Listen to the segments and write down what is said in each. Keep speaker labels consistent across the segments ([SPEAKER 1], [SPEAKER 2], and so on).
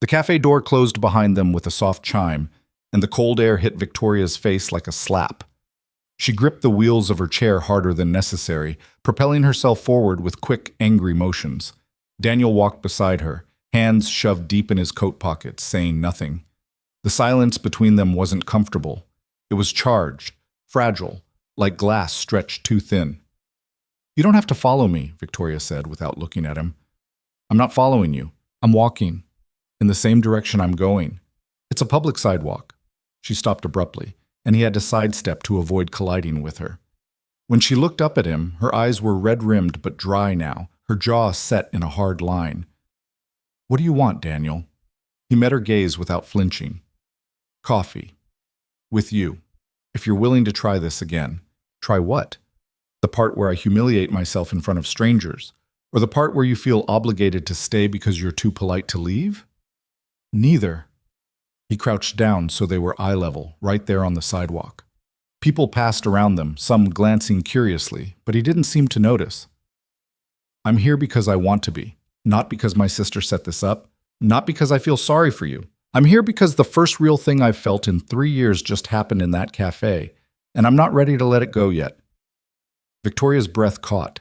[SPEAKER 1] The cafe door closed behind them with a soft chime, and the cold air hit Victoria's face like a slap. She gripped the wheels of her chair harder than necessary, propelling herself forward with quick, angry motions. Daniel walked beside her, hands shoved deep in his coat pockets, saying nothing. The silence between them wasn't comfortable. It was charged, fragile, like glass stretched too thin. "You don't have to follow me," Victoria said without looking at him. "I'm not following you. I'm walking in the same direction I'm going. It's a public sidewalk." She stopped abruptly, and he had to sidestep to avoid colliding with her. When she looked up at him, her eyes were red-rimmed but dry now, her jaw set in a hard line. "What do you want, Daniel?" He met her gaze without flinching. "Coffee. With you. If you're willing to try this again." "Try what?" "The part where I humiliate myself in front of strangers, or the part where you feel obligated to stay because you're too polite to leave?" "Neither." He crouched down so they were eye level, right there on the sidewalk. People passed around them, some glancing curiously, but he didn't seem to notice. "I'm here because I want to be, not because my sister set this up, not because I feel sorry for you. I'm here because the first real thing I've felt in 3 years just happened in that cafe, and I'm not ready to let it go yet." Victoria's breath caught.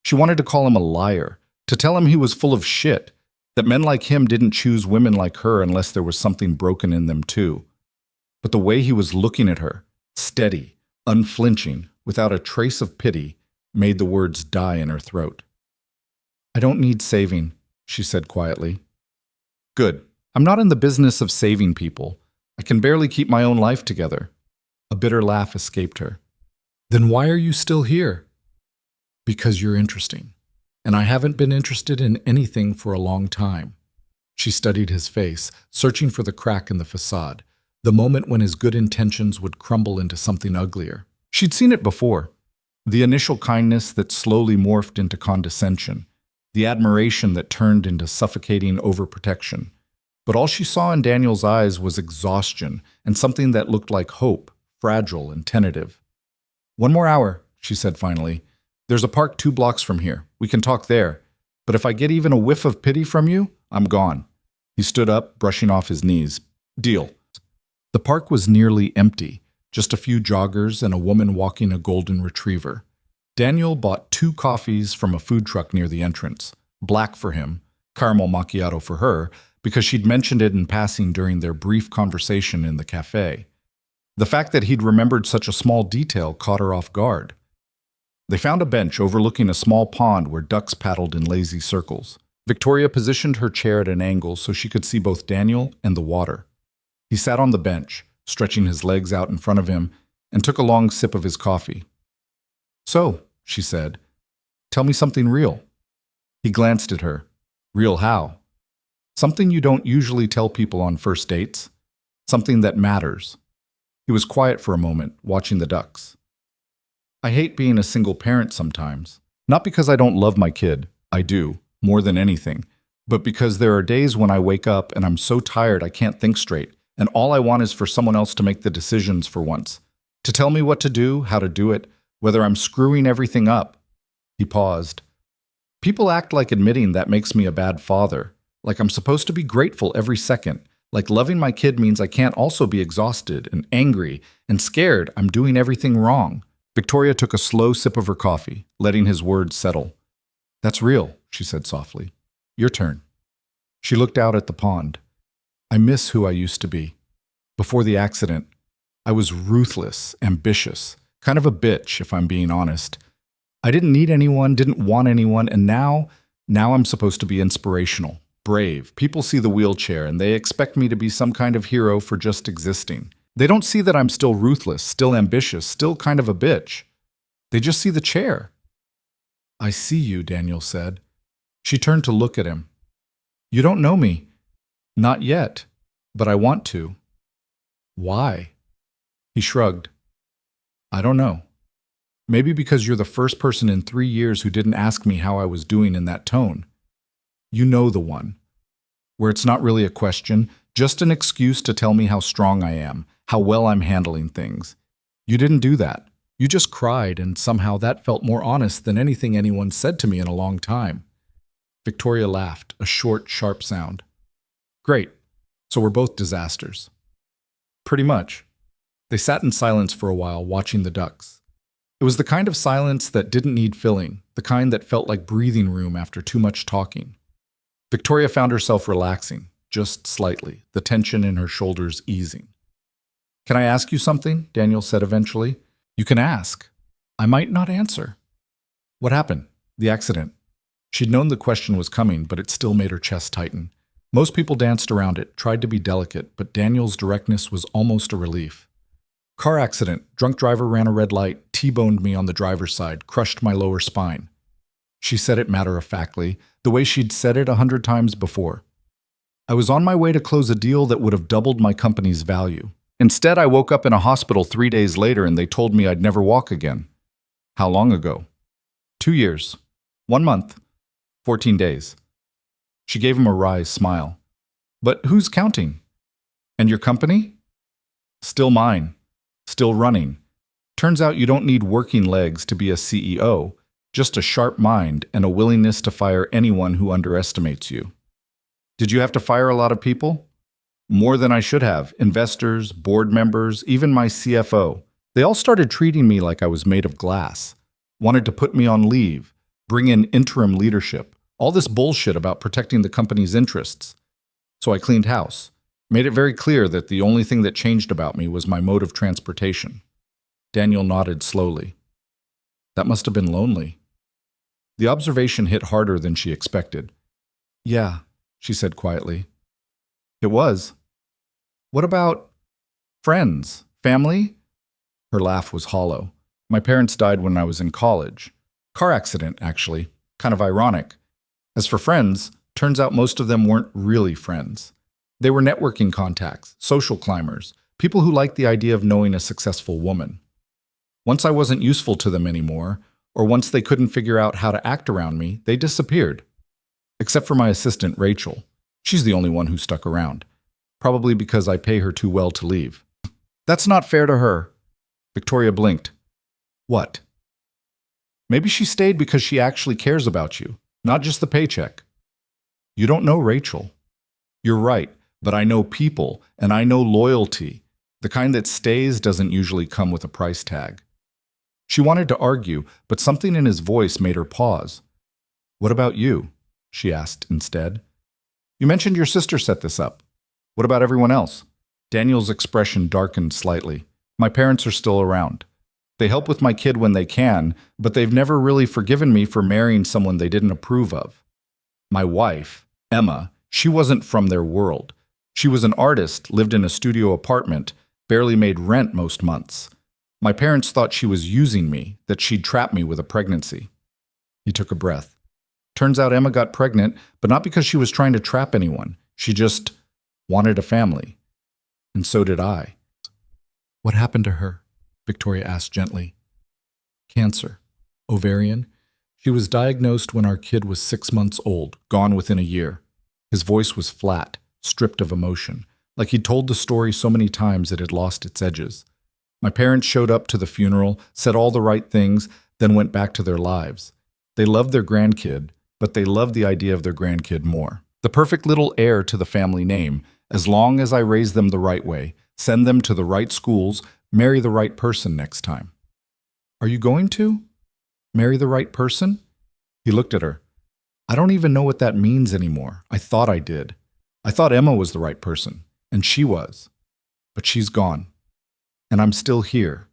[SPEAKER 1] She wanted to call him a liar, to tell him he was full of shit, that men like him didn't choose women like her unless there was something broken in them too. But the way he was looking at her, steady, unflinching, without a trace of pity, made the words die in her throat. "I don't need saving," she said quietly. "Good. I'm not in the business of saving people. I can barely keep my own life together." A bitter laugh escaped her. "Then why are you still here?" "Because you're interesting. And I haven't been interested in anything for a long time." She studied his face, searching for the crack in the facade, the moment when his good intentions would crumble into something uglier. She'd seen it before. The initial kindness that slowly morphed into condescension, the admiration that turned into suffocating overprotection. But all she saw in Daniel's eyes was exhaustion and something that looked like hope, fragile and tentative. "1 more hour," she said finally. "There's a park 2 blocks from here. We can talk there. But if I get even a whiff of pity from you, I'm gone." He stood up, brushing off his knees. "Deal." The park was nearly empty, just a few joggers and a woman walking a golden retriever. Daniel bought 2 coffees from a food truck near the entrance. Black for him, caramel macchiato for her, because she'd mentioned it in passing during their brief conversation in the cafe. The fact that he'd remembered such a small detail caught her off guard. They found a bench overlooking a small pond where ducks paddled in lazy circles. Victoria positioned her chair at an angle so she could see both Daniel and the water. He sat on the bench, stretching his legs out in front of him, and took a long sip of his coffee. "So," she said, "tell me something real." He glanced at her. "Real how?" "Something you don't usually tell people on first dates. Something that matters." He was quiet for a moment, watching the ducks. "I hate being a single parent sometimes. Not because I don't love my kid. I do, more than anything. But because there are days when I wake up and I'm so tired I can't think straight, and all I want is for someone else to make the decisions for once. To tell me what to do, how to do it, whether I'm screwing everything up." He paused. "People act like admitting that makes me a bad father, like I'm supposed to be grateful every second, like loving my kid means I can't also be exhausted and angry and scared I'm doing everything wrong." Victoria took a slow sip of her coffee, letting his words settle. "That's real," she said softly. "Your turn." She looked out at the pond. "I miss who I used to be. Before the accident, I was ruthless, ambitious, kind of a bitch, if I'm being honest. I didn't need anyone, didn't want anyone, and now I'm supposed to be inspirational, brave. People see the wheelchair, and they expect me to be some kind of hero for just existing. They don't see that I'm still ruthless, still ambitious, still kind of a bitch. They just see the chair." "I see you," Daniel said. She turned to look at him. "You don't know me." "Not yet, but I want to." "Why?" He shrugged. "I don't know. Maybe because you're the first person in 3 years who didn't ask me how I was doing in that tone. You know the one. Where it's not really a question, just an excuse to tell me how strong I am, how well I'm handling things. You didn't do that. You just cried, and somehow that felt more honest than anything anyone said to me in a long time." Victoria laughed, a short, sharp sound. "Great. So we're both disasters. Pretty much. They sat in silence for a while, watching the ducks. It was the kind of silence that didn't need filling, the kind that felt like breathing room after too much talking. Victoria found herself relaxing, just slightly, the tension in her shoulders easing. "Can I ask you something?" Daniel said eventually. "You can ask. I might not answer." "What happened?" "The accident." She'd known the question was coming, but it still made her chest tighten. Most people danced around it, tried to be delicate, but Daniel's directness was almost a relief. "Car accident. Drunk driver ran a red light, T-boned me on the driver's side, crushed my lower spine." She said it matter-of-factly, the way she'd said it 100 times before. "I was on my way to close a deal that would have doubled my company's value. Instead, I woke up in a hospital 3 days later and they told me I'd never walk again." "How long ago?" 2 years. 1 month. 14 days. She gave him a wry smile. "But who's counting?" "And your company?" "Still mine. Still running. Turns out you don't need working legs to be a CEO, just a sharp mind and a willingness to fire anyone who underestimates you." "Did you have to fire a lot of people?" "More than I should have. Investors, board members, even my CFO. They all started treating me like I was made of glass. Wanted to put me on leave, bring in interim leadership, all this bullshit about protecting the company's interests. So I cleaned house. Made it very clear that the only thing that changed about me was my mode of transportation." Daniel nodded slowly. "That must have been lonely." The observation hit harder than she expected. "Yeah," she said quietly. "It was. What about friends? Family?" Her laugh was hollow. "My parents died when I was in college. Car accident, actually. Kind of ironic. As for friends, turns out most of them weren't really friends. They were networking contacts, social climbers, people who liked the idea of knowing a successful woman. Once I wasn't useful to them anymore, or once they couldn't figure out how to act around me, they disappeared. Except for my assistant, Rachel. She's the only one who stuck around. Probably because I pay her too well to leave." "That's not fair to her." Victoria blinked. "What?" "Maybe she stayed because she actually cares about you, not just the paycheck." "You don't know Rachel." "You're right, but I know people, and I know loyalty. The kind that stays doesn't usually come with a price tag." She wanted to argue, but something in his voice made her pause. "What about you?" she asked instead. "You mentioned your sister set this up. What about everyone else?" Daniel's expression darkened slightly. "My parents are still around. They help with my kid when they can, but they've never really forgiven me for marrying someone they didn't approve of. My wife, Emma, she wasn't from their world. She was an artist, lived in a studio apartment, barely made rent most months. My parents thought she was using me, that she'd trap me with a pregnancy." He took a breath. "Turns out Emma got pregnant, but not because she was trying to trap anyone. She just wanted a family. And so did I." "What happened to her?" Victoria asked gently. "Cancer. Ovarian. She was diagnosed when our kid was 6 months old, gone within a year." His voice was flat, stripped of emotion, like he'd told the story so many times it had lost its edges. "My parents showed up to the funeral, said all the right things, then went back to their lives. They loved their grandkid, but they loved the idea of their grandkid more. The perfect little heir to the family name, as long as I raise them the right way, send them to the right schools, marry the right person next time." "Are you going to? Marry the right person?" He looked at her. "I don't even know what that means anymore. I thought I did. I thought Emma was the right person, and she was. But she's gone. And I'm still here.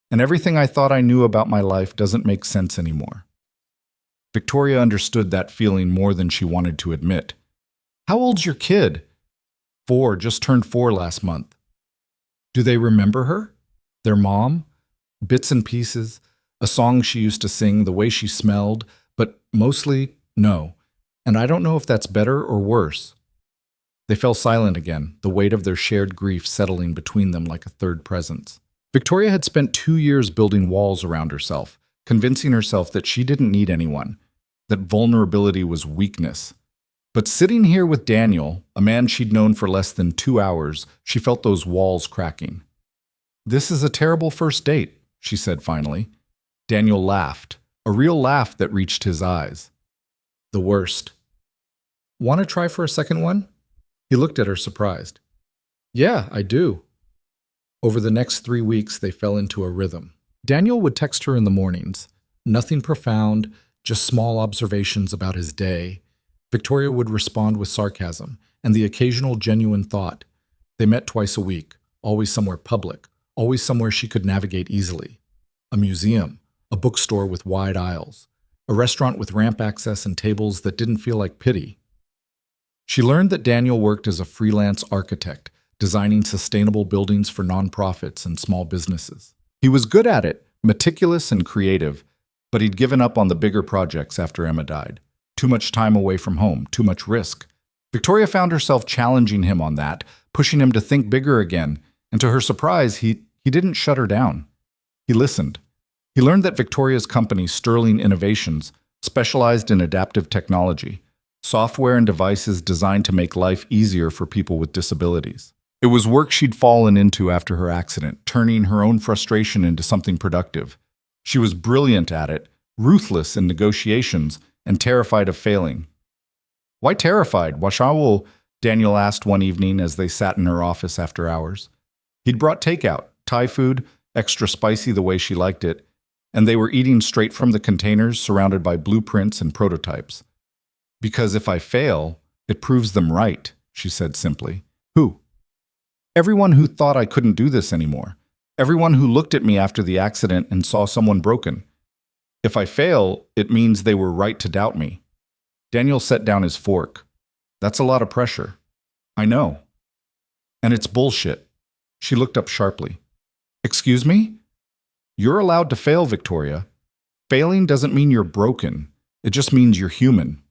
[SPEAKER 1] And everything I thought I knew about my life doesn't make sense anymore." Victoria understood that feeling more than she wanted to admit. "How old's your kid?" 4, just turned 4 last month." "Do they remember her? Their mom?" "Bits and pieces, a song she used to sing, the way she smelled, but mostly, no. And I don't know if that's better or worse." They fell silent again, the weight of their shared grief settling between them like a third presence. Victoria had spent 2 years building walls around herself, convincing herself that she didn't need anyone, that vulnerability was weakness. But sitting here with Daniel, a man she'd known for less than 2 hours, she felt those walls cracking. "This is a terrible first date," she said finally. Daniel laughed, a real laugh that reached his eyes. "The worst." "Want to try for a second one?" He looked at her surprised. Yeah, I do. Over the next 3 weeks, they fell into a rhythm. Daniel would text her in the mornings. Nothing profound, just small observations about his day. Victoria would respond with sarcasm and the occasional genuine thought. They met twice a week, always somewhere public, always somewhere she could navigate easily. A museum, a bookstore with wide aisles, a restaurant with ramp access and tables that didn't feel like pity. She learned that Daniel worked as a freelance architect, designing sustainable buildings for nonprofits and small businesses. He was good at it, meticulous and creative, but he'd given up on the bigger projects after Emma died. Too much time away from home, too much risk. Victoria found herself challenging him on that, pushing him to think bigger again, and to her surprise, he didn't shut her down. He listened. He learned that Victoria's company, Sterling Innovations, specialized in adaptive technology, software and devices designed to make life easier for people with disabilities. It was work she'd fallen into after her accident, turning her own frustration into something productive. She was brilliant at it, ruthless in negotiations, and terrified of failing. Why terrified, Washawul? Daniel asked one evening as they sat in her office after hours. He'd brought takeout, Thai food, extra spicy the way she liked it, and they were eating straight from the containers surrounded by blueprints and prototypes. Because if I fail, it proves them right, she said simply. Who? Everyone who thought I couldn't do this anymore. Everyone who looked at me after the accident and saw someone broken. If I fail, it means they were right to doubt me. Daniel set down his fork. That's a lot of pressure. I know. And it's bullshit. She looked up sharply. Excuse me? You're allowed to fail, Victoria. Failing doesn't mean you're broken. It just means you're human.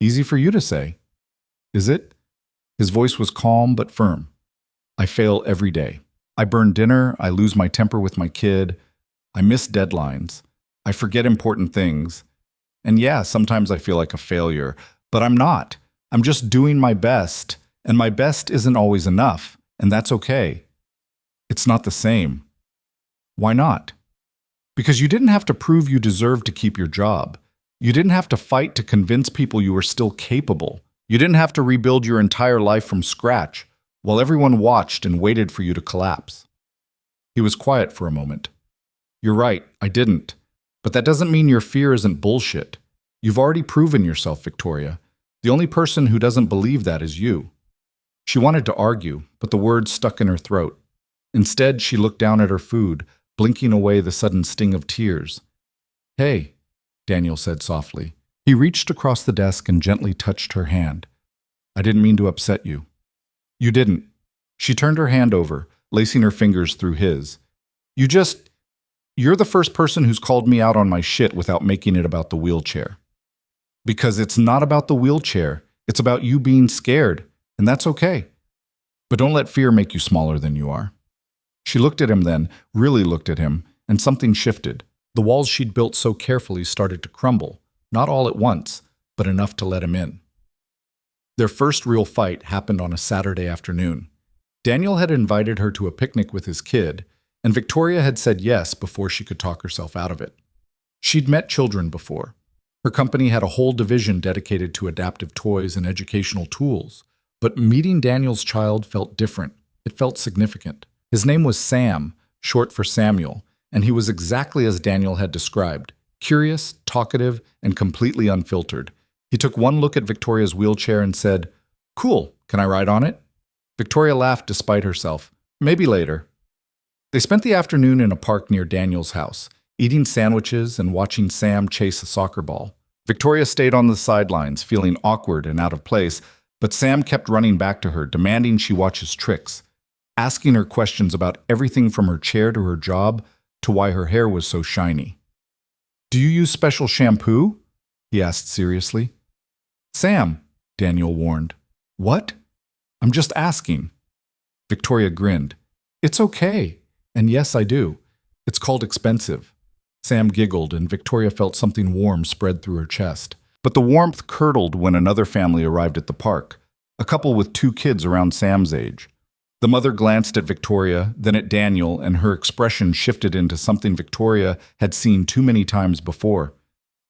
[SPEAKER 1] Easy for you to say. Is it? His voice was calm but firm. I fail every day. I burn dinner, I lose my temper with my kid, I miss deadlines, I forget important things. And yeah, sometimes I feel like a failure, but I'm not. I'm just doing my best, and my best isn't always enough, and that's okay. It's not the same. Why not? Because you didn't have to prove you deserved to keep your job. You didn't have to fight to convince people you were still capable. You didn't have to rebuild your entire life from scratch, while everyone watched and waited for you to collapse. He was quiet for a moment. You're right, I didn't. But that doesn't mean your fear isn't bullshit. You've already proven yourself, Victoria. The only person who doesn't believe that is you. She wanted to argue, but the words stuck in her throat. Instead, she looked down at her food, blinking away the sudden sting of tears. Hey, Daniel said softly. He reached across the desk and gently touched her hand. I didn't mean to upset you. You didn't. She turned her hand over, lacing her fingers through his. You're the first person who's called me out on my shit without making it about the wheelchair. Because it's not about the wheelchair. It's about you being scared, and that's okay. But don't let fear make you smaller than you are. She looked at him then, really looked at him, and something shifted. The walls she'd built so carefully started to crumble, not all at once, but enough to let him in. Their first real fight happened on a Saturday afternoon. Daniel had invited her to a picnic with his kid, and Victoria had said yes before she could talk herself out of it. She'd met children before. Her company had a whole division dedicated to adaptive toys and educational tools, but meeting Daniel's child felt different. It felt significant. His name was Sam, short for Samuel, and he was exactly as Daniel had described, curious, talkative, and completely unfiltered. He took one look at Victoria's wheelchair and said, Cool, can I ride on it? Victoria laughed despite herself. Maybe later. They spent the afternoon in a park near Daniel's house, eating sandwiches and watching Sam chase a soccer ball. Victoria stayed on the sidelines, feeling awkward and out of place, but Sam kept running back to her, demanding she watch his tricks, asking her questions about everything from her chair to her job to why her hair was so shiny. Do you use special shampoo? He asked seriously. Sam, Daniel warned. What? I'm just asking. Victoria grinned. It's okay. And yes, I do. It's called expensive. Sam giggled, and Victoria felt something warm spread through her chest. But the warmth curdled when another family arrived at the park, a couple with 2 kids around Sam's age. The mother glanced at Victoria, then at Daniel, and her expression shifted into something Victoria had seen too many times before.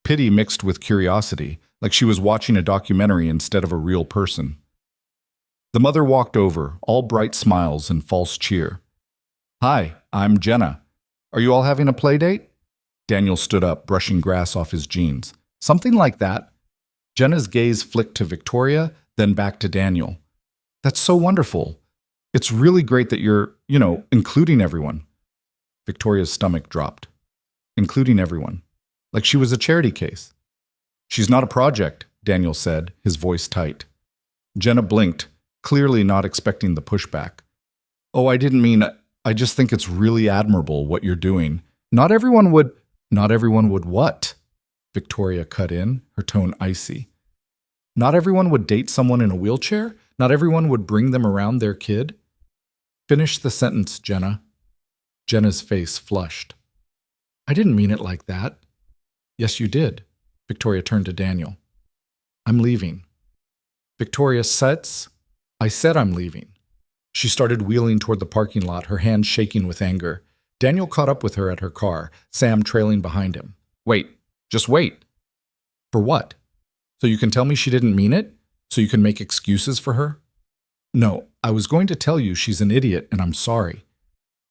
[SPEAKER 1] Pity mixed with curiosity, like she was watching a documentary instead of a real person. The mother walked over, all bright smiles and false cheer. "Hi, I'm Jenna. Are you all having a play date?" Daniel stood up, brushing grass off his jeans. "Something like that." Jenna's gaze flicked to Victoria, then back to Daniel. "That's so wonderful. It's really great that you're, including everyone." Victoria's stomach dropped. Including everyone. Like she was a charity case. "She's not a project," Daniel said, his voice tight. Jenna blinked, clearly not expecting the pushback. "Oh, I didn't mean, I just think it's really admirable what you're doing. Not everyone would what?" Victoria cut in, her tone icy. "Not everyone would date someone in a wheelchair? Not everyone would bring them around their kid?" "Finish the sentence, Jenna." Jenna's face flushed. "I didn't mean it like that." "Yes, you did." Victoria turned to Daniel. "I'm leaving." Victoria sets. "I said I'm leaving." She started wheeling toward the parking lot, her hands shaking with anger. Daniel caught up with her at her car, Sam trailing behind him. "Wait, just wait." "For what? So you can tell me she didn't mean it? So you can make excuses for her?" "No, I was going to tell you she's an idiot and I'm sorry."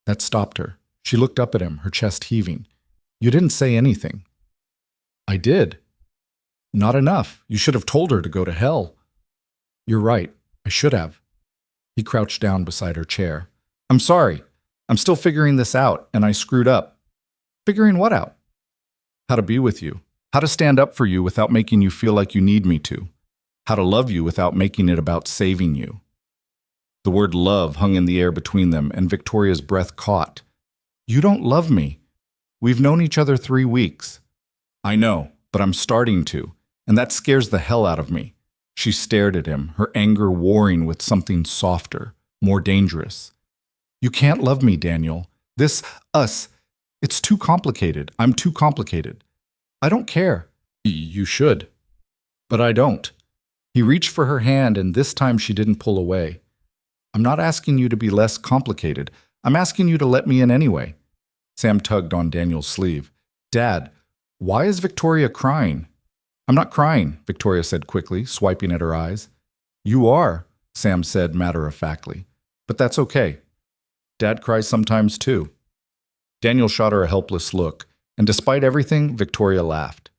[SPEAKER 1] That stopped her. She looked up at him, her chest heaving. "You didn't say anything." "I did." "Not enough. You should have told her to go to hell." "You're right. I should have." He crouched down beside her chair. "I'm sorry. I'm still figuring this out, and I screwed up." "Figuring what out?" "How to be with you. How to stand up for you without making you feel like you need me to. How to love you without making it about saving you." The word love hung in the air between them, and Victoria's breath caught. "You don't love me. We've known each other 3 weeks." "I know, but I'm starting to, and that scares the hell out of me." She stared at him, her anger warring with something softer, more dangerous. "You can't love me, Daniel. Us, it's too complicated. I'm too complicated." "I don't care." You should." "But I don't." He reached for her hand, and this time she didn't pull away. "I'm not asking you to be less complicated. I'm asking you to let me in anyway." Sam tugged on Daniel's sleeve. "Dad, why is Victoria crying?" "I'm not crying," Victoria said quickly, swiping at her eyes. "You are," Sam said matter-of-factly. "But that's okay. Dad cries sometimes too." Daniel shot her a helpless look, and despite everything, Victoria laughed.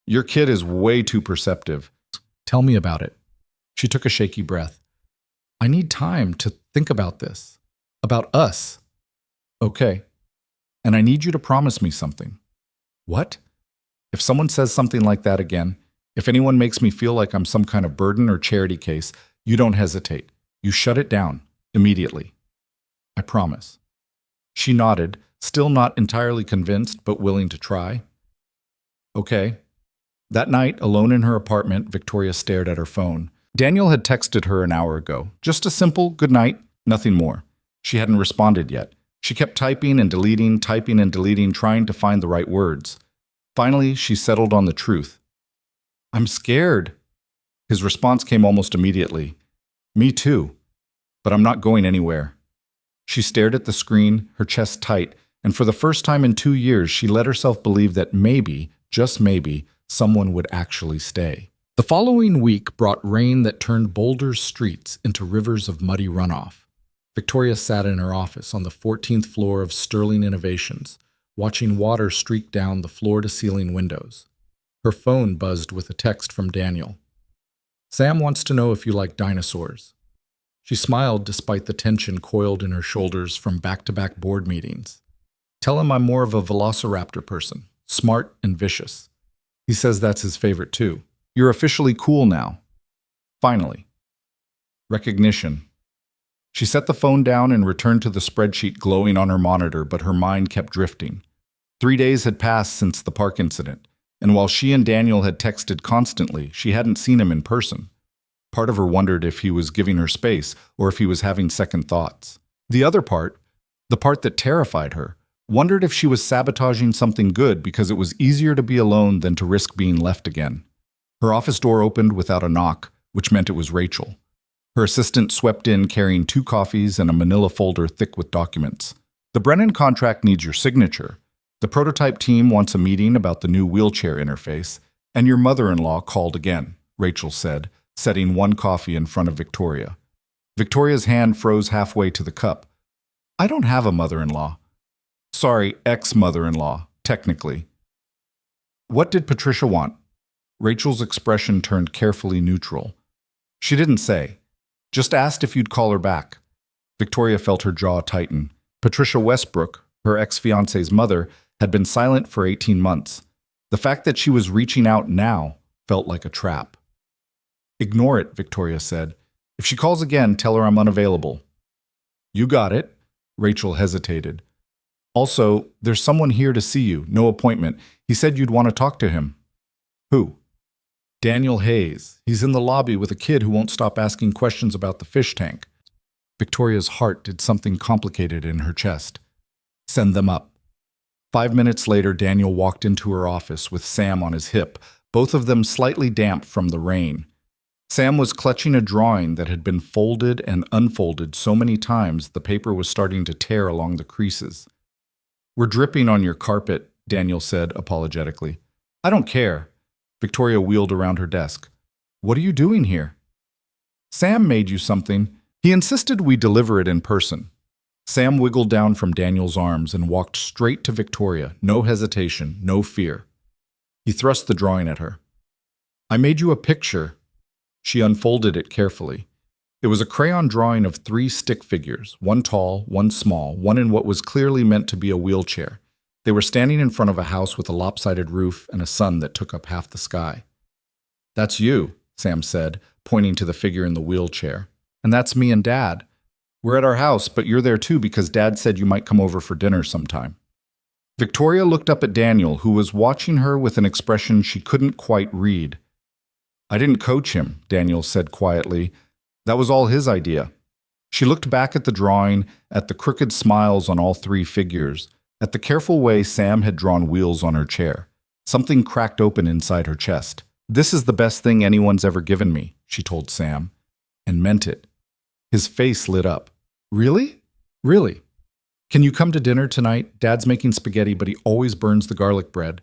[SPEAKER 1] "Your kid is way too perceptive." "Tell me about it." She took a shaky breath. "I need time to think about this. About us." "Okay. And I need you to promise me something." "What?" "If someone says something like that again, if anyone makes me feel like I'm some kind of burden or charity case, you don't hesitate. You shut it down, immediately." "I promise." She nodded, still not entirely convinced, but willing to try. "Okay." That night, alone in her apartment, Victoria stared at her phone. Daniel had texted her an hour ago. Just a simple good night, nothing more. She hadn't responded yet. She kept typing and deleting, trying to find the right words. Finally, she settled on the truth. "I'm scared." His response came almost immediately. "Me too. But I'm not going anywhere." She stared at the screen, her chest tight, and for the first time in 2 years, she let herself believe that maybe, just maybe, someone would actually stay. The following week brought rain that turned Boulder's streets into rivers of muddy runoff. Victoria sat in her office on the 14th floor of Sterling Innovations, watching water streak down the floor-to-ceiling windows. Her phone buzzed with a text from Daniel. "Sam wants to know if you like dinosaurs." She smiled despite the tension coiled in her shoulders from back-to-back board meetings. "Tell him I'm more of a velociraptor person, smart and vicious. He says that's his favorite too. You're officially cool now." Finally. Recognition. She set the phone down and returned to the spreadsheet glowing on her monitor, but her mind kept drifting. 3 days had passed since the park incident, and while she and Daniel had texted constantly, she hadn't seen him in person. Part of her wondered if he was giving her space or if he was having second thoughts. The other part, the part that terrified her, wondered if she was sabotaging something good because it was easier to be alone than to risk being left again. Her office door opened without a knock, which meant it was Rachel. Her assistant swept in carrying 2 coffees and a manila folder thick with documents. "The Brennan contract needs your signature. The prototype team wants a meeting about the new wheelchair interface, and your mother-in-law called again," Rachel said, setting 1 coffee in front of Victoria. Victoria's hand froze halfway to the cup. I don't have a mother-in-law. Sorry, ex-mother-in-law, technically. What did Patricia want? Rachel's expression turned carefully neutral. She didn't say. Just asked if you'd call her back. Victoria felt her jaw tighten. Patricia Westbrook, her ex-fiance's mother, had been silent for 18 months. The fact that she was reaching out now felt like a trap. Ignore it, Victoria said. If she calls again, tell her I'm unavailable. You got it. Rachel hesitated. Also, there's someone here to see you, no appointment. He said you'd want to talk to him. Who? Daniel Hayes. He's in the lobby with a kid who won't stop asking questions about the fish tank. Victoria's heart did something complicated in her chest. Send them up. 5 minutes later, Daniel walked into her office with Sam on his hip, both of them slightly damp from the rain. Sam was clutching a drawing that had been folded and unfolded so many times the paper was starting to tear along the creases. We're dripping on your carpet, Daniel said apologetically. I don't care. Victoria wheeled around her desk. What are you doing here? Sam made you something. He insisted we deliver it in person. Sam wiggled down from Daniel's arms and walked straight to Victoria, no hesitation, no fear. He thrust the drawing at her. I made you a picture. She unfolded it carefully. It was a crayon drawing of 3 stick figures, one tall, one small, one in what was clearly meant to be a wheelchair. They were standing in front of a house with a lopsided roof and a sun that took up half the sky. That's you, Sam said, pointing to the figure in the wheelchair. And that's me and Dad. We're at our house, but you're there too because Dad said you might come over for dinner sometime. Victoria looked up at Daniel, who was watching her with an expression she couldn't quite read. I didn't coach him, Daniel said quietly. That was all his idea. She looked back at the drawing, at the crooked smiles on all 3 figures, at the careful way Sam had drawn wheels on her chair. Something cracked open inside her chest. This is the best thing anyone's ever given me, she told Sam, and meant it. His face lit up. Really? Really? Can you come to dinner tonight? Dad's making spaghetti, but he always burns the garlic bread.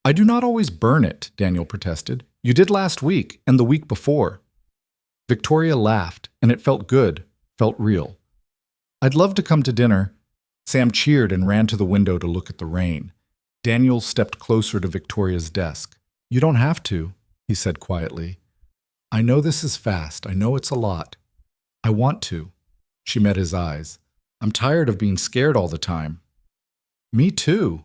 [SPEAKER 1] I do not always burn it, Daniel protested. You did last week and the week before. Victoria laughed, and it felt good, felt real. I'd love to come to dinner. Sam cheered and ran to the window to look at the rain. Daniel stepped closer to Victoria's desk. You don't have to, he said quietly. I know this is fast. I know it's a lot. I want to. She met his eyes. I'm tired of being scared all the time. Me too.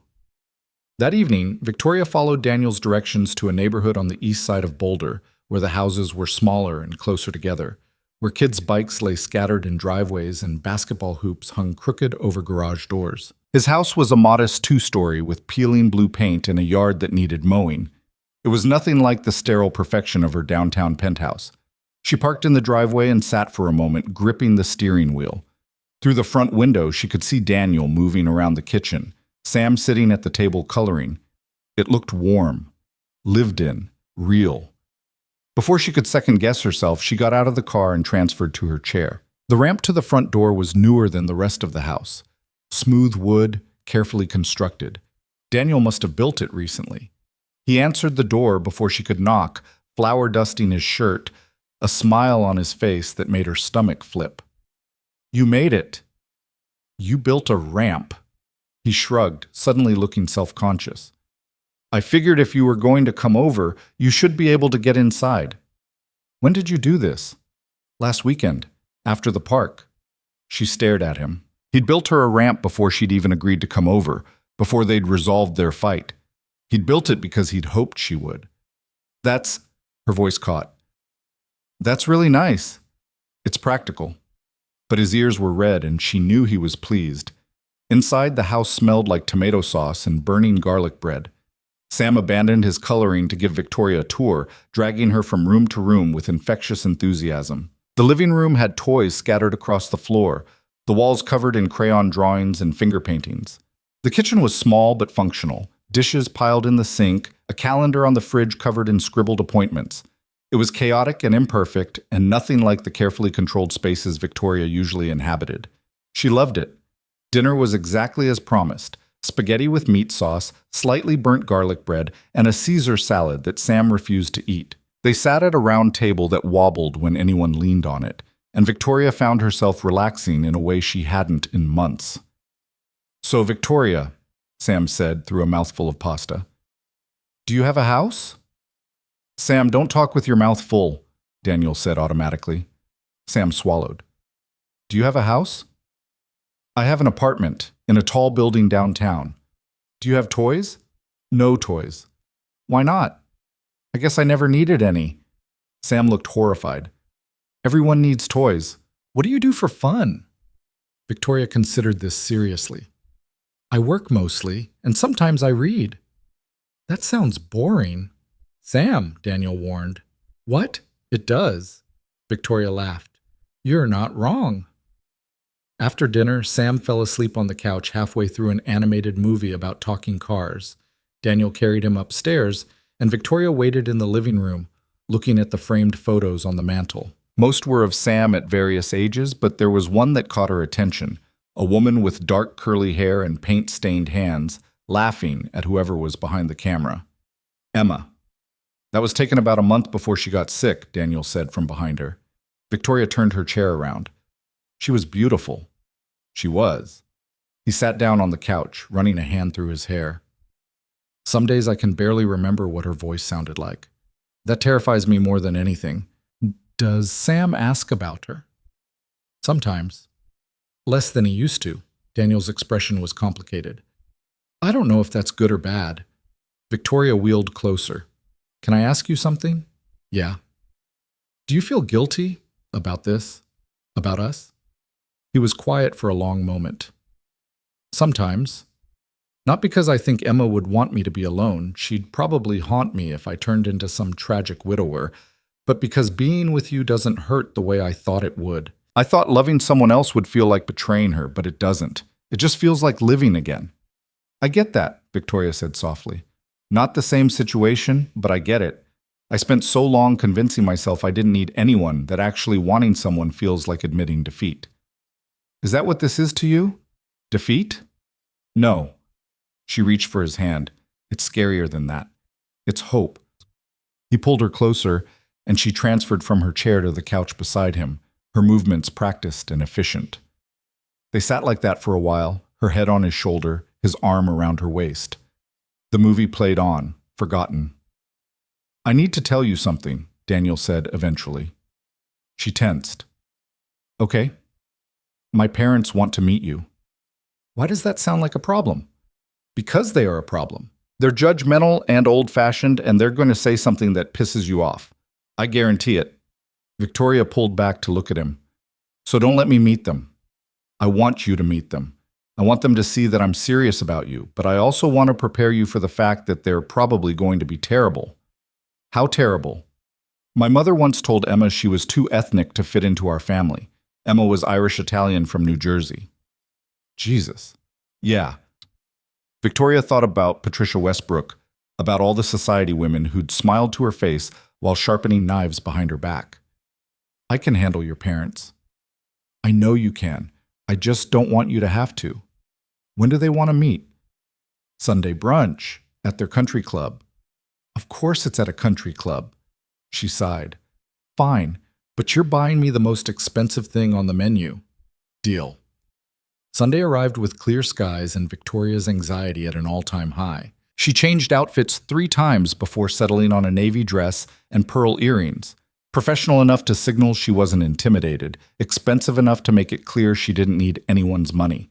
[SPEAKER 1] That evening, Victoria followed Daniel's directions to a neighborhood on the east side of Boulder, where the houses were smaller and closer together, where kids' bikes lay scattered in driveways and basketball hoops hung crooked over garage doors. His house was a modest 2-story with peeling blue paint and a yard that needed mowing. It was nothing like the sterile perfection of her downtown penthouse. She parked in the driveway and sat for a moment, gripping the steering wheel. Through the front window, she could see Daniel moving around the kitchen, Sam sitting at the table coloring. It looked warm, lived in, real. Before she could second-guess herself, she got out of the car and transferred to her chair. The ramp to the front door was newer than the rest of the house. Smooth wood, carefully constructed. Daniel must have built it recently. He answered the door before she could knock, flour dusting his shirt, a smile on his face that made her stomach flip. You made it. You built a ramp. He shrugged, suddenly looking self-conscious. I figured if you were going to come over, you should be able to get inside. When did you do this? Last weekend, after the park. She stared at him. He'd built her a ramp before she'd even agreed to come over, before they'd resolved their fight. He'd built it because he'd hoped she would. That's, her voice caught. That's really nice. It's practical. But his ears were red and she knew he was pleased. Inside, the house smelled like tomato sauce and burning garlic bread. Sam abandoned his coloring to give Victoria a tour, dragging her from room to room with infectious enthusiasm. The living room had toys scattered across the floor, the walls covered in crayon drawings and finger paintings. The kitchen was small but functional, dishes piled in the sink, a calendar on the fridge covered in scribbled appointments. It was chaotic and imperfect, and nothing like the carefully controlled spaces Victoria usually inhabited. She loved it. Dinner was exactly as promised. Spaghetti with meat sauce, slightly burnt garlic bread, and a Caesar salad that Sam refused to eat. They sat at a round table that wobbled when anyone leaned on it. and Victoria found herself relaxing in a way she hadn't in months. "So, Victoria," Sam said through a mouthful of pasta, "do you have a house?" "Sam, don't talk with your mouth full," Daniel said automatically. Sam swallowed. "Do you have a house?" "I have an apartment in a tall building downtown." "Do you have toys?" "No toys." "Why not?" "I guess I never needed any." Sam looked horrified. "Everyone needs toys. What do you do for fun?" Victoria considered this seriously. "I work mostly, and sometimes I read." "That sounds boring." "Sam," Daniel warned. "What? It does." Victoria laughed. "You're not wrong." After dinner, Sam fell asleep on the couch halfway through an animated movie about talking cars. Daniel carried him upstairs, and Victoria waited in the living room, looking at the framed photos on the mantel. Most were of Sam at various ages, but there was one that caught her attention, a woman with dark curly hair and paint-stained hands, laughing at whoever was behind the camera. Emma. "That was taken about a month before she got sick," Daniel said from behind her. Victoria turned her chair around. She was beautiful. She was. He sat down on the couch, running a hand through his hair. "Some days I can barely remember what her voice sounded like. That terrifies me more than anything." "Does Sam ask about her?" "Sometimes. Less than he used to." Daniel's expression was complicated. "I don't know if that's good or bad." Victoria wheeled closer. "Can I ask you something?" "Yeah." "Do you feel guilty about this? About us?" He was quiet for a long moment. "Sometimes. Not because I think Emma would want me to be alone. She'd probably haunt me if I turned into some tragic widower. But because being with you doesn't hurt the way I thought it would. I thought loving someone else would feel like betraying her, but it doesn't. It just feels like living again." "I get that," Victoria said softly. "Not the same situation, but I get it. I spent so long convincing myself I didn't need anyone that actually wanting someone feels like admitting defeat." "Is that what this is to you? Defeat?" "No." She reached for his hand. "It's scarier than that. It's hope." He pulled her closer, and she transferred from her chair to the couch beside him, her movements practiced and efficient. They sat like that for a while, her head on his shoulder, his arm around her waist. The movie played on, forgotten. "I need to tell you something," Daniel said eventually. She tensed. "Okay." "My parents want to meet you." "Why does that sound like a problem?" "Because they are a problem. They're judgmental and old-fashioned, and they're going to say something that pisses you off. I guarantee it." Victoria pulled back to look at him. "So don't let me meet them. I want you to meet them. I want them to see that I'm serious about you, but I also want to prepare you for the fact that they're probably going to be terrible." "How terrible?" "My mother once told Emma she was too ethnic to fit into our family. Emma was Irish-Italian from New Jersey." "Jesus." "Yeah." Victoria thought about Patricia Westbrook, about all the society women who'd smiled to her face while sharpening knives behind her back. "I can handle your parents." "I know you can. I just don't want you to have to." "When do they want to meet?" "Sunday brunch, at their country club." "Of course it's at a country club." She sighed. "Fine, but you're buying me the most expensive thing on the menu." "Deal." Sunday arrived with clear skies and Victoria's anxiety at an all-time high. She changed outfits 3 times before settling on a navy dress and pearl earrings. Professional enough to signal she wasn't intimidated, expensive enough to make it clear she didn't need anyone's money.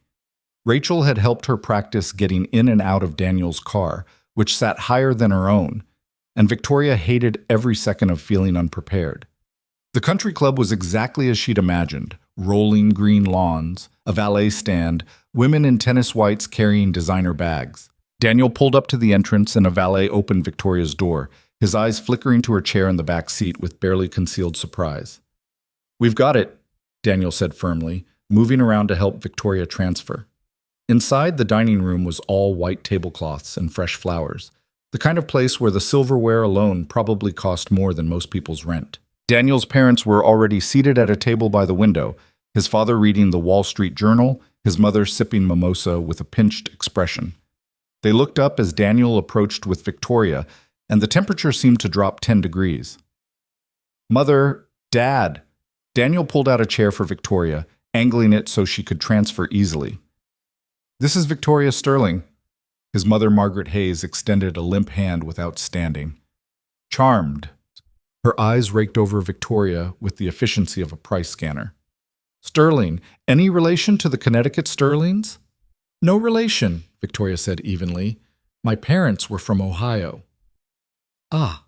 [SPEAKER 1] Rachel had helped her practice getting in and out of Daniel's car, which sat higher than her own, and Victoria hated every second of feeling unprepared. The country club was exactly as she'd imagined: rolling green lawns, a valet stand, women in tennis whites carrying designer bags. Daniel pulled up to the entrance and a valet opened Victoria's door, his eyes flickering to her chair in the back seat with barely concealed surprise. "We've got it," Daniel said firmly, moving around to help Victoria transfer. Inside, the dining room was all white tablecloths and fresh flowers, the kind of place where the silverware alone probably cost more than most people's rent. Daniel's parents were already seated at a table by the window, his father reading the Wall Street Journal, his mother sipping mimosa with a pinched expression. They looked up as Daniel approached with Victoria, and the temperature seemed to drop 10 degrees. "Mother, Dad," Daniel pulled out a chair for Victoria, angling it so she could transfer easily. This is Victoria Sterling. His mother, Margaret Hayes, extended a limp hand without standing. Charmed. Her eyes raked over Victoria with the efficiency of a price scanner. Sterling, any relation to the Connecticut Sterlings? No relation, Victoria said evenly. My parents were from Ohio. Ah.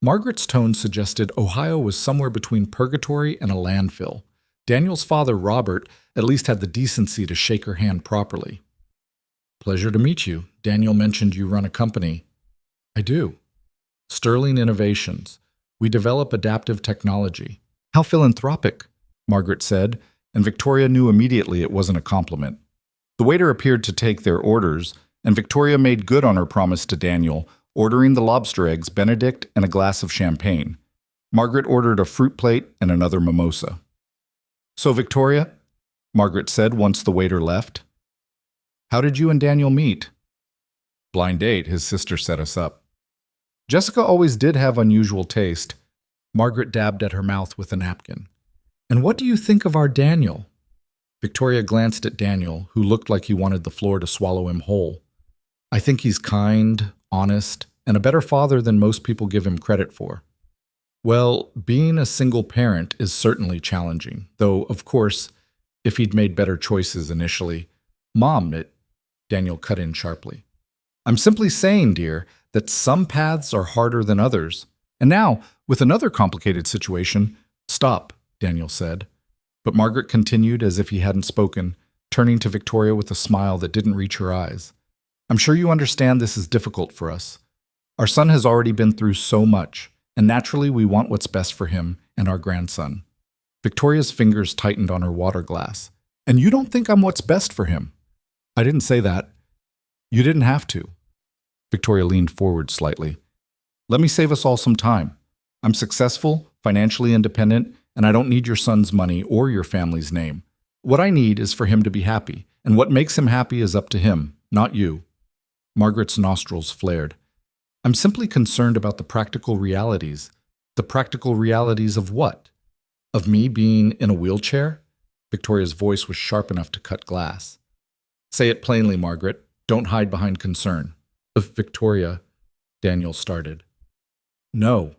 [SPEAKER 1] Margaret's tone suggested Ohio was somewhere between purgatory and a landfill. Daniel's father, Robert, at least had the decency to shake her hand properly. Pleasure to meet you. Daniel mentioned you run a company. I do. Sterling Innovations. We develop adaptive technology. How philanthropic, Margaret said, and Victoria knew immediately it wasn't a compliment. The waiter appeared to take their orders, and Victoria made good on her promise to Daniel, ordering the lobster eggs Benedict and a glass of champagne. Margaret ordered a fruit plate and another mimosa. So, Victoria, Margaret said once the waiter left, how did you and Daniel meet? Blind date, his sister set us up. Jessica always did have unusual taste. Margaret dabbed at her mouth with a napkin. And what do you think of our Daniel? Victoria glanced at Daniel, who looked like he wanted the floor to swallow him whole. I think he's kind, honest, and a better father than most people give him credit for. Well, being a single parent is certainly challenging, though, of course, if he'd made better choices initially. Daniel cut in sharply. I'm simply saying, dear, that some paths are harder than others. And now, with another complicated situation, stop, Daniel said. But Margaret continued as if he hadn't spoken, turning to Victoria with a smile that didn't reach her eyes. I'm sure you understand this is difficult for us. Our son has already been through so much, and naturally we want what's best for him and our grandson. Victoria's fingers tightened on her water glass. And you don't think I'm what's best for him? I didn't say that. You didn't have to. Victoria leaned forward slightly. Let me save us all some time. I'm successful, financially independent, and I don't need your son's money or your family's name. What I need is for him to be happy, and what makes him happy is up to him, not you. Margaret's nostrils flared. I'm simply concerned about the practical realities. The practical realities of what? Of me being in a wheelchair? Victoria's voice was sharp enough to cut glass. Say it plainly, Margaret. Don't hide behind concern. Victoria, Daniel started. No.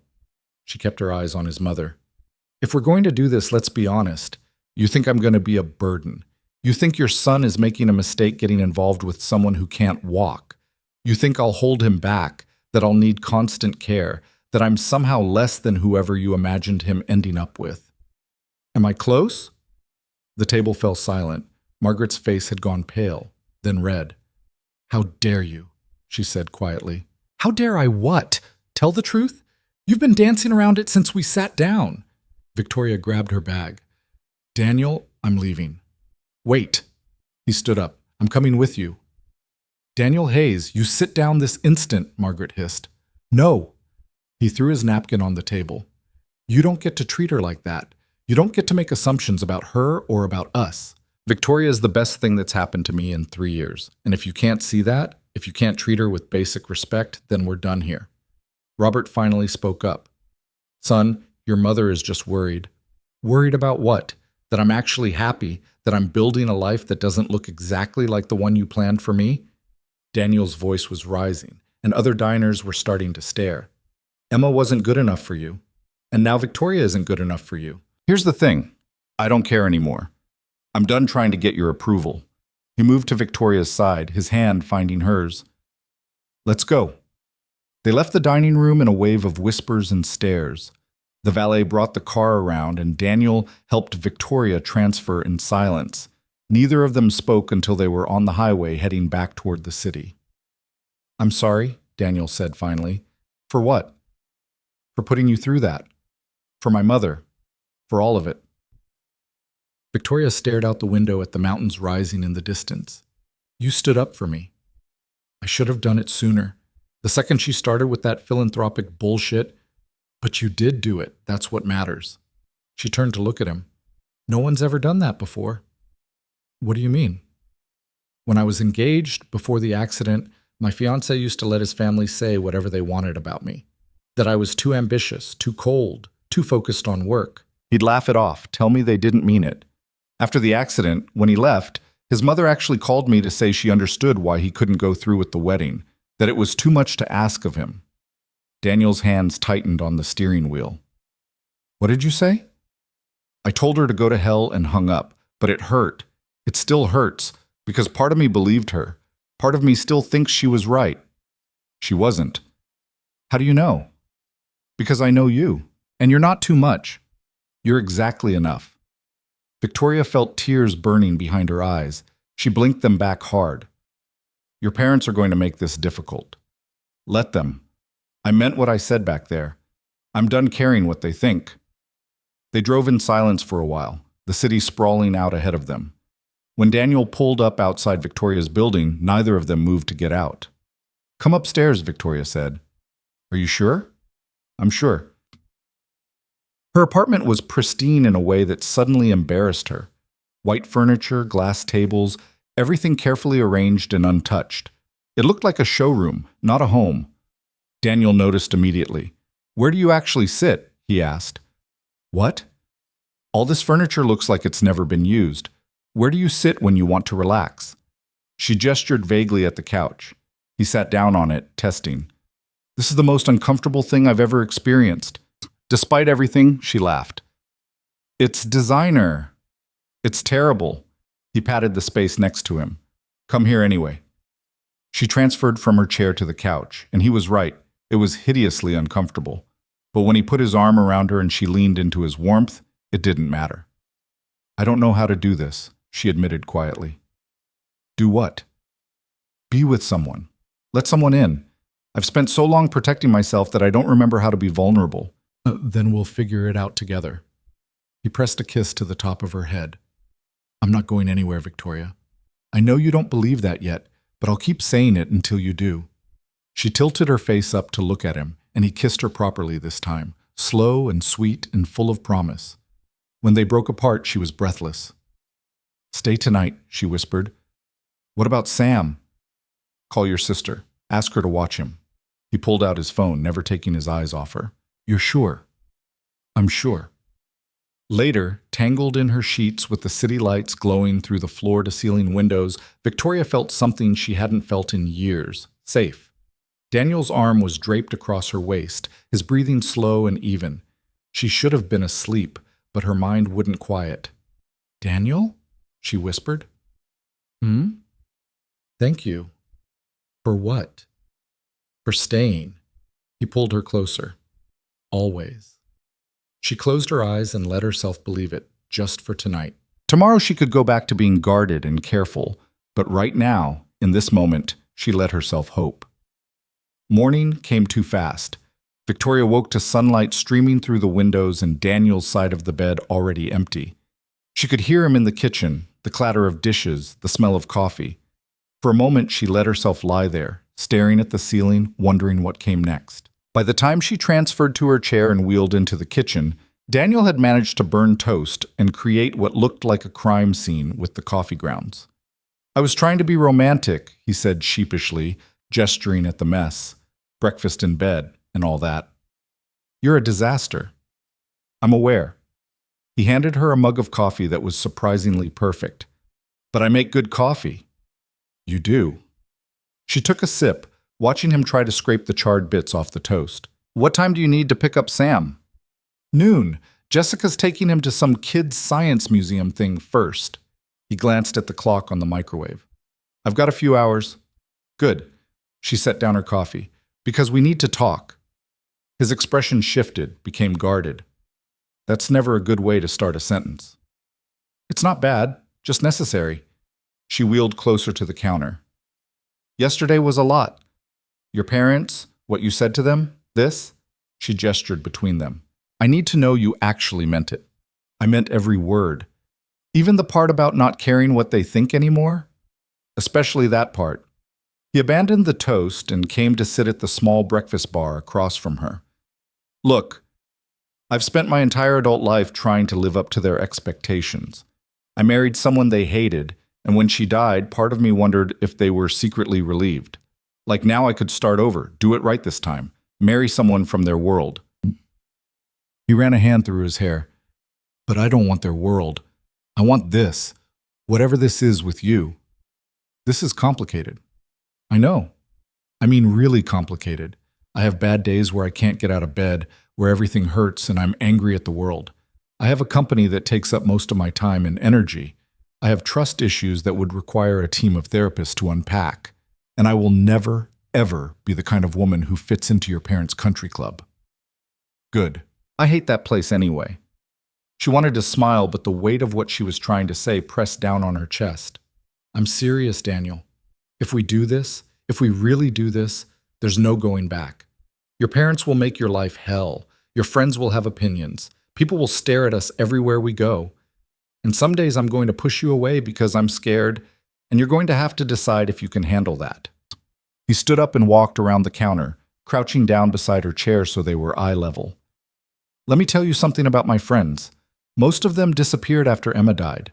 [SPEAKER 1] She kept her eyes on his mother. If we're going to do this, let's be honest. You think I'm going to be a burden. You think your son is making a mistake getting involved with someone who can't walk. You think I'll hold him back, that I'll need constant care, that I'm somehow less than whoever you imagined him ending up with. Am I close? The table fell silent. Margaret's face had gone pale, then red. How dare you? She said quietly. How dare I what? Tell the truth? You've been dancing around it since we sat down. Victoria grabbed her bag. Daniel, I'm leaving. Wait. He stood up. I'm coming with you. Daniel Hayes, you sit down this instant, Margaret hissed. No. He threw his napkin on the table. You don't get to treat her like that. You don't get to make assumptions about her or about us. Victoria is the best thing that's happened to me in 3 years. And if you can't see that, if you can't treat her with basic respect, then we're done here. Robert finally spoke up. Son, your mother is just worried. Worried about what? That I'm actually happy, that I'm building a life that doesn't look exactly like the one you planned for me? Daniel's voice was rising, and other diners were starting to stare. Emma wasn't good enough for you, and now Victoria isn't good enough for you. Here's the thing. I don't care anymore. I'm done trying to get your approval. He moved to Victoria's side, his hand finding hers. Let's go. They left the dining room in a wave of whispers and stares. The valet brought the car around, and Daniel helped Victoria transfer in silence. Neither of them spoke until they were on the highway heading back toward the city. I'm sorry, Daniel said finally. For what? For putting you through that. For my mother. For all of it. Victoria stared out the window at the mountains rising in the distance. You stood up for me. I should have done it sooner. The second she started with that philanthropic bullshit. But you did do it. That's what matters. She turned to look at him. No one's ever done that before. What do you mean? When I was engaged, before the accident, my fiancé used to let his family say whatever they wanted about me. That I was too ambitious, too cold, too focused on work. He'd laugh it off, tell me they didn't mean it. After the accident, when he left, his mother actually called me to say she understood why he couldn't go through with the wedding, that it was too much to ask of him. Daniel's hands tightened on the steering wheel. What did you say? I told her to go to hell and hung up, but it hurt. It still hurts, because part of me believed her. Part of me still thinks she was right. She wasn't. How do you know? Because I know you, and you're not too much. You're exactly enough. Victoria felt tears burning behind her eyes. She blinked them back hard. Your parents are going to make this difficult. Let them. I meant what I said back there. I'm done caring what they think. They drove in silence for a while, the city sprawling out ahead of them. When Daniel pulled up outside Victoria's building, neither of them moved to get out. Come upstairs, Victoria said. Are you sure? I'm sure. Her apartment was pristine in a way that suddenly embarrassed her. White furniture, glass tables, everything carefully arranged and untouched. It looked like a showroom, not a home. Daniel noticed immediately. Where do you actually sit? He asked. What? All this furniture looks like it's never been used. Where do you sit when you want to relax? She gestured vaguely at the couch. He sat down on it, testing. This is the most uncomfortable thing I've ever experienced. Despite everything, she laughed. It's designer. It's terrible. He patted the space next to him. Come here anyway. She transferred from her chair to the couch, and he was right. It was hideously uncomfortable. But when he put his arm around her and she leaned into his warmth, it didn't matter. I don't know how to do this, she admitted quietly. Do what? Be with someone. Let someone in. I've spent so long protecting myself that I don't remember how to be vulnerable. Then we'll figure it out together. He pressed a kiss to the top of her head. I'm not going anywhere, Victoria. I know you don't believe that yet, but I'll keep saying it until you do. She tilted her face up to look at him, and he kissed her properly this time, slow and sweet and full of promise. When they broke apart, she was breathless. Stay tonight, she whispered. What about Sam? Call your sister. Ask her to watch him. He pulled out his phone, never taking his eyes off her. You're sure? I'm sure. Later, tangled in her sheets with the city lights glowing through the floor-to-ceiling windows, Victoria felt something she hadn't felt in years, safe. Daniel's arm was draped across her waist, his breathing slow and even. She should have been asleep, but her mind wouldn't quiet. Daniel? She whispered. Thank you. For what? For staying. He pulled her closer. Always. She closed her eyes and let herself believe it, just for tonight. Tomorrow she could go back to being guarded and careful, but right now, in this moment, she let herself hope. Morning came too fast. Victoria woke to sunlight streaming through the windows and Daniel's side of the bed already empty. She could hear him in the kitchen, the clatter of dishes, the smell of coffee. For a moment, she let herself lie there, staring at the ceiling, wondering what came next. By the time she transferred to her chair and wheeled into the kitchen, Daniel had managed to burn toast and create what looked like a crime scene with the coffee grounds. I was trying to be romantic, he said sheepishly, gesturing at the mess. Breakfast in bed and all that. You're a disaster. I'm aware. He handed her a mug of coffee that was surprisingly perfect. But I make good coffee. You do. She took a sip, watching him try to scrape the charred bits off the toast. What time do you need to pick up Sam? Noon. Jessica's taking him to some kids' science museum thing first. He glanced at the clock on the microwave. I've got a few hours. Good. She set down her coffee. Because we need to talk. His expression shifted, became guarded. That's never a good way to start a sentence. It's not bad, just necessary. She wheeled closer to the counter. Yesterday was a lot. Your parents, what you said to them, this? She gestured between them. I need to know you actually meant it. I meant every word. Even the part about not caring what they think anymore? Especially that part. He abandoned the toast and came to sit at the small breakfast bar across from her. Look, I've spent my entire adult life trying to live up to their expectations. I married someone they hated, and when she died, part of me wondered if they were secretly relieved. Like now I could start over, do it right this time, marry someone from their world. He ran a hand through his hair. But I don't want their world. I want this, whatever this is with you. This is complicated. I know. I mean, really complicated. I have bad days where I can't get out of bed, where everything hurts and I'm angry at the world. I have a company that takes up most of my time and energy. I have trust issues that would require a team of therapists to unpack. And I will never, ever be the kind of woman who fits into your parents' country club. Good. I hate that place anyway. She wanted to smile, but the weight of what she was trying to say pressed down on her chest. I'm serious, Daniel. If we do this, if we really do this, there's no going back. Your parents will make your life hell. Your friends will have opinions. People will stare at us everywhere we go. And some days I'm going to push you away because I'm scared, and you're going to have to decide if you can handle that. He stood up and walked around the counter, crouching down beside her chair so they were eye level. Let me tell you something about my friends. Most of them disappeared after Emma died.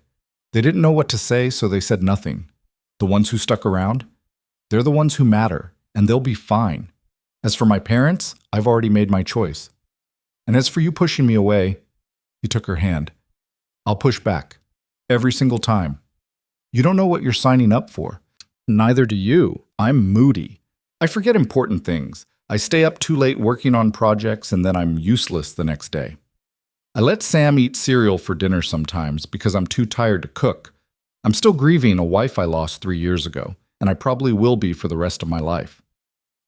[SPEAKER 1] They didn't know what to say, so they said nothing. The ones who stuck around, they're the ones who matter, and they'll be fine. As for my parents, I've already made my choice. And as for you pushing me away, he took her hand. I'll push back. Every single time. You don't know what you're signing up for. Neither do you. I'm moody. I forget important things. I stay up too late working on projects and then I'm useless the next day. I let Sam eat cereal for dinner sometimes because I'm too tired to cook. I'm still grieving a wife I lost 3 years ago, and I probably will be for the rest of my life.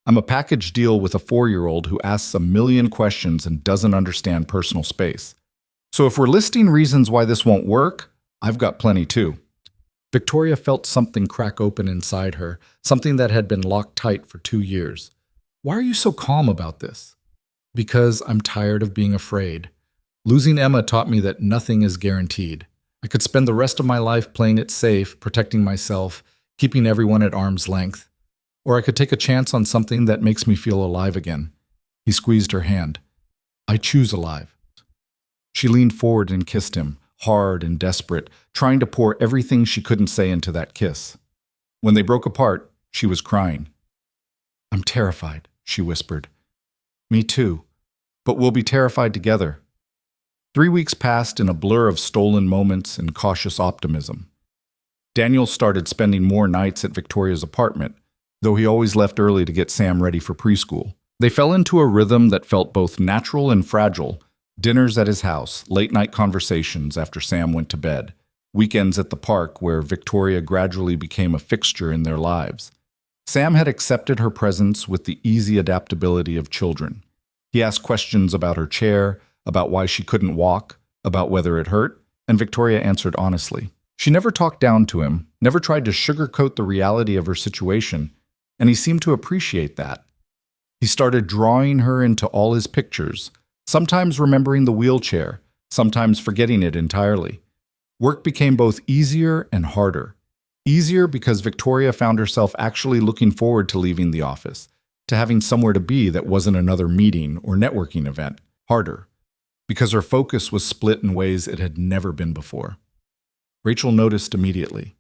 [SPEAKER 1] I'm a package deal with a 4-year-old who asks a million questions and doesn't understand personal space. So if we're listing reasons why this won't work, I've got plenty too. Victoria felt something crack open inside her, something that had been locked tight for 2 years. Why are you so calm about this? Because I'm tired of being afraid. Losing Emma taught me that nothing is guaranteed. I could spend the rest of my life playing it safe, protecting myself, keeping everyone at arm's length. Or I could take a chance on something that makes me feel alive again. He squeezed her hand. I choose alive. She leaned forward and kissed him, hard and desperate, trying to pour everything she couldn't say into that kiss. When they broke apart, she was crying. I'm terrified, she whispered. Me too, but we'll be terrified together. 3 weeks passed in a blur of stolen moments and cautious optimism. Daniel started spending more nights at Victoria's apartment, though he always left early to get Sam ready for preschool. They fell into a rhythm that felt both natural and fragile. Dinners at his house, late-night conversations after Sam went to bed, weekends at the park where Victoria gradually became a fixture in their lives. Sam had accepted her presence with the easy adaptability of children. He asked questions about her chair, about why she couldn't walk, about whether it hurt, and Victoria answered honestly. She never talked down to him, never tried to sugarcoat the reality of her situation, and he seemed to appreciate that. He started drawing her into all his pictures, sometimes remembering the wheelchair, sometimes forgetting it entirely. Work became both easier and harder. Easier because Victoria found herself actually looking forward to leaving the office, to having somewhere to be that wasn't another meeting or networking event. Harder because her focus was split in ways it had never been before. Rachel noticed immediately.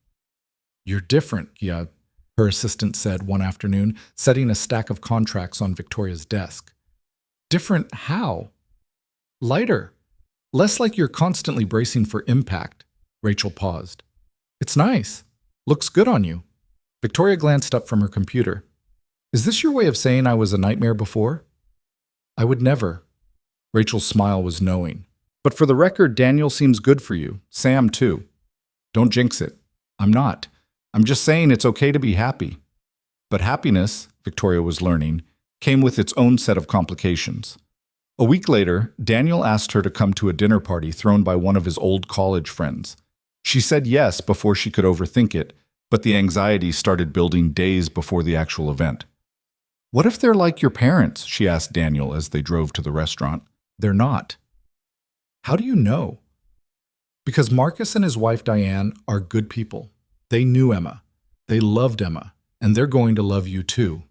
[SPEAKER 1] You're different, Gia, her assistant said one afternoon, setting a stack of contracts on Victoria's desk. Different how? Lighter. Less like you're constantly bracing for impact. Rachel paused. It's nice. Looks good on you. Victoria glanced up from her computer. Is this your way of saying I was a nightmare before? I would never. Rachel's smile was knowing. But for the record, Daniel seems good for you. Sam, too. Don't jinx it. I'm not. I'm just saying it's okay to be happy. But happiness, Victoria was learning, came with its own set of complications. A week later, Daniel asked her to come to a dinner party thrown by one of his old college friends. She said yes before she could overthink it, but the anxiety started building days before the actual event. What if they're like your parents? She asked Daniel as they drove to the restaurant. They're not. How do you know? Because Marcus and his wife Diane are good people. They knew Emma. They loved Emma, and they're going to love you too.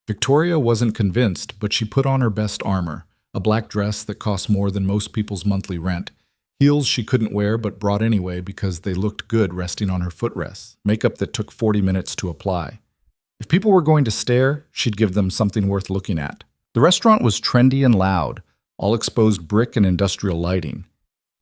[SPEAKER 1] Victoria wasn't convinced, but she put on her best armor, a black dress that cost more than most people's monthly rent, heels she couldn't wear but brought anyway because they looked good resting on her footrests, makeup that took 40 minutes to apply. If people were going to stare, she'd give them something worth looking at. The restaurant was trendy and loud, all exposed brick and industrial lighting.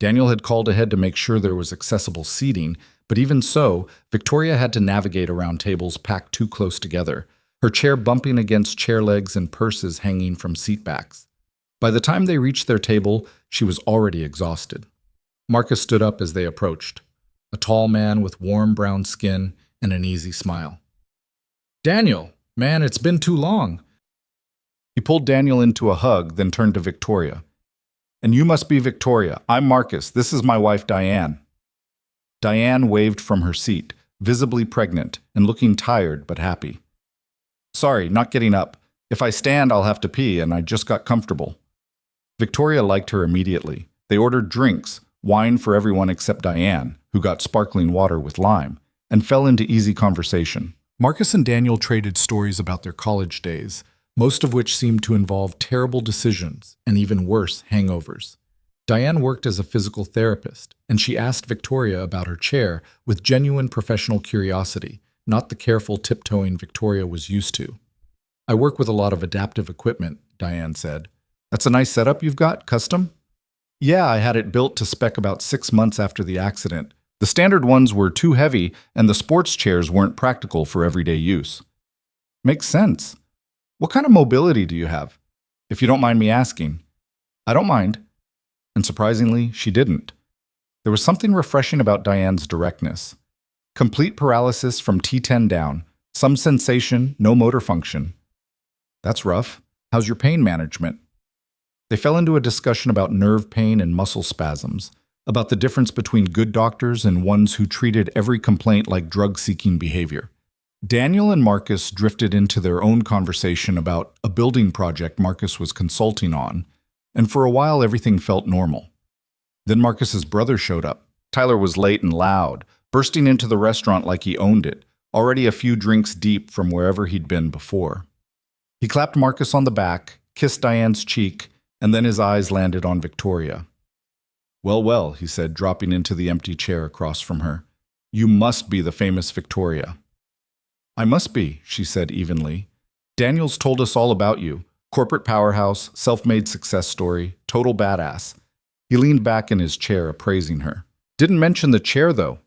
[SPEAKER 1] Daniel had called ahead to make sure there was accessible seating, but even so, Victoria had to navigate around tables packed too close together, her chair bumping against chair legs and purses hanging from seat backs. By the time they reached their table, she was already exhausted. Marcus stood up as they approached, a tall man with warm brown skin and an easy smile. "Daniel, man, it's been too long." He pulled Daniel into a hug, then turned to Victoria. "And you must be Victoria. I'm Marcus. This is my wife, Diane." Diane waved from her seat, visibly pregnant and looking tired but happy. "Sorry, not getting up. If I stand, I'll have to pee, and I just got comfortable." Victoria liked her immediately. They ordered drinks, wine for everyone except Diane, who got sparkling water with lime, and fell into easy conversation. Marcus and Daniel traded stories about their college days, most of which seemed to involve terrible decisions and even worse, hangovers. Diane worked as a physical therapist, and she asked Victoria about her chair with genuine professional curiosity, not the careful tiptoeing Victoria was used to. "I work with a lot of adaptive equipment," Diane said. "That's a nice setup you've got, custom?" "Yeah, I had it built to spec about 6 months after the accident. The standard ones were too heavy, and the sports chairs weren't practical for everyday use." "Makes sense. What kind of mobility do you have? If you don't mind me asking." "I don't mind." And surprisingly, she didn't. There was something refreshing about Diane's directness. Complete paralysis from T10 down, some sensation, no motor function. "That's rough. How's your pain management?" They fell into a discussion about nerve pain and muscle spasms, about the difference between good doctors and ones who treated every complaint like drug-seeking behavior. Daniel and Marcus drifted into their own conversation about a building project Marcus was consulting on, and for a while everything felt normal. Then Marcus's brother showed up. Tyler was late and loud, bursting into the restaurant like he owned it, already a few drinks deep from wherever he'd been before. He clapped Marcus on the back, kissed Diane's cheek, and then his eyes landed on Victoria. "Well, well," he said, dropping into the empty chair across from her. "You must be the famous Victoria." "I must be," she said evenly. "Daniel's told us all about you. Corporate powerhouse, self-made success story, total badass." He leaned back in his chair, appraising her. "Didn't mention the chair, though."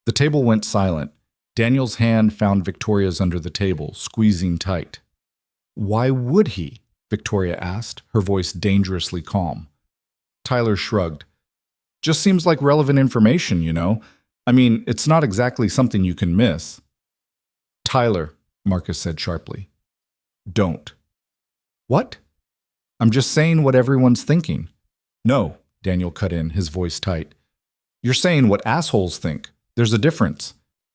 [SPEAKER 1] The table went silent. Daniel's hand found Victoria's under the table, squeezing tight. "Why would he?" Victoria asked, her voice dangerously calm. Tyler shrugged. "Just seems like relevant information, you know? I mean, it's not exactly something you can miss." "Tyler," Marcus said sharply. "Don't." "What?" "I'm just saying what everyone's thinking." "No," Daniel cut in, his voice tight. "You're saying what assholes think. There's a difference."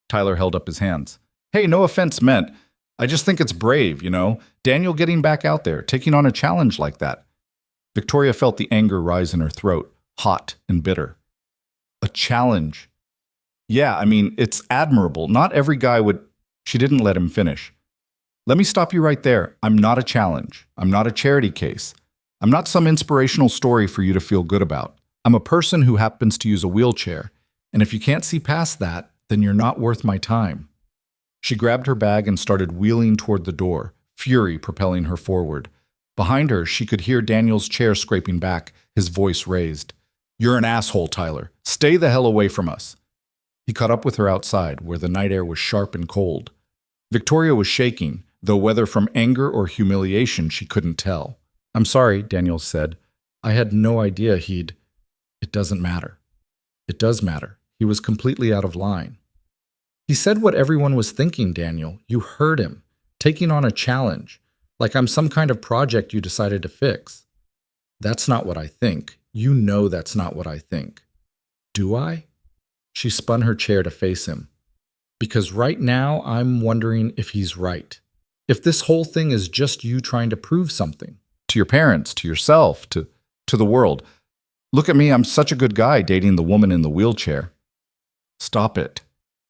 [SPEAKER 1] Tyler held up his hands. "Hey, no offense meant. I just think it's brave, you know? Daniel getting back out there, taking on a challenge like that." Victoria felt the anger rise in her throat, hot and bitter. "A challenge?" "Yeah, I mean, it's admirable. Not every guy would—" She didn't let him finish. "Let me stop you right there. I'm not a challenge. I'm not a charity case. I'm not some inspirational story for you to feel good about. I'm a person who happens to use a wheelchair, and if you can't see past that, then you're not worth my time." She grabbed her bag and started wheeling toward the door, fury propelling her forward. Behind her, she could hear Daniel's chair scraping back, his voice raised. "You're an asshole, Tyler. Stay the hell away from us." He caught up with her outside, where the night air was sharp and cold. Victoria was shaking, though whether from anger or humiliation she couldn't tell. "I'm sorry," Daniel said. "I had no idea he'd—" "It doesn't matter." "It does matter. He was completely out of line." "He said what everyone was thinking, Daniel. You heard him. Taking on a challenge. Like I'm some kind of project you decided to fix." "That's not what I think. You know that's not what I think." "Do I?" She spun her chair to face him. "Because right now I'm wondering if he's right. If this whole thing is just you trying to prove something. To your parents, to yourself, to the world. Look at me, I'm such a good guy dating the woman in the wheelchair." "Stop it."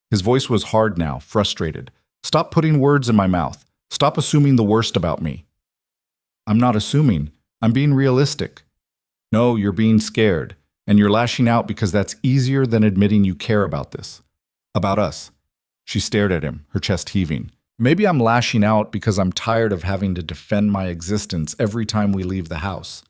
[SPEAKER 1] His voice was hard now, frustrated. "Stop putting words in my mouth. Stop assuming the worst about me." "I'm not assuming. I'm being realistic." "No, you're being scared. And you're lashing out because that's easier than admitting you care about this. About us." She stared at him, her chest heaving. "Maybe I'm lashing out because I'm tired of having to defend my existence every time we leave the house.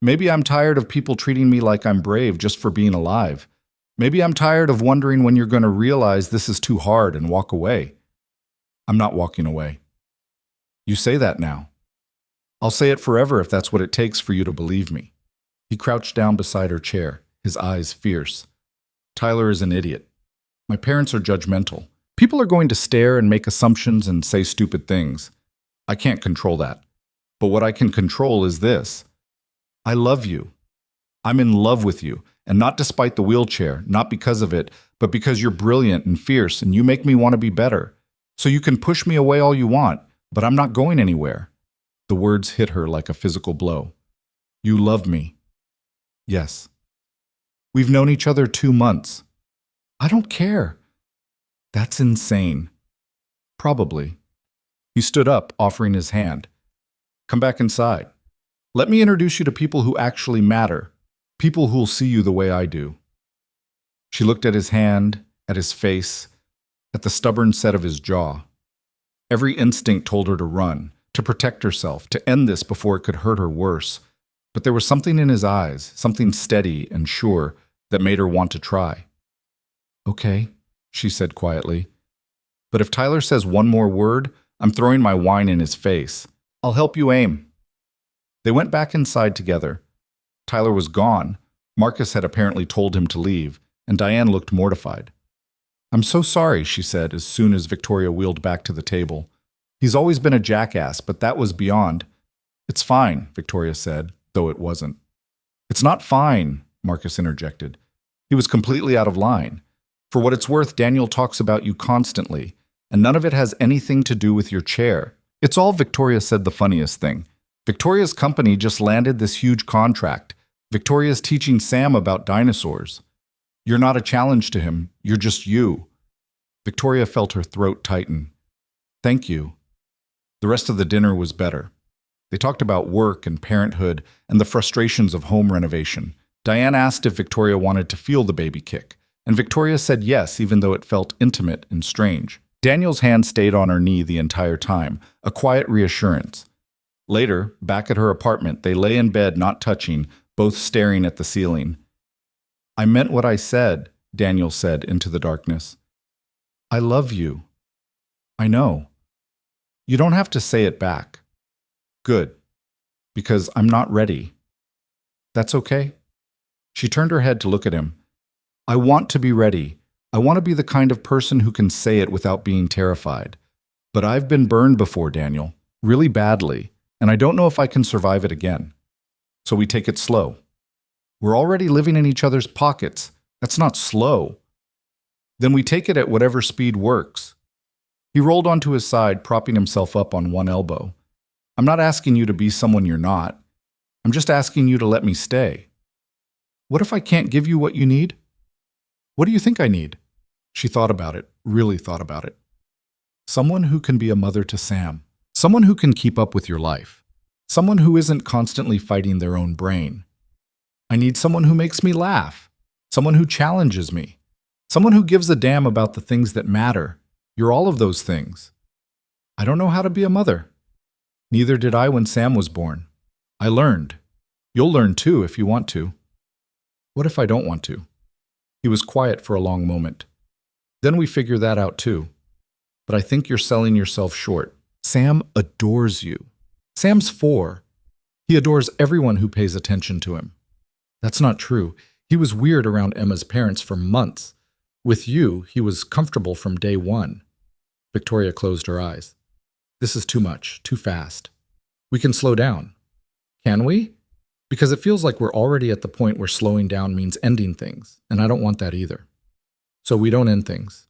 [SPEAKER 1] Maybe I'm tired of people treating me like I'm brave just for being alive. Maybe I'm tired of wondering when you're going to realize this is too hard and walk away. I'm not walking away. You say that now. I'll say it forever if that's what it takes for you to believe me. He crouched down beside her chair, his eyes fierce. Tyler is an idiot. My parents are judgmental. People are going to stare and make assumptions and say stupid things. I can't control that. But what I can control is this. I love you. I'm in love with you, and not despite the wheelchair, not because of it, but because you're brilliant and fierce and you make me want to be better. So you can push me away all you want, but I'm not going anywhere. The words hit her like a physical blow. You love me. Yes. We've known each other 2 months. I don't care. That's insane. Probably. He stood up, offering his hand. Come back inside. Let me introduce you to people who actually matter, people who'll see you the way I do. She looked at his hand, at his face, at the stubborn set of his jaw. Every instinct told her to run, to protect herself, to end this before it could hurt her worse. But there was something in his eyes, something steady and sure, that made her want to try. Okay, she said quietly. But if Tyler says one more word, I'm throwing my wine in his face. I'll help you aim. They went back inside together. Tyler was gone. Marcus had apparently told him to leave, and Diane looked mortified. I'm so sorry, she said as soon as Victoria wheeled back to the table. He's always been a jackass, but that was beyond. It's fine, Victoria said, though it wasn't. It's not fine, Marcus interjected. He was completely out of line. For what it's worth, Daniel talks about you constantly, and none of it has anything to do with your chair. It's all Victoria said the funniest thing. Victoria's company just landed this huge contract. Victoria's teaching Sam about dinosaurs. You're not a challenge to him, you're just you. Victoria felt her throat tighten. Thank you. The rest of the dinner was better. They talked about work and parenthood and the frustrations of home renovation. Diane asked if Victoria wanted to feel the baby kick, and Victoria said yes, even though it felt intimate and strange. Daniel's hand stayed on her knee the entire time, a quiet reassurance. Later, back at her apartment, they lay in bed not touching, both staring at the ceiling. I meant what I said, Daniel said into the darkness. I love you. I know. You don't have to say it back. Good. Because I'm not ready. That's okay? She turned her head to look at him. I want to be ready. I want to be the kind of person who can say it without being terrified. But I've been burned before, Daniel. Really badly. And I don't know if I can survive it again. So we take it slow. We're already living in each other's pockets. That's not slow. Then we take it at whatever speed works. He rolled onto his side, propping himself up on one elbow. I'm not asking you to be someone you're not. I'm just asking you to let me stay. What if I can't give you what you need? What do you think I need? She thought about it, really thought about it. Someone who can be a mother to Sam. Someone who can keep up with your life. Someone who isn't constantly fighting their own brain. I need someone who makes me laugh. Someone who challenges me. Someone who gives a damn about the things that matter. You're all of those things. I don't know how to be a mother. Neither did I when Sam was born. I learned. You'll learn too if you want to. What if I don't want to? He was quiet for a long moment. Then we figure that out too. But I think you're selling yourself short. Sam adores you. Sam's 4. He adores everyone who pays attention to him. That's not true. He was weird around Emma's parents for months. With you, he was comfortable from day one. Victoria closed her eyes. This is too much, too fast. We can slow down. Can we? Because it feels like we're already at the point where slowing down means ending things, and I don't want that either. So we don't end things.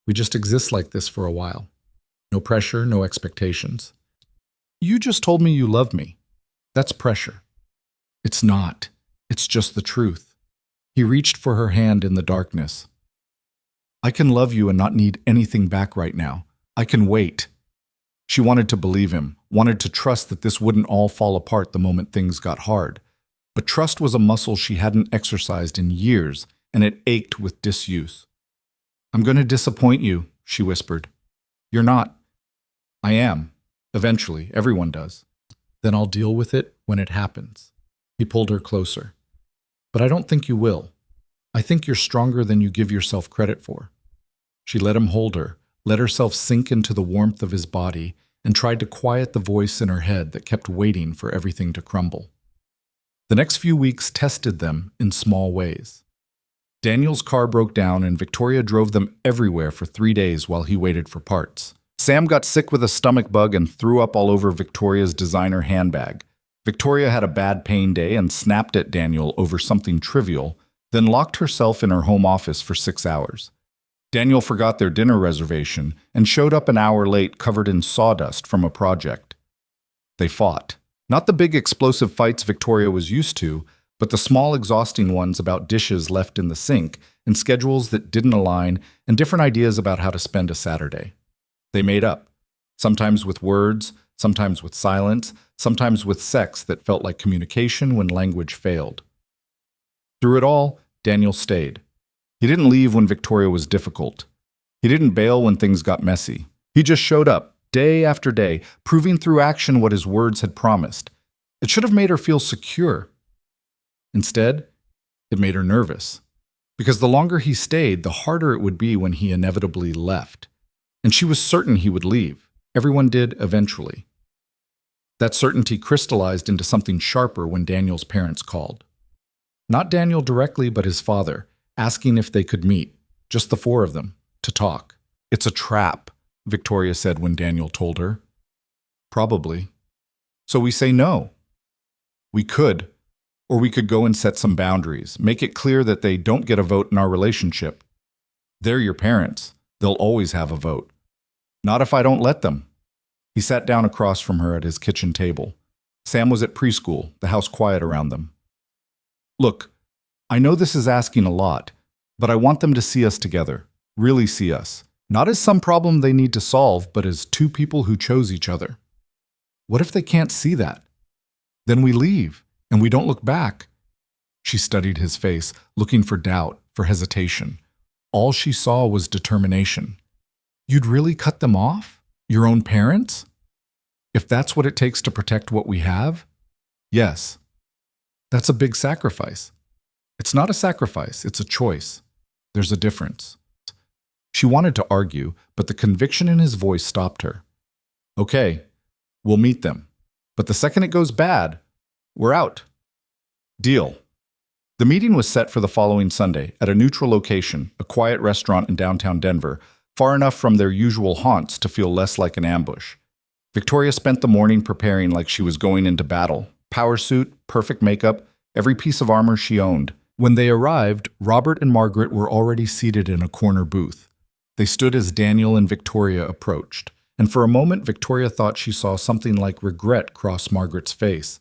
[SPEAKER 1] We just exist like this for a while. No pressure, no expectations. You just told me you love me. That's pressure. It's not. It's just the truth. He reached for her hand in the darkness. I can love you and not need anything back right now. I can wait. She wanted to believe him, wanted to trust that this wouldn't all fall apart the moment things got hard. But trust was a muscle she hadn't exercised in years, and it ached with disuse. I'm going to disappoint you, she whispered. You're not. I am. Eventually, everyone does. Then I'll deal with it when it happens. He pulled her closer. But I don't think you will. I think you're stronger than you give yourself credit for. She let him hold her, let herself sink into the warmth of his body, and tried to quiet the voice in her head that kept waiting for everything to crumble. The next few weeks tested them in small ways. Daniel's car broke down and Victoria drove them everywhere for 3 days while he waited for parts. Sam got sick with a stomach bug and threw up all over Victoria's designer handbag. Victoria had a bad pain day and snapped at Daniel over something trivial, then locked herself in her home office for 6 hours. Daniel forgot their dinner reservation and showed up an hour late covered in sawdust from a project. They fought. Not the big explosive fights Victoria was used to, but the small exhausting ones about dishes left in the sink and schedules that didn't align and different ideas about how to spend a Saturday. They made up, sometimes with words, sometimes with silence, sometimes with sex that felt like communication when language failed. Through it all, Daniel stayed. He didn't leave when Victoria was difficult. He didn't bail when things got messy. He just showed up, day after day, proving through action what his words had promised. It should have made her feel secure. Instead, it made her nervous. Because the longer he stayed, the harder it would be when he inevitably left. And she was certain he would leave. Everyone did eventually. That certainty crystallized into something sharper when Daniel's parents called. Not Daniel directly, but his father, asking if they could meet, just the four of them, to talk. It's a trap, Victoria said when Daniel told her. Probably. So we say no. We could, or we could go and set some boundaries, make it clear that they don't get a vote in our relationship. They're your parents. They'll always have a vote. Not if I don't let them. He sat down across from her at his kitchen table. Sam was at preschool, the house quiet around them. Look, I know this is asking a lot, but I want them to see us together, really see us. Not as some problem they need to solve, but as two people who chose each other. What if they can't see that? Then we leave, and we don't look back. She studied his face, looking for doubt, for hesitation. All she saw was determination. You'd really cut them off? Your own parents? If that's what it takes to protect what we have? Yes. That's a big sacrifice. It's not a sacrifice, it's a choice. There's a difference. She wanted to argue, but the conviction in his voice stopped her. Okay, we'll meet them. But the second it goes bad, we're out. Deal. The meeting was set for the following Sunday at a neutral location, a quiet restaurant in downtown Denver, far enough from their usual haunts to feel less like an ambush. Victoria spent the morning preparing like she was going into battle. Power suit, perfect makeup, every piece of armor she owned. When they arrived, Robert and Margaret were already seated in a corner booth. They stood as Daniel and Victoria approached, and for a moment Victoria thought she saw something like regret cross Margaret's face,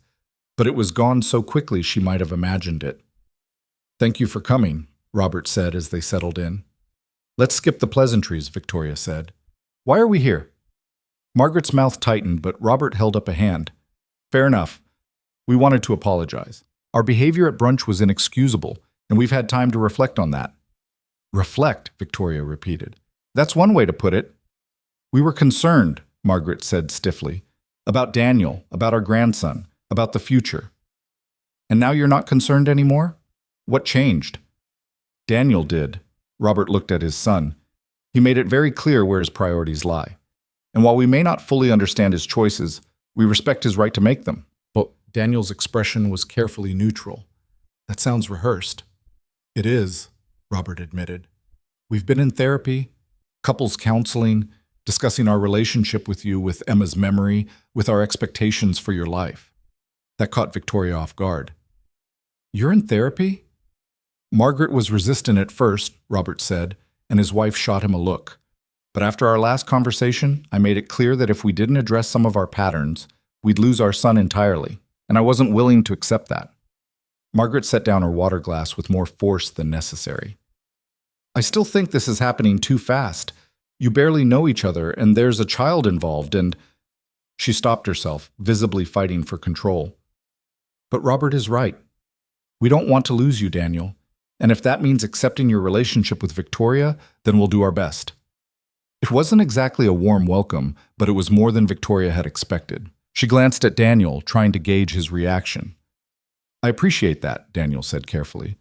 [SPEAKER 1] but it was gone so quickly she might have imagined it. Thank you for coming, Robert said as they settled in. Let's skip the pleasantries, Victoria said. Why are we here? Margaret's mouth tightened, but Robert held up a hand. Fair enough. We wanted to apologize. Our behavior at brunch was inexcusable, and we've had time to reflect on that. Reflect, Victoria repeated. That's one way to put it. We were concerned, Margaret said stiffly, about Daniel, about our grandson, about the future. And now you're not concerned anymore? What changed? Daniel did. Robert looked at his son. He made it very clear where his priorities lie. And while we may not fully understand his choices, we respect his right to make them. But Daniel's expression was carefully neutral. That sounds rehearsed. It is, Robert admitted. We've been in therapy, couples counseling, discussing our relationship with you, with Emma's memory, with our expectations for your life. That caught Victoria off guard. You're in therapy? Margaret was resistant at first, Robert said, and his wife shot him a look. But after our last conversation, I made it clear that if we didn't address some of our patterns, we'd lose our son entirely, and I wasn't willing to accept that. Margaret set down her water glass with more force than necessary. I still think this is happening too fast. You barely know each other, and there's a child involved, and... She stopped herself, visibly fighting for control. But Robert is right. We don't want to lose you, Daniel. And if that means accepting your relationship with Victoria, then we'll do our best. It wasn't exactly a warm welcome, but it was more than Victoria had expected. She glanced at Daniel, trying to gauge his reaction. I appreciate that, Daniel said carefully.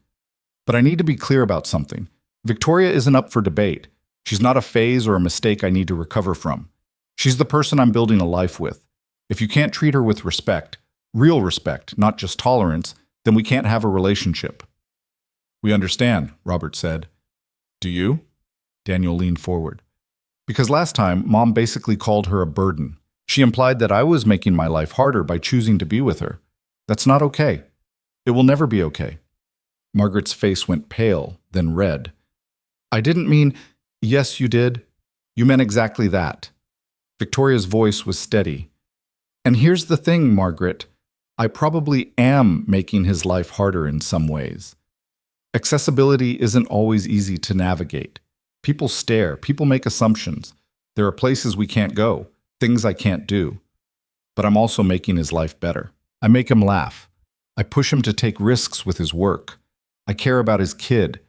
[SPEAKER 1] But I need to be clear about something. Victoria isn't up for debate. She's not a phase or a mistake I need to recover from. She's the person I'm building a life with. If you can't treat her with respect, real respect, not just tolerance, then we can't have a relationship. We understand, Robert said. Do you? Daniel leaned forward. Because last time, Mom basically called her a burden. She implied that I was making my life harder by choosing to be with her. That's not okay. It will never be okay. Margaret's face went pale, then red. I didn't mean, yes, you did. You meant exactly that. Victoria's voice was steady. And here's the thing, Margaret. I probably am making his life harder in some ways. Accessibility isn't always easy to navigate. People stare, people make assumptions. There are places we can't go, things I can't do. But I'm also making his life better. I make him laugh. I push him to take risks with his work. I care about his kid.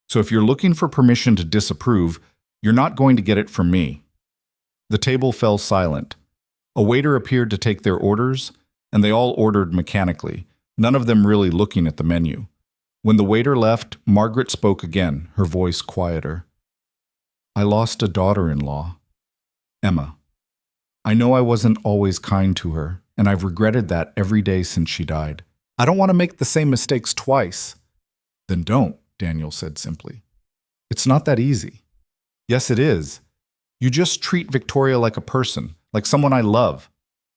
[SPEAKER 1] So if you're looking for permission to disapprove, you're not going to get it from me. The table fell silent. A waiter appeared to take their orders, and they all ordered mechanically, none of them really looking at the menu. When the waiter left, Margaret spoke again, her voice quieter. I lost a daughter-in-law, Emma. I know I wasn't always kind to her, and I've regretted that every day since she died. I don't want to make the same mistakes twice. Then don't, Daniel said simply. It's not that easy. Yes, it is. You just treat Victoria like a person, like someone I love.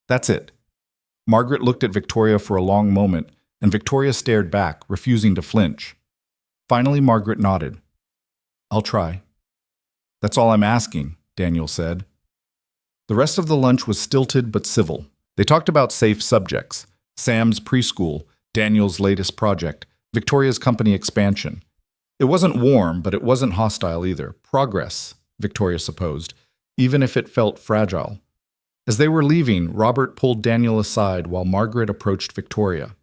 [SPEAKER 1] That's it. Margaret looked at Victoria for a long moment, and Victoria stared back, refusing to flinch. Finally, Margaret nodded. I'll try. That's all I'm asking, Daniel said. The rest of the lunch was stilted but civil. They talked about safe subjects, Sam's preschool, Daniel's latest project, Victoria's company expansion. It wasn't warm, but it wasn't hostile either. Progress, Victoria supposed, even if it felt fragile. As they were leaving, Robert pulled Daniel aside while Margaret approached Victoria.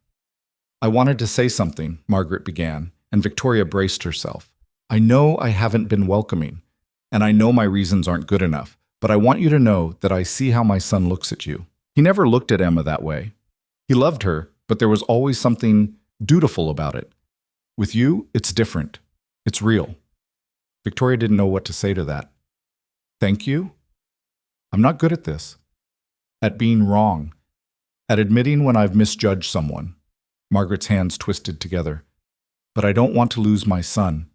[SPEAKER 1] I wanted to say something, Margaret began, and Victoria braced herself. I know I haven't been welcoming, and I know my reasons aren't good enough, but I want you to know that I see how my son looks at you. He never looked at Emma that way. He loved her, but there was always something dutiful about it. With you, it's different. It's real. Victoria didn't know what to say to that. Thank you? I'm not good at this. At being wrong. At admitting when I've misjudged someone. Margaret's hands twisted together. But I don't want to lose my son.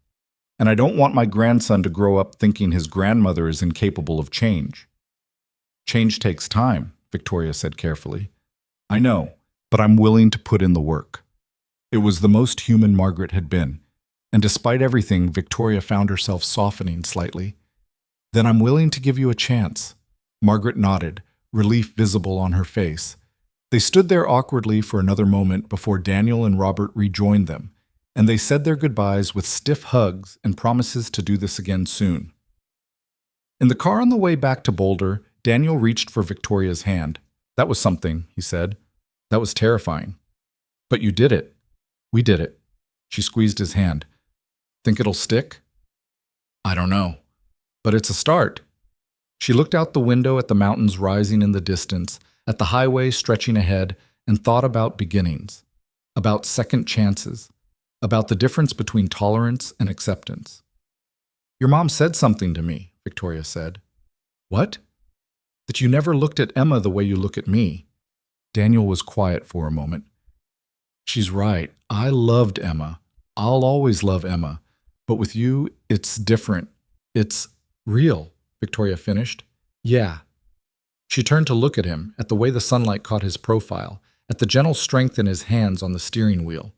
[SPEAKER 1] And I don't want my grandson to grow up thinking his grandmother is incapable of change. Change takes time, Victoria said carefully. I know, but I'm willing to put in the work. It was the most human Margaret had been, and despite everything, Victoria found herself softening slightly. Then I'm willing to give you a chance. Margaret nodded, relief visible on her face. They stood there awkwardly for another moment before Daniel and Robert rejoined them, and they said their goodbyes with stiff hugs and promises to do this again soon. In the car on the way back to Boulder, Daniel reached for Victoria's hand. That was something, he said. That was terrifying. But you did it. We did it. She squeezed his hand. Think it'll stick? I don't know. But it's a start. She looked out the window at the mountains rising in the distance, at the highway stretching ahead, and thought about beginnings, about second chances, about the difference between tolerance and acceptance. Your mom said something to me, Victoria said. What? That you never looked at Emma the way you look at me. Daniel was quiet for a moment. She's right. I loved Emma. I'll always love Emma. But with you, it's different. It's real, Victoria finished. Yeah. She turned to look at him, at the way the sunlight caught his profile, at the gentle strength in his hands on the steering wheel.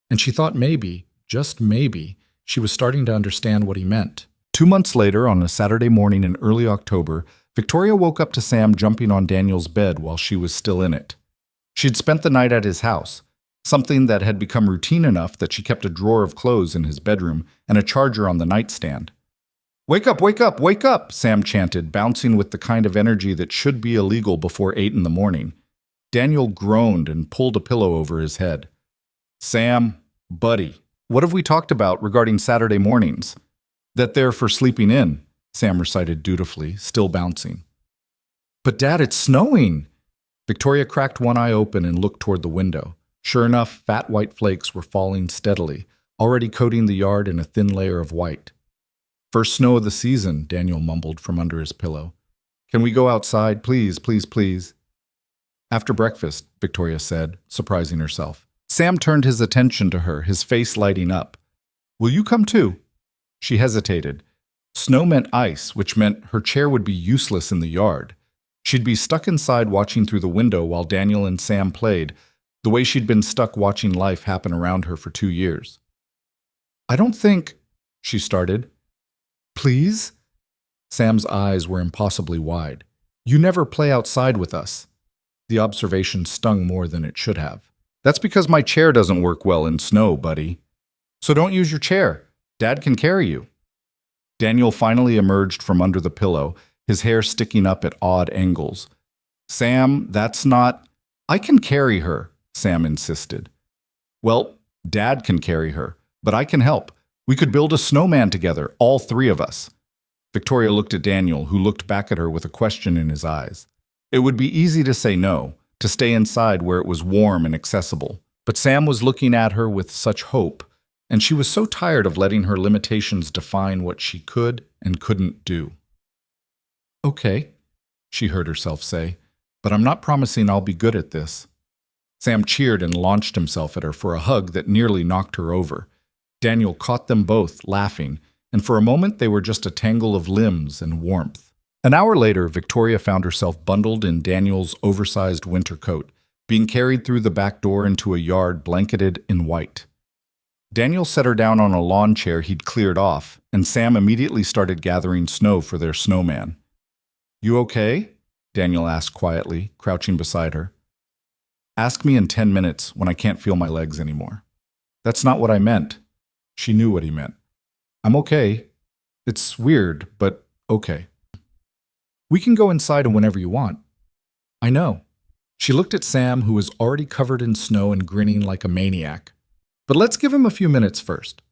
[SPEAKER 1] And she thought maybe, just maybe, she was starting to understand what he meant. 2 months later, on a Saturday morning in early October, Victoria woke up to Sam jumping on Daniel's bed while she was still in it. She'd spent the night at his house, something that had become routine enough that she kept a drawer of clothes in his bedroom and a charger on the nightstand. Wake up, wake up, wake up, Sam chanted, bouncing with the kind of energy that should be illegal before 8 in the morning. Daniel groaned and pulled a pillow over his head. Sam, buddy, what have we talked about regarding Saturday mornings? That they're for sleeping in, Sam recited dutifully, still bouncing. But Dad, it's snowing. Victoria cracked one eye open and looked toward the window. Sure enough, fat white flakes were falling steadily, already coating the yard in a thin layer of white. First snow of the season, Daniel mumbled from under his pillow. Can we go outside, please, please, please? After breakfast, Victoria said, surprising herself. Sam turned his attention to her, his face lighting up. Will you come too? She hesitated. Snow meant ice, which meant her chair would be useless in the yard. She'd be stuck inside watching through the window while Daniel and Sam played, the way she'd been stuck watching life happen around her for 2 years. I don't think, she started. Please? Sam's eyes were impossibly wide. You never play outside with us. The observation stung more than it should have. That's because my chair doesn't work well in snow, buddy. So don't use your chair. Dad can carry you. Daniel finally emerged from under the pillow, his hair sticking up at odd angles. Sam, that's not... I can carry her, Sam insisted. Well, Dad can carry her, but I can help. We could build a snowman together, all 3 of us. Victoria looked at Daniel, who looked back at her with a question in his eyes. It would be easy to say no, to stay inside where it was warm and accessible. But Sam was looking at her with such hope, and she was so tired of letting her limitations define what she could and couldn't do. Okay, she heard herself say, but I'm not promising I'll be good at this. Sam cheered and launched himself at her for a hug that nearly knocked her over. Daniel caught them both, laughing, and for a moment they were just a tangle of limbs and warmth. An hour later, Victoria found herself bundled in Daniel's oversized winter coat, being carried through the back door into a yard blanketed in white. Daniel set her down on a lawn chair he'd cleared off, and Sam immediately started gathering snow for their snowman. You okay? Daniel asked quietly, crouching beside her. Ask me in 10 minutes when I can't feel my legs anymore. That's not what I meant. She knew what he meant. I'm okay. It's weird, but okay. We can go inside whenever you want. I know. She looked at Sam, who was already covered in snow and grinning like a maniac. But let's give him a few minutes first.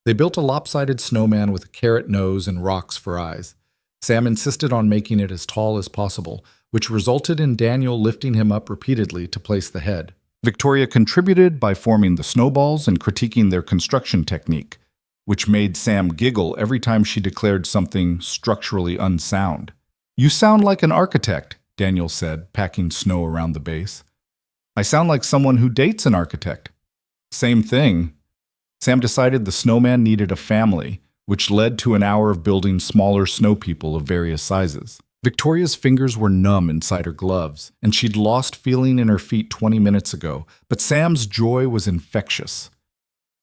[SPEAKER 1] They built a lopsided snowman with a carrot nose and rocks for eyes. Sam insisted on making it as tall as possible, which resulted in Daniel lifting him up repeatedly to place the head. Victoria contributed by forming the snowballs and critiquing their construction technique, which made Sam giggle every time she declared something structurally unsound. You sound like an architect, Daniel said, packing snow around the base. I sound like someone who dates an architect. Same thing. Sam decided the snowman needed a family, which led to an hour of building smaller snow people of various sizes. Victoria's fingers were numb inside her gloves, and she'd lost feeling in her feet 20 minutes ago, but Sam's joy was infectious.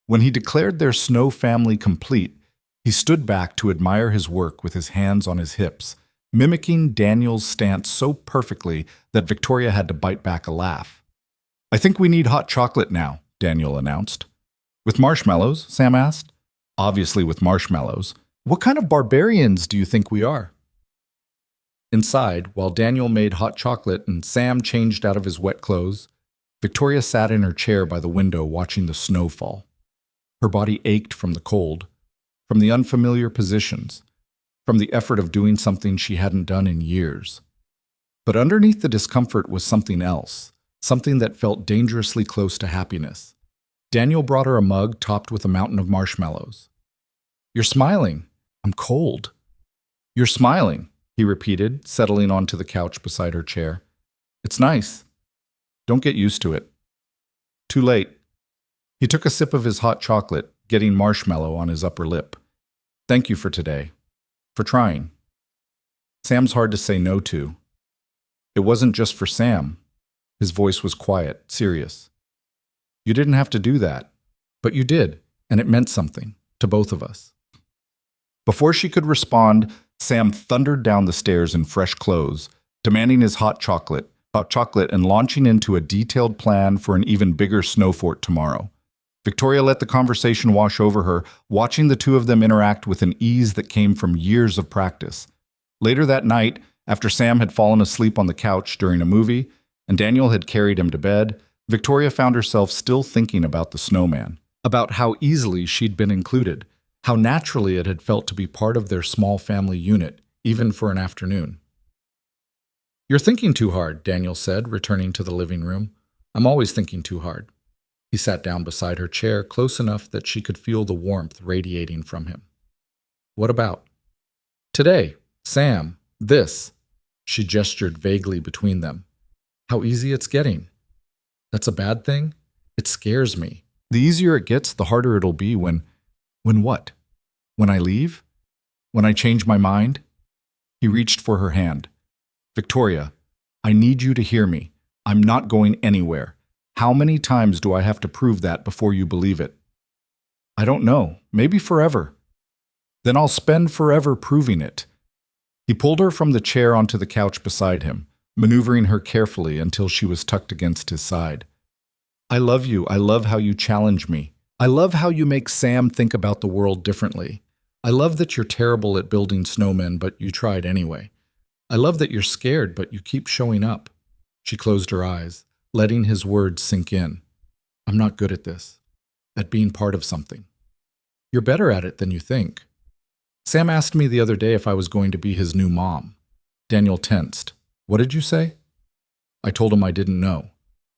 [SPEAKER 1] When he declared their snow family complete, he stood back to admire his work with his hands on his hips, mimicking Daniel's stance so perfectly that Victoria had to bite back a laugh. I think we need hot chocolate now, Daniel announced. With marshmallows? Sam asked. Obviously with marshmallows. What kind of barbarians do you think we are? Inside, while Daniel made hot chocolate and Sam changed out of his wet clothes, Victoria sat in her chair by the window watching the snow fall. Her body ached from the cold, from the unfamiliar positions, from the effort of doing something she hadn't done in years. But underneath the discomfort was something else, something that felt dangerously close to happiness. Daniel brought her a mug topped with a mountain of marshmallows. You're smiling. I'm cold. You're smiling, he repeated, settling onto the couch beside her chair. It's nice. Don't get used to it. Too late. He took a sip of his hot chocolate, getting marshmallow on his upper lip. Thank you for today. For trying. Sam's hard to say no to. It wasn't just for Sam. His voice was quiet, serious. You didn't have to do that, but you did, and it meant something to both of us. Before she could respond, Sam thundered down the stairs in fresh clothes, demanding his hot chocolate and launching into a detailed plan for an even bigger snow fort tomorrow. Victoria let the conversation wash over her, watching the two of them interact with an ease that came from years of practice. Later that night, after Sam had fallen asleep on the couch during a movie, and Daniel had carried him to bed, Victoria found herself still thinking about the snowman, about how easily she'd been included, how naturally it had felt to be part of their small family unit, even for an afternoon. You're thinking too hard, Daniel said, returning to the living room. I'm always thinking too hard. He sat down beside her chair, close enough that she could feel the warmth radiating from him. What about? Today, Sam, this. She gestured vaguely between them. How easy it's getting. That's a bad thing? It scares me. The easier it gets, the harder it'll be when what? When I leave? When I change my mind? He reached for her hand. Victoria, I need you to hear me. I'm not going anywhere. How many times do I have to prove that before you believe it? I don't know. Maybe forever. Then I'll spend forever proving it. He pulled her from the chair onto the couch beside him, maneuvering her carefully until she was tucked against his side. I love you. I love how you challenge me. I love how you make Sam think about the world differently. I love that you're terrible at building snowmen, but you tried anyway. I love that you're scared, but you keep showing up. She closed her eyes, letting his words sink in. I'm not good at this, at being part of something. You're better at it than you think. Sam asked me the other day if I was going to be his new mom. Daniel tensed. What did you say? I told him I didn't know,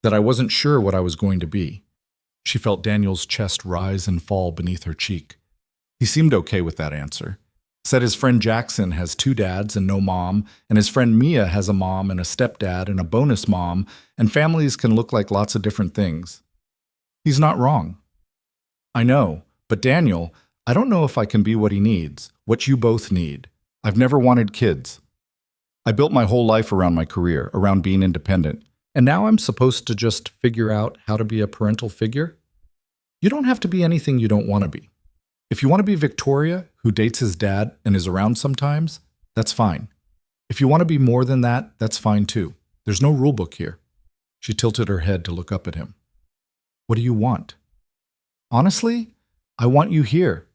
[SPEAKER 1] that I wasn't sure what I was going to be. She felt Daniel's chest rise and fall beneath her cheek. He seemed okay with that answer. Said his friend Jackson has 2 dads and no mom, and his friend Mia has a mom and a stepdad and a bonus mom, and families can look like lots of different things. He's not wrong. I know, but Daniel, I don't know if I can be what he needs, what you both need. I've never wanted kids. I built my whole life around my career, around being independent, and now I'm supposed to just figure out how to be a parental figure? You don't have to be anything you don't want to be. If you want to be Victoria, who dates his dad and is around sometimes, that's fine. If you want to be more than that, that's fine too. There's no rule book here. She tilted her head to look up at him. What do you want? Honestly, I want you here,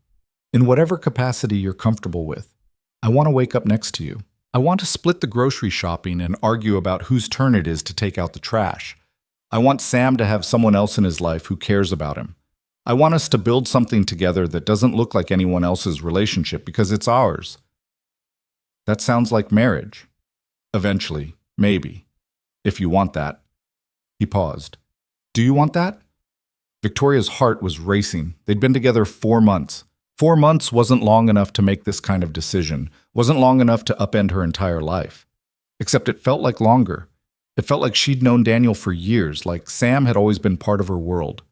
[SPEAKER 1] in whatever capacity you're comfortable with. I want to wake up next to you. I want to split the grocery shopping and argue about whose turn it is to take out the trash. I want Sam to have someone else in his life who cares about him. I want us to build something together that doesn't look like anyone else's relationship because it's ours. That sounds like marriage. Eventually, maybe. If you want that. He paused. Do you want that? Victoria's heart was racing. They'd been together 4 months. 4 months wasn't long enough to make this kind of decision, wasn't long enough to upend her entire life. Except it felt like longer. It felt like she'd known Daniel for years, like Sam had always been part of her world.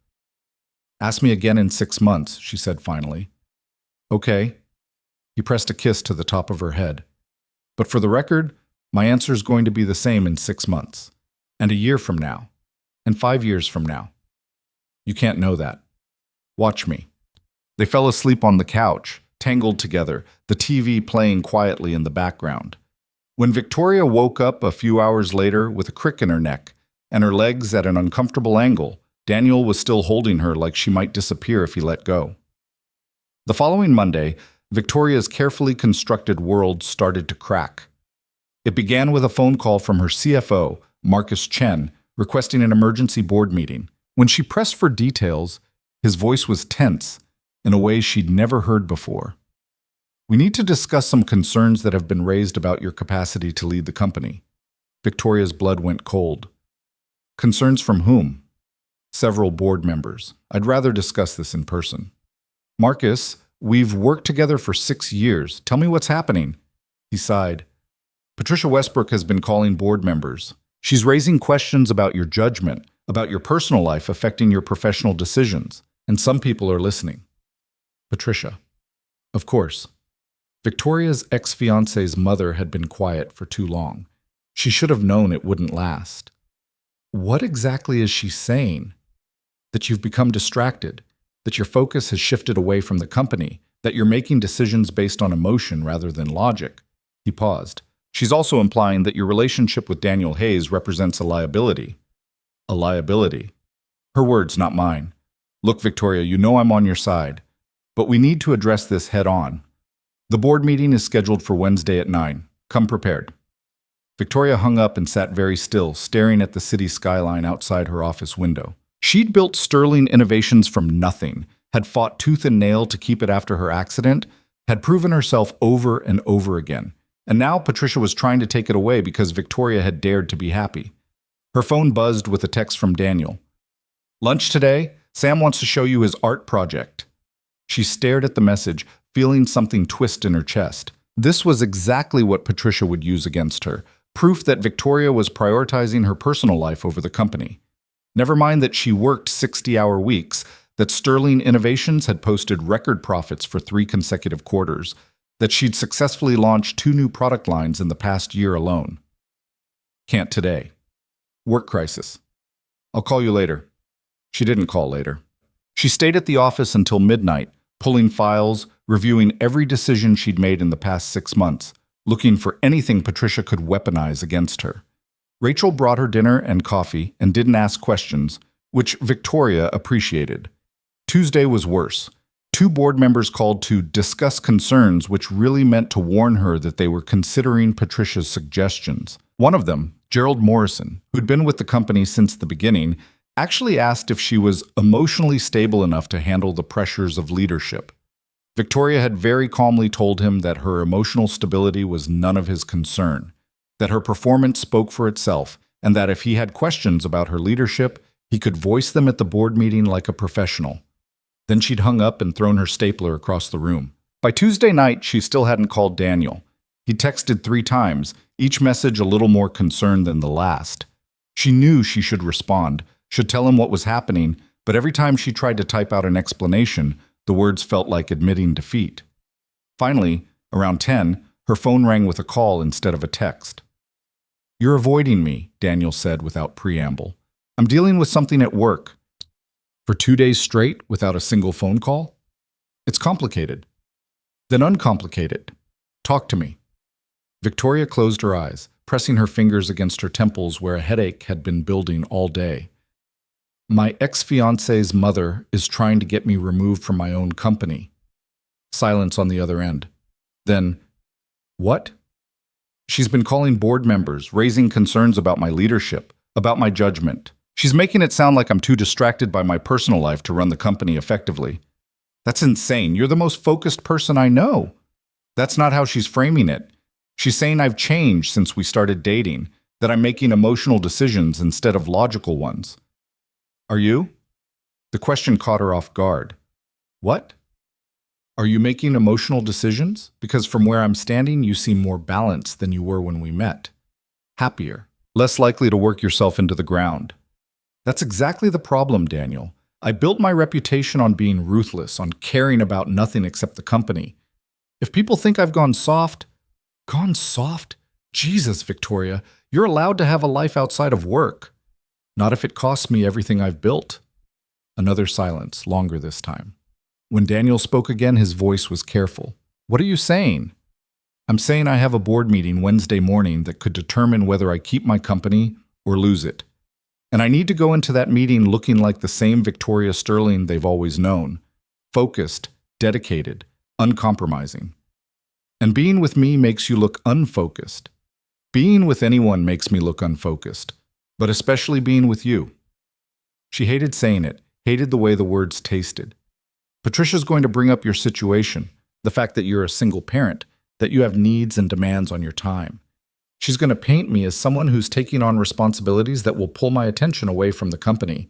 [SPEAKER 1] Ask me again in 6 months, she said finally. Okay. He pressed a kiss to the top of her head. But for the record, my answer's going to be the same in 6 months, and a year from now, and 5 years from now. You can't know that. Watch me. They fell asleep on the couch, tangled together, the TV playing quietly in the background. When Victoria woke up a few hours later with a crick in her neck and her legs at an uncomfortable angle, Daniel was still holding her like she might disappear if he let go. The following Monday, Victoria's carefully constructed world started to crack. It began with a phone call from her CFO, Marcus Chen, requesting an emergency board meeting. When she pressed for details, his voice was tense in a way she'd never heard before. We need to discuss some concerns that have been raised about your capacity to lead the company. Victoria's blood went cold. Concerns from whom? Several board members. I'd rather discuss this in person. Marcus, we've worked together for 6 years. Tell me what's happening. He sighed. Patricia Westbrook has been calling board members. She's raising questions about your judgment, about your personal life affecting your professional decisions, and some people are listening. Patricia. Of course. Victoria's ex-fiancé's mother had been quiet for too long. She should have known it wouldn't last. What exactly is she saying? That you've become distracted, that your focus has shifted away from the company, that you're making decisions based on emotion rather than logic. He paused. She's also implying that your relationship with Daniel Hayes represents a liability. A liability. Her words, not mine. Look, Victoria, you know I'm on your side, but we need to address this head on. The board meeting is scheduled for Wednesday at 9. Come prepared. Victoria hung up and sat very still, staring at the city skyline outside her office window. She'd built Sterling Innovations from nothing, had fought tooth and nail to keep it after her accident, had proven herself over and over again. And now Patricia was trying to take it away because Victoria had dared to be happy. Her phone buzzed with a text from Daniel. Lunch today? Sam wants to show you his art project. She stared at the message, feeling something twist in her chest. This was exactly what Patricia would use against her, proof that Victoria was prioritizing her personal life over the company. Never mind that she worked 60-hour weeks, that Sterling Innovations had posted record profits for 3 consecutive quarters, that she'd successfully launched 2 new product lines in the past year alone. Can't today. Work crisis. I'll call you later. She didn't call later. She stayed at the office until midnight, pulling files, reviewing every decision she'd made in the past 6 months, looking for anything Patricia could weaponize against her. Rachel brought her dinner and coffee and didn't ask questions, which Victoria appreciated. Tuesday was worse. 2 board members called to discuss concerns, which really meant to warn her that they were considering Patricia's suggestions. One of them, Gerald Morrison, who'd been with the company since the beginning, actually asked if she was emotionally stable enough to handle the pressures of leadership. Victoria had very calmly told him that her emotional stability was none of his concern, that her performance spoke for itself, and that if he had questions about her leadership, he could voice them at the board meeting like a professional. Then she'd hung up and thrown her stapler across the room. By Tuesday night, she still hadn't called Daniel. He texted 3 times, each message a little more concerned than the last. She knew she should respond, should tell him what was happening, but every time she tried to type out an explanation, the words felt like admitting defeat. Finally, around 10, her phone rang with a call instead of a text. "You're avoiding me," Daniel said without preamble. "I'm dealing with something at work." For 2 days straight without a single phone call? It's complicated. Then uncomplicate it. Talk to me. Victoria closed her eyes, pressing her fingers against her temples where a headache had been building all day. My ex-fiancé's mother is trying to get me removed from my own company. Silence on the other end. Then, what? She's been calling board members, raising concerns about my leadership, about my judgment. She's making it sound like I'm too distracted by my personal life to run the company effectively. That's insane. You're the most focused person I know. That's not how she's framing it. She's saying I've changed since we started dating, that I'm making emotional decisions instead of logical ones. Are you? The question caught her off guard. What? Are you making emotional decisions? Because from where I'm standing, you seem more balanced than you were when we met. Happier, less likely to work yourself into the ground. That's exactly the problem, Daniel. I built my reputation on being ruthless, on caring about nothing except the company. If people think I've gone soft? Jesus, Victoria, you're allowed to have a life outside of work. Not if it costs me everything I've built. Another silence, longer this time. When Daniel spoke again, his voice was careful. What are you saying? I'm saying I have a board meeting Wednesday morning that could determine whether I keep my company or lose it. And I need to go into that meeting looking like the same Victoria Sterling they've always known. Focused, dedicated, uncompromising. And being with me makes you look unfocused. Being with anyone makes me look unfocused, but especially being with you. She hated saying it, hated the way the words tasted. Patricia's going to bring up your situation, the fact that you're a single parent, that you have needs and demands on your time. She's going to paint me as someone who's taking on responsibilities that will pull my attention away from the company.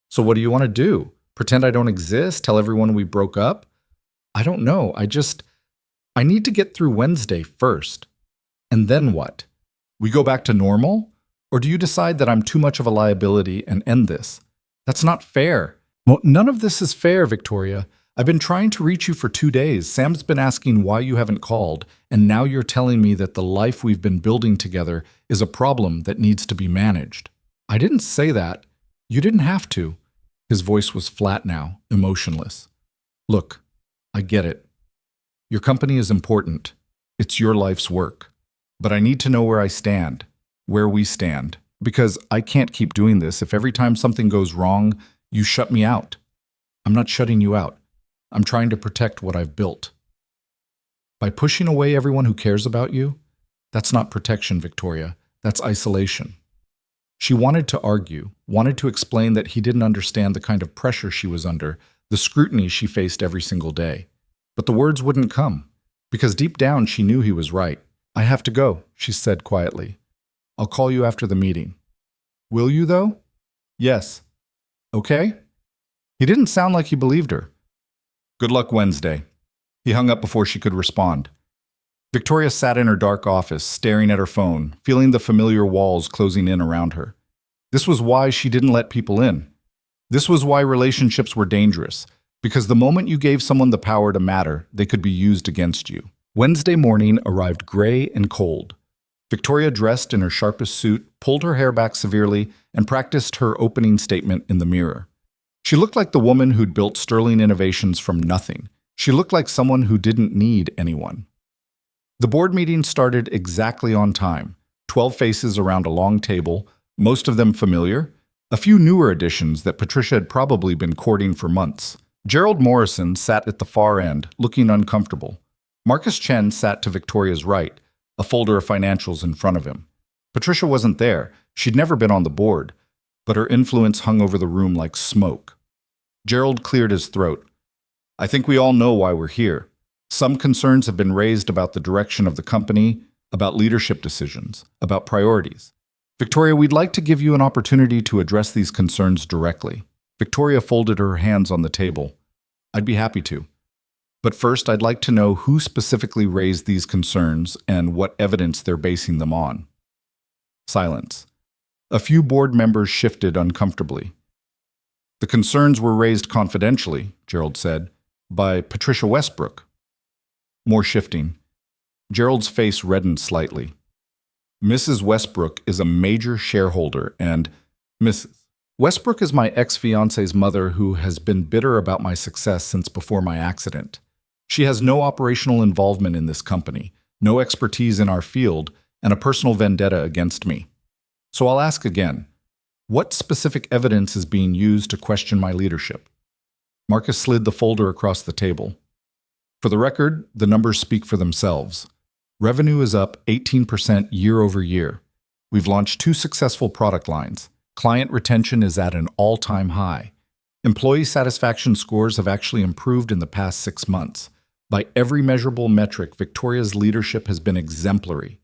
[SPEAKER 1] So what do you want to do? Pretend I don't exist? Tell everyone we broke up? I don't know. I need to get through Wednesday first. And then what? We go back to normal? Or do you decide that I'm too much of a liability and end this? That's not fair. Well, none of this is fair, Victoria. I've been trying to reach you for 2 days. Sam's been asking why you haven't called, and now you're telling me that the life we've been building together is a problem that needs to be managed. I didn't say that. You didn't have to. His voice was flat now, emotionless. Look, I get it. Your company is important. It's your life's work. But I need to know where I stand, where we stand, because I can't keep doing this if every time something goes wrong, you shut me out. I'm not shutting you out. I'm trying to protect what I've built. By pushing away everyone who cares about you, that's not protection, Victoria. That's isolation. She wanted to argue, wanted to explain that he didn't understand the kind of pressure she was under, the scrutiny she faced every single day. But the words wouldn't come, because deep down she knew he was right. I have to go, she said quietly. I'll call you after the meeting. Will you, though? Yes. Okay? He didn't sound like he believed her. Good luck Wednesday. He hung up before she could respond. Victoria sat in her dark office, staring at her phone, feeling the familiar walls closing in around her. This was why she didn't let people in. This was why relationships were dangerous, because the moment you gave someone the power to matter, they could be used against you. Wednesday morning arrived gray and cold. Victoria dressed in her sharpest suit, pulled her hair back severely, and practiced her opening statement in the mirror. She looked like the woman who'd built sterling innovations from nothing. She looked like someone who didn't need anyone. The board meeting started exactly on time. 12 faces around a long table, most of them familiar, a few newer additions that Patricia had probably been courting for months. Gerald Morrison sat at the far end, looking uncomfortable. Marcus Chen sat to Victoria's right, a folder of financials in front of him. Patricia wasn't there. She'd never been on the board, but her influence hung over the room like smoke. Gerald cleared his throat. I think we all know why we're here. Some concerns have been raised about the direction of the company, about leadership decisions, about priorities. Victoria, we'd like to give you an opportunity to address these concerns directly. Victoria folded her hands on the table. I'd be happy to. But first, I'd like to know who specifically raised these concerns and what evidence they're basing them on. Silence. A few board members shifted uncomfortably. The concerns were raised confidentially, Gerald said, by Patricia Westbrook. More shifting. Gerald's face reddened slightly. Mrs. Westbrook is a major shareholder and Mrs. Westbrook is my ex-fiance's mother who has been bitter about my success since before my accident. She has no operational involvement in this company, no expertise in our field, and a personal vendetta against me. So I'll ask again, what specific evidence is being used to question my leadership? Marcus slid the folder across the table. For the record, the numbers speak for themselves. Revenue is up 18% year over year. We've launched 2 successful product lines. Client retention is at an all-time high. Employee satisfaction scores have actually improved in the past 6 months. By every measurable metric, Victoria's leadership has been exemplary.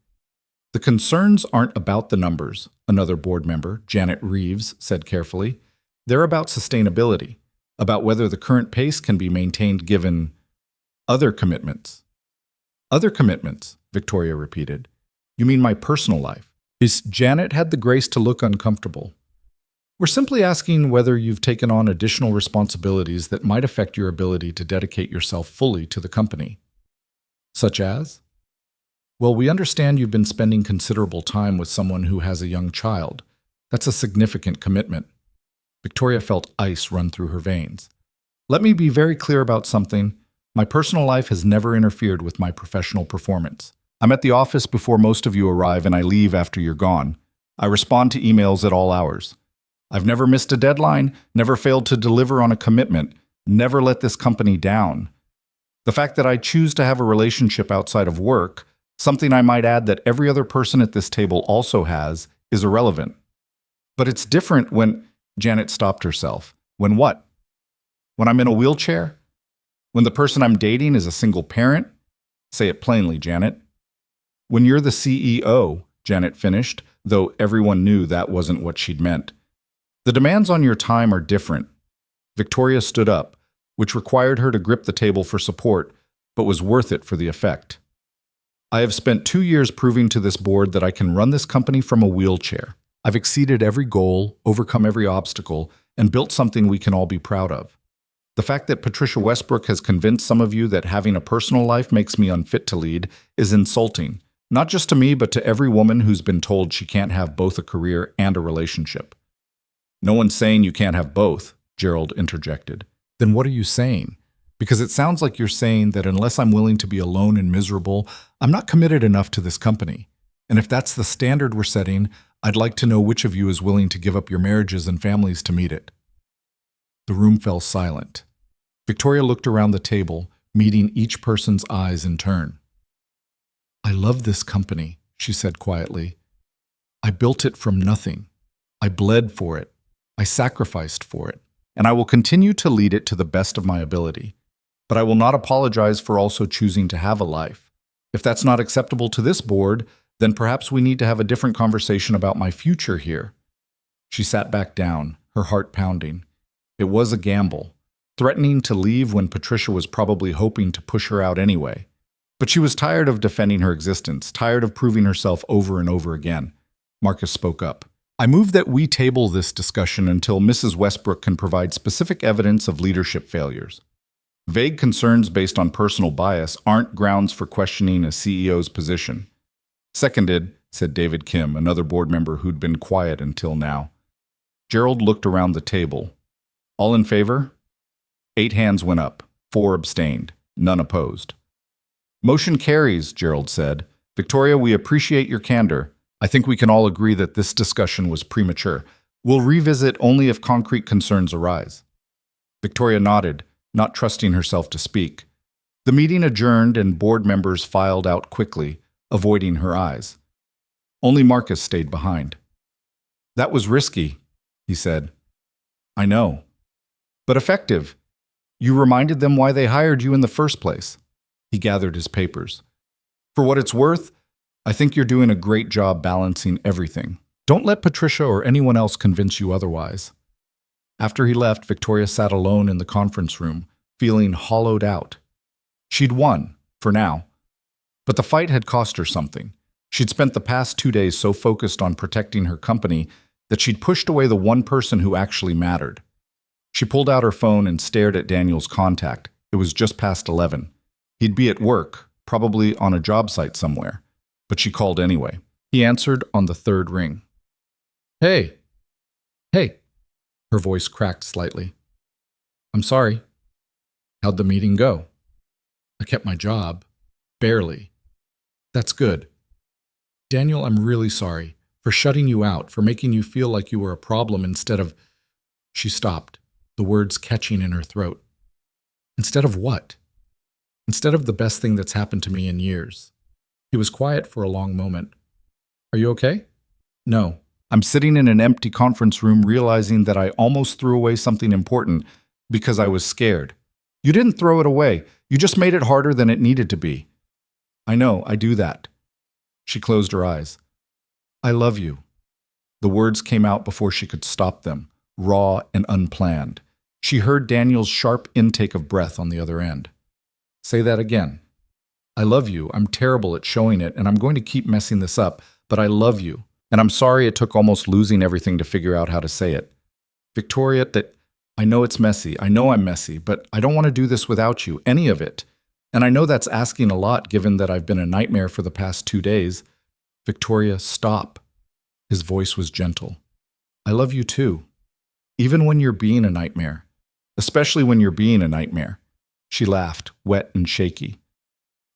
[SPEAKER 1] The concerns aren't about the numbers, another board member, Janet Reeves, said carefully. They're about sustainability, about whether the current pace can be maintained given other commitments. Other commitments, Victoria repeated. You mean my personal life? Janet had the grace to look uncomfortable. We're simply asking whether you've taken on additional responsibilities that might affect your ability to dedicate yourself fully to the company. Such as? Well, we understand you've been spending considerable time with someone who has a young child. That's a significant commitment. Victoria felt ice run through her veins. Let me be very clear about something. My personal life has never interfered with my professional performance. I'm at the office before most of you arrive and I leave after you're gone. I respond to emails at all hours. I've never missed a deadline, never failed to deliver on a commitment, never let this company down. The fact that I choose to have a relationship outside of work, something I might add that every other person at this table also has, is irrelevant. But it's different when… Janet stopped herself. When what? When I'm in a wheelchair? When the person I'm dating is a single parent? Say it plainly, Janet. When you're the CEO, Janet finished, though everyone knew that wasn't what she'd meant. The demands on your time are different. Victoria stood up, which required her to grip the table for support, but was worth it for the effect. I have spent 2 years proving to this board that I can run this company from a wheelchair. I've exceeded every goal, overcome every obstacle, and built something we can all be proud of. The fact that Patricia Westbrook has convinced some of you that having a personal life makes me unfit to lead is insulting, not just to me, but to every woman who's been told she can't have both a career and a relationship. No one's saying you can't have both, Gerald interjected. Then what are you saying? Because it sounds like you're saying that unless I'm willing to be alone and miserable, I'm not committed enough to this company. And if that's the standard we're setting, I'd like to know which of you is willing to give up your marriages and families to meet it. The room fell silent. Victoria looked around the table, meeting each person's eyes in turn. I love this company, she said quietly. I built it from nothing. I bled for it. I sacrificed for it. And I will continue to lead it to the best of my ability. But I will not apologize for also choosing to have a life. If that's not acceptable to this board, then perhaps we need to have a different conversation about my future here. She sat back down, her heart pounding. It was a gamble, threatening to leave when Patricia was probably hoping to push her out anyway. But she was tired of defending her existence, tired of proving herself over and over again. Marcus spoke up. I move that we table this discussion until Mrs. Westbrook can provide specific evidence of leadership failures. Vague concerns based on personal bias aren't grounds for questioning a CEO's position. Seconded, said David Kim, another board member who'd been quiet until now. Gerald looked around the table. All in favor? 8 hands went up, 4 abstained, none opposed. Motion carries, Gerald said. Victoria, we appreciate your candor. I think we can all agree that this discussion was premature. We'll revisit only if concrete concerns arise. Victoria nodded, not trusting herself to speak. The meeting adjourned and board members filed out quickly, avoiding her eyes. Only Marcus stayed behind. That was risky, he said. I know. But effective. You reminded them why they hired you in the first place. He gathered his papers. For what it's worth, I think you're doing a great job balancing everything. Don't let Patricia or anyone else convince you otherwise. After he left, Victoria sat alone in the conference room, feeling hollowed out. She'd won, for now. But the fight had cost her something. She'd spent the past 2 days so focused on protecting her company that she'd pushed away the one person who actually mattered. She pulled out her phone and stared at Daniel's contact. It was just past 11. He'd be at work, probably on a job site somewhere. But she called anyway. He answered on the 3rd ring. Hey. Hey. Her voice cracked slightly. I'm sorry. How'd the meeting go? I kept my job. Barely. That's good. Daniel, I'm really sorry for shutting you out, for making you feel like you were a problem instead of... She stopped, the words catching in her throat. Instead of what? Instead of the best thing that's happened to me in years. He was quiet for a long moment. Are you okay? No. I'm sitting in an empty conference room realizing that I almost threw away something important because I was scared. You didn't throw it away. You just made it harder than it needed to be. I know, I do that. She closed her eyes. I love you. The words came out before she could stop them, raw and unplanned. She heard Daniel's sharp intake of breath on the other end. Say that again. I love you. I'm terrible at showing it, and I'm going to keep messing this up, but I love you. And I'm sorry it took almost losing everything to figure out how to say it. Victoria, that I know it's messy. I know I'm messy, but I don't want to do this without you, any of it. And I know that's asking a lot given that I've been a nightmare for the past 2 days. Victoria, stop. His voice was gentle. I love you too. Even when you're being a nightmare. Especially when you're being a nightmare. She laughed, wet and shaky.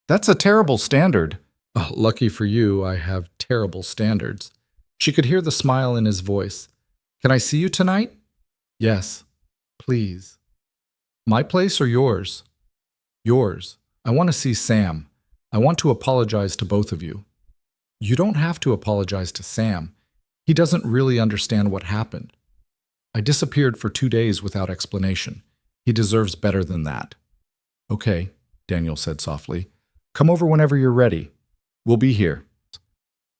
[SPEAKER 1] That's a terrible standard. Oh, lucky for you, I have terrible standards. She could hear the smile in his voice. Can I see you tonight? Yes, please. My place or yours? Yours. I want to see Sam. I want to apologize to both of you. You don't have to apologize to Sam. He doesn't really understand what happened. I disappeared for 2 days without explanation. He deserves better than that. Okay, Daniel said softly. Come over whenever you're ready. We'll be here.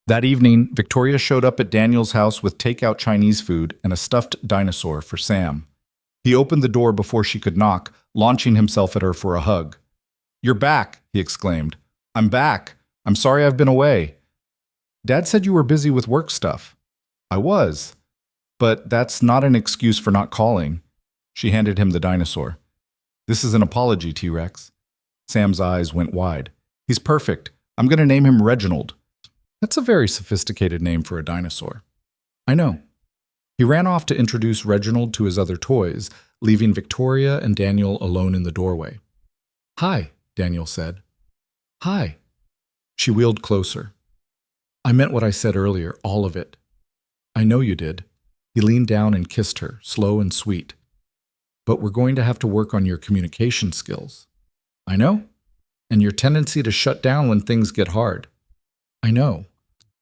[SPEAKER 1] That evening, Victoria showed up at Daniel's house with takeout Chinese food and a stuffed dinosaur for Sam. He opened the door before she could knock, launching himself at her for a hug. You're back, he exclaimed. I'm back. I'm sorry I've been away. Dad said you were busy with work stuff. I was. But that's not an excuse for not calling. She handed him the dinosaur. This is an apology, T-Rex. Sam's eyes went wide. He's perfect. I'm going to name him Reginald. That's a very sophisticated name for a dinosaur. I know. He ran off to introduce Reginald to his other toys, leaving Victoria and Daniel alone in the doorway. Hi, Daniel said. Hi. She wheeled closer. I meant what I said earlier, all of it. I know you did. He leaned down and kissed her, slow and sweet. But we're going to have to work on your communication skills. I know. And your tendency to shut down when things get hard. I know.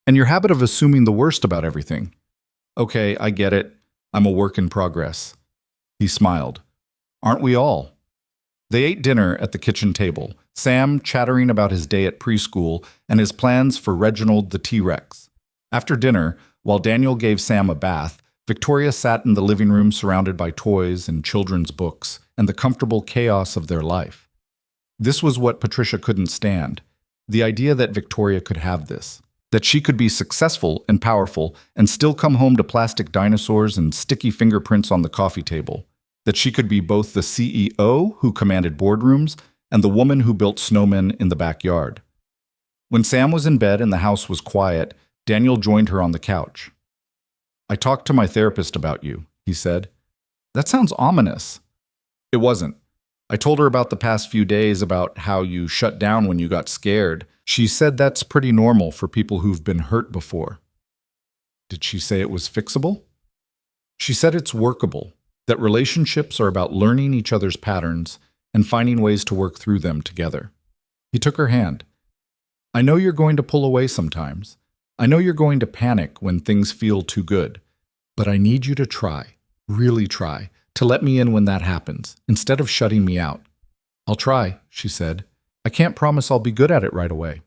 [SPEAKER 1] And your habit of assuming the worst about everything. Okay, I get it. I'm a work in progress. He smiled. Aren't we all? They ate dinner at the kitchen table, Sam chattering about his day at preschool and his plans for Reginald the T-Rex. After dinner, while Daniel gave Sam a bath, Victoria sat in the living room surrounded by toys and children's books and the comfortable chaos of their life. This was what Patricia couldn't stand, the idea that Victoria could have this, that she could be successful and powerful and still come home to plastic dinosaurs and sticky fingerprints on the coffee table, that she could be both the CEO who commanded boardrooms and the woman who built snowmen in the backyard. When Sam was in bed and the house was quiet, Daniel joined her on the couch. "I talked to my therapist about you," he said. "That sounds ominous." It wasn't. I told her about the past few days, about how you shut down when you got scared. She said that's pretty normal for people who've been hurt before. Did she say it was fixable? She said it's workable, that relationships are about learning each other's patterns and finding ways to work through them together. He took her hand. "I know you're going to pull away sometimes. I know you're going to panic when things feel too good, but I need you to try, really try, to let me in when that happens, instead of shutting me out." "I'll try," she said. "I can't promise I'll be good at it right away."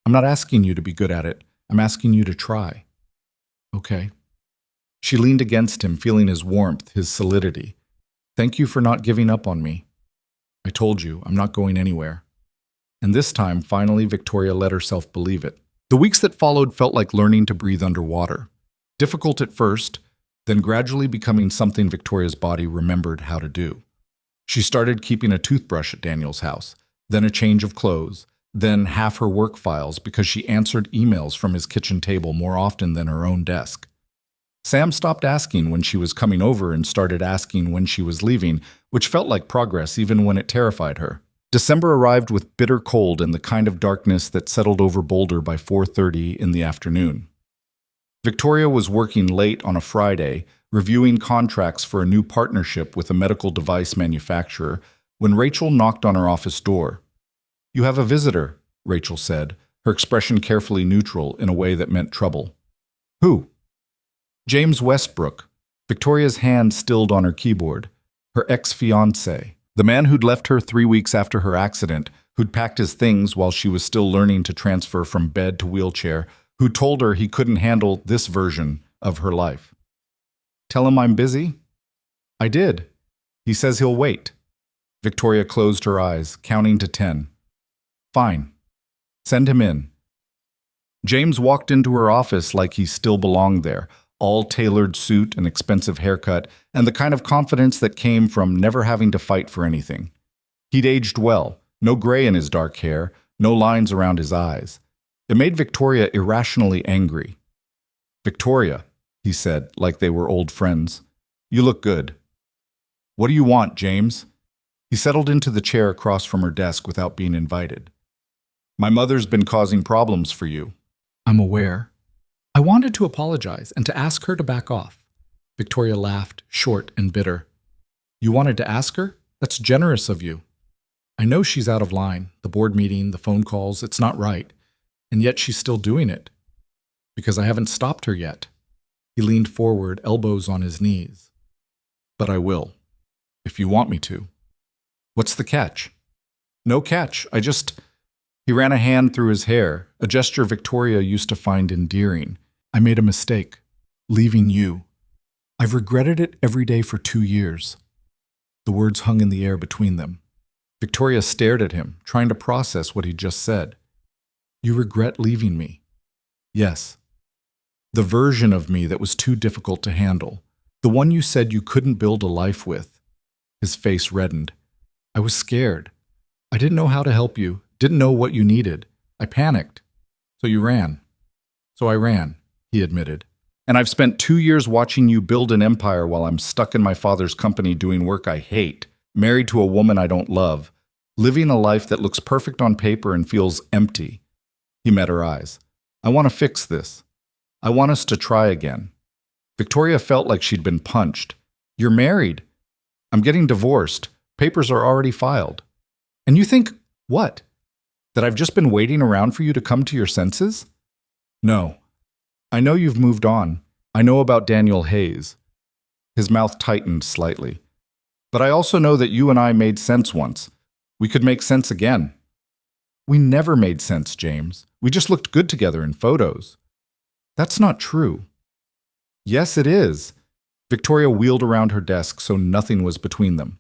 [SPEAKER 1] "I'm not asking you to be good at it. I'm asking you to try." "Okay." She leaned against him, feeling his warmth, his solidity. "Thank you for not giving up on me. I told you, I'm not going anywhere." And this time, finally, Victoria let herself believe it. The weeks that followed felt like learning to breathe underwater. Difficult at first, then gradually becoming something Victoria's body remembered how to do. She started keeping a toothbrush at Daniel's house, then a change of clothes, then half her work files because she answered emails from his kitchen table more often than her own desk. Sam stopped asking when she was coming over and started asking when she was leaving, which felt like progress even when it terrified her. December arrived with bitter cold and the kind of darkness that settled over Boulder by 4:30 in the afternoon. Victoria was working late on a Friday, reviewing contracts for a new partnership with a medical device manufacturer, when Rachel knocked on her office door. "You have a visitor," Rachel said, her expression carefully neutral in a way that meant trouble. "Who?" "James Westbrook." Victoria's hand stilled on her keyboard. Her ex-fiancé, the man who'd left her 3 weeks after her accident, who'd packed his things while she was still learning to transfer from bed to wheelchair, who told her he couldn't handle this version of her life. "Tell him I'm busy?" "I did. He says he'll wait." Victoria closed her eyes, counting to 10. "Fine. Send him in." James walked into her office like he still belonged there, all tailored suit and expensive haircut, and the kind of confidence that came from never having to fight for anything. He'd aged well, no gray in his dark hair, no lines around his eyes. It made Victoria irrationally angry. "Victoria," he said, like they were old friends, "you look good." "What do you want, James?" He settled into the chair across from her desk without being invited. "My mother's been causing problems for you." "I'm aware." I wanted to apologize and to ask her to back off. Victoria laughed, short and bitter. "You wanted to ask her? That's generous of you. I know she's out of line, the board meeting, the phone calls, it's not right. And yet she's still doing it. Because I haven't stopped her yet." He leaned forward, elbows on his knees. "But I will, if you want me to." "What's the catch?" "No catch, He ran a hand through his hair, a gesture Victoria used to find endearing. "I made a mistake, leaving you. I've regretted it every day for 2 years. The words hung in the air between them. Victoria stared at him, trying to process what he'd just said. "You regret leaving me?" "Yes. The version of me that was too difficult to handle. The one you said you couldn't build a life with." His face reddened. "I was scared. I didn't know how to help you, didn't know what you needed. I panicked. So you ran." "So I ran," he admitted. "And I've spent 2 years watching you build an empire while I'm stuck in my father's company doing work I hate, married to a woman I don't love, living a life that looks perfect on paper and feels empty." He met her eyes. "I want to fix this. I want us to try again." Victoria felt like she'd been punched. "You're married." "I'm getting divorced. Papers are already filed." "And you think, what? That I've just been waiting around for you to come to your senses?" "No. I know you've moved on. I know about Daniel Hayes." His mouth tightened slightly. "But I also know that you and I made sense once. We could make sense again." "We never made sense, James. We just looked good together in photos." "That's not true." Yes, it is. Victoria wheeled around her desk so nothing was between them.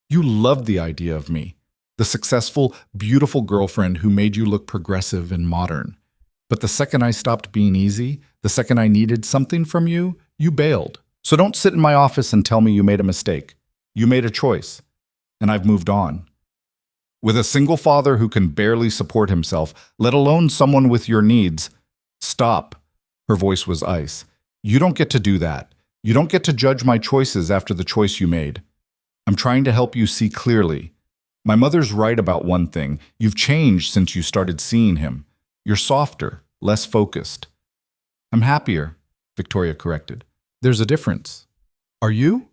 [SPEAKER 1] You loved the idea of me, the successful, beautiful girlfriend who made you look progressive and modern. But the second I stopped being easy, the second I needed something from you, you bailed. So don't sit in my office and tell me you made a mistake. You made a choice, and I've moved on. With a single father who can barely support himself, let alone someone with your needs. Stop. Her voice was ice. You don't get to do that. You don't get to judge my choices after the choice you made. I'm trying to help you see clearly. My mother's right about one thing. You've changed since you started seeing him. You're softer, less focused. I'm happier, Victoria corrected. There's a difference. Are you?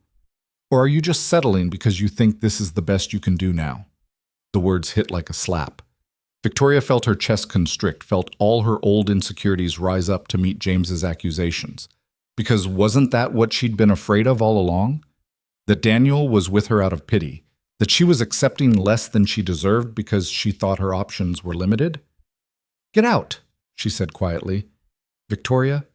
[SPEAKER 1] Or are you just settling because you think this is the best you can do now? The words hit like a slap. Victoria felt her chest constrict, felt all her old insecurities rise up to meet James's accusations. Because wasn't that what she'd been afraid of all along? That Daniel was with her out of pity, that she was accepting less than she deserved because she thought her options were limited? Get out, she said quietly. Victoria,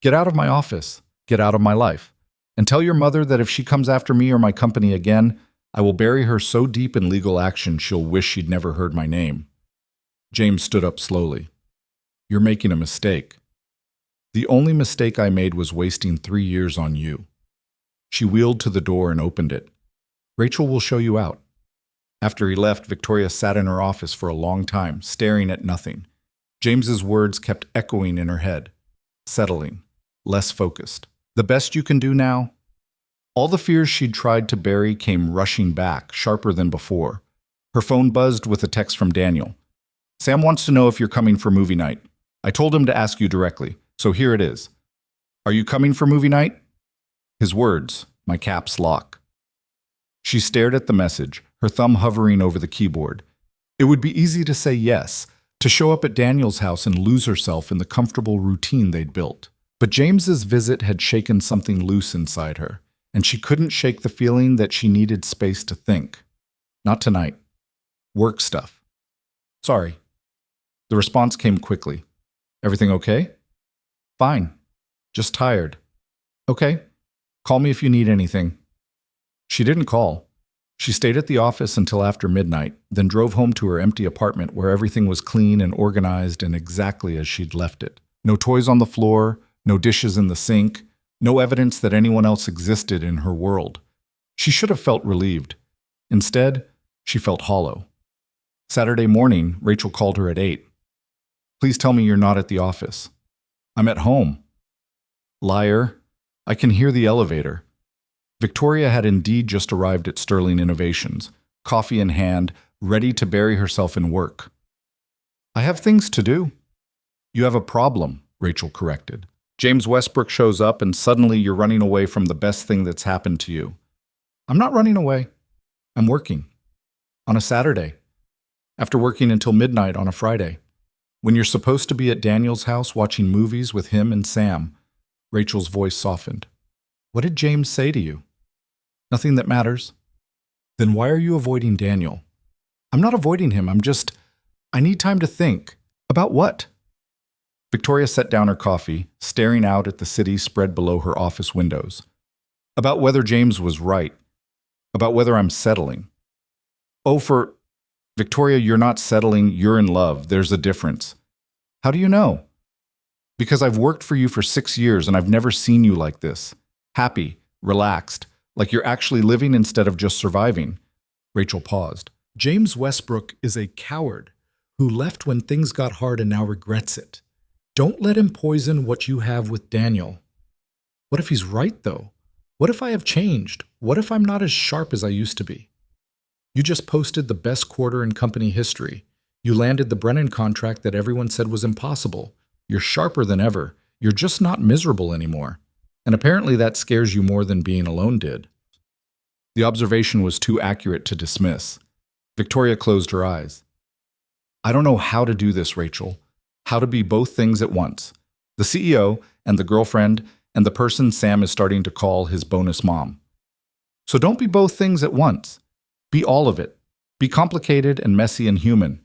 [SPEAKER 1] get out of my office, get out of my life, and tell your mother that if she comes after me or my company again, I will bury her so deep in legal action she'll wish she'd never heard my name. James stood up slowly. You're making a mistake. The only mistake I made was wasting 3 years on you. She wheeled to the door and opened it. Rachel will show you out. After he left, Victoria sat in her office for a long time, staring at nothing. James's words kept echoing in her head, settling, less focused. The best you can do now? All the fears she'd tried to bury came rushing back, sharper than before. Her phone buzzed with a text from Daniel. Sam wants to know if you're coming for movie night. I told him to ask you directly, so here it is. Are you coming for movie night? His words, my caps lock. She stared at the message, her thumb hovering over the keyboard. It would be easy to say yes, to show up at Daniel's house and lose herself in the comfortable routine they'd built. But James's visit had shaken something loose inside her, and she couldn't shake the feeling that she needed space to think. Not tonight. Work stuff. Sorry. The response came quickly. Everything okay? Fine. Just tired. Okay. Call me if you need anything. She didn't call. She stayed at the office until after midnight, then drove home to her empty apartment where everything was clean and organized and exactly as she'd left it. No toys on the floor, no dishes in the sink, no evidence that anyone else existed in her world. She should have felt relieved. Instead, she felt hollow. Saturday morning, Rachel called her at 8. Please tell me you're not at the office. I'm at home. Liar. I can hear the elevator. Victoria had indeed just arrived at Sterling Innovations, coffee in hand, ready to bury herself in work. I have things to do. You have a problem, Rachel corrected. James Westbrook shows up and suddenly you're running away from the best thing that's happened to you. I'm not running away. I'm working. On a Saturday. After working until midnight on a Friday. When you're supposed to be at Daniel's house watching movies with him and Sam. Rachel's voice softened. What did James say to you? Nothing that matters. Then why are you avoiding Daniel? I'm not avoiding him. I need time to think. About what? Victoria set down her coffee, staring out at the city spread below her office windows. About whether James was right. About whether I'm settling. Victoria, you're not settling, you're in love. There's a difference. How do you know? Because I've worked for you for 6 years and I've never seen you like this. Happy, relaxed, like you're actually living instead of just surviving. Rachel paused. James Westbrook is a coward who left when things got hard and now regrets it. Don't let him poison what you have with Daniel. What if he's right, though? What if I have changed? What if I'm not as sharp as I used to be? You just posted the best quarter in company history. You landed the Brennan contract that everyone said was impossible. You're sharper than ever. You're just not miserable anymore. And apparently that scares you more than being alone did. The observation was too accurate to dismiss. Victoria closed her eyes. I don't know how to do this, Rachel. How to be both things at once. The CEO and the girlfriend and the person Sam is starting to call his bonus mom. So don't be both things at once. Be all of it. Be complicated and messy and human.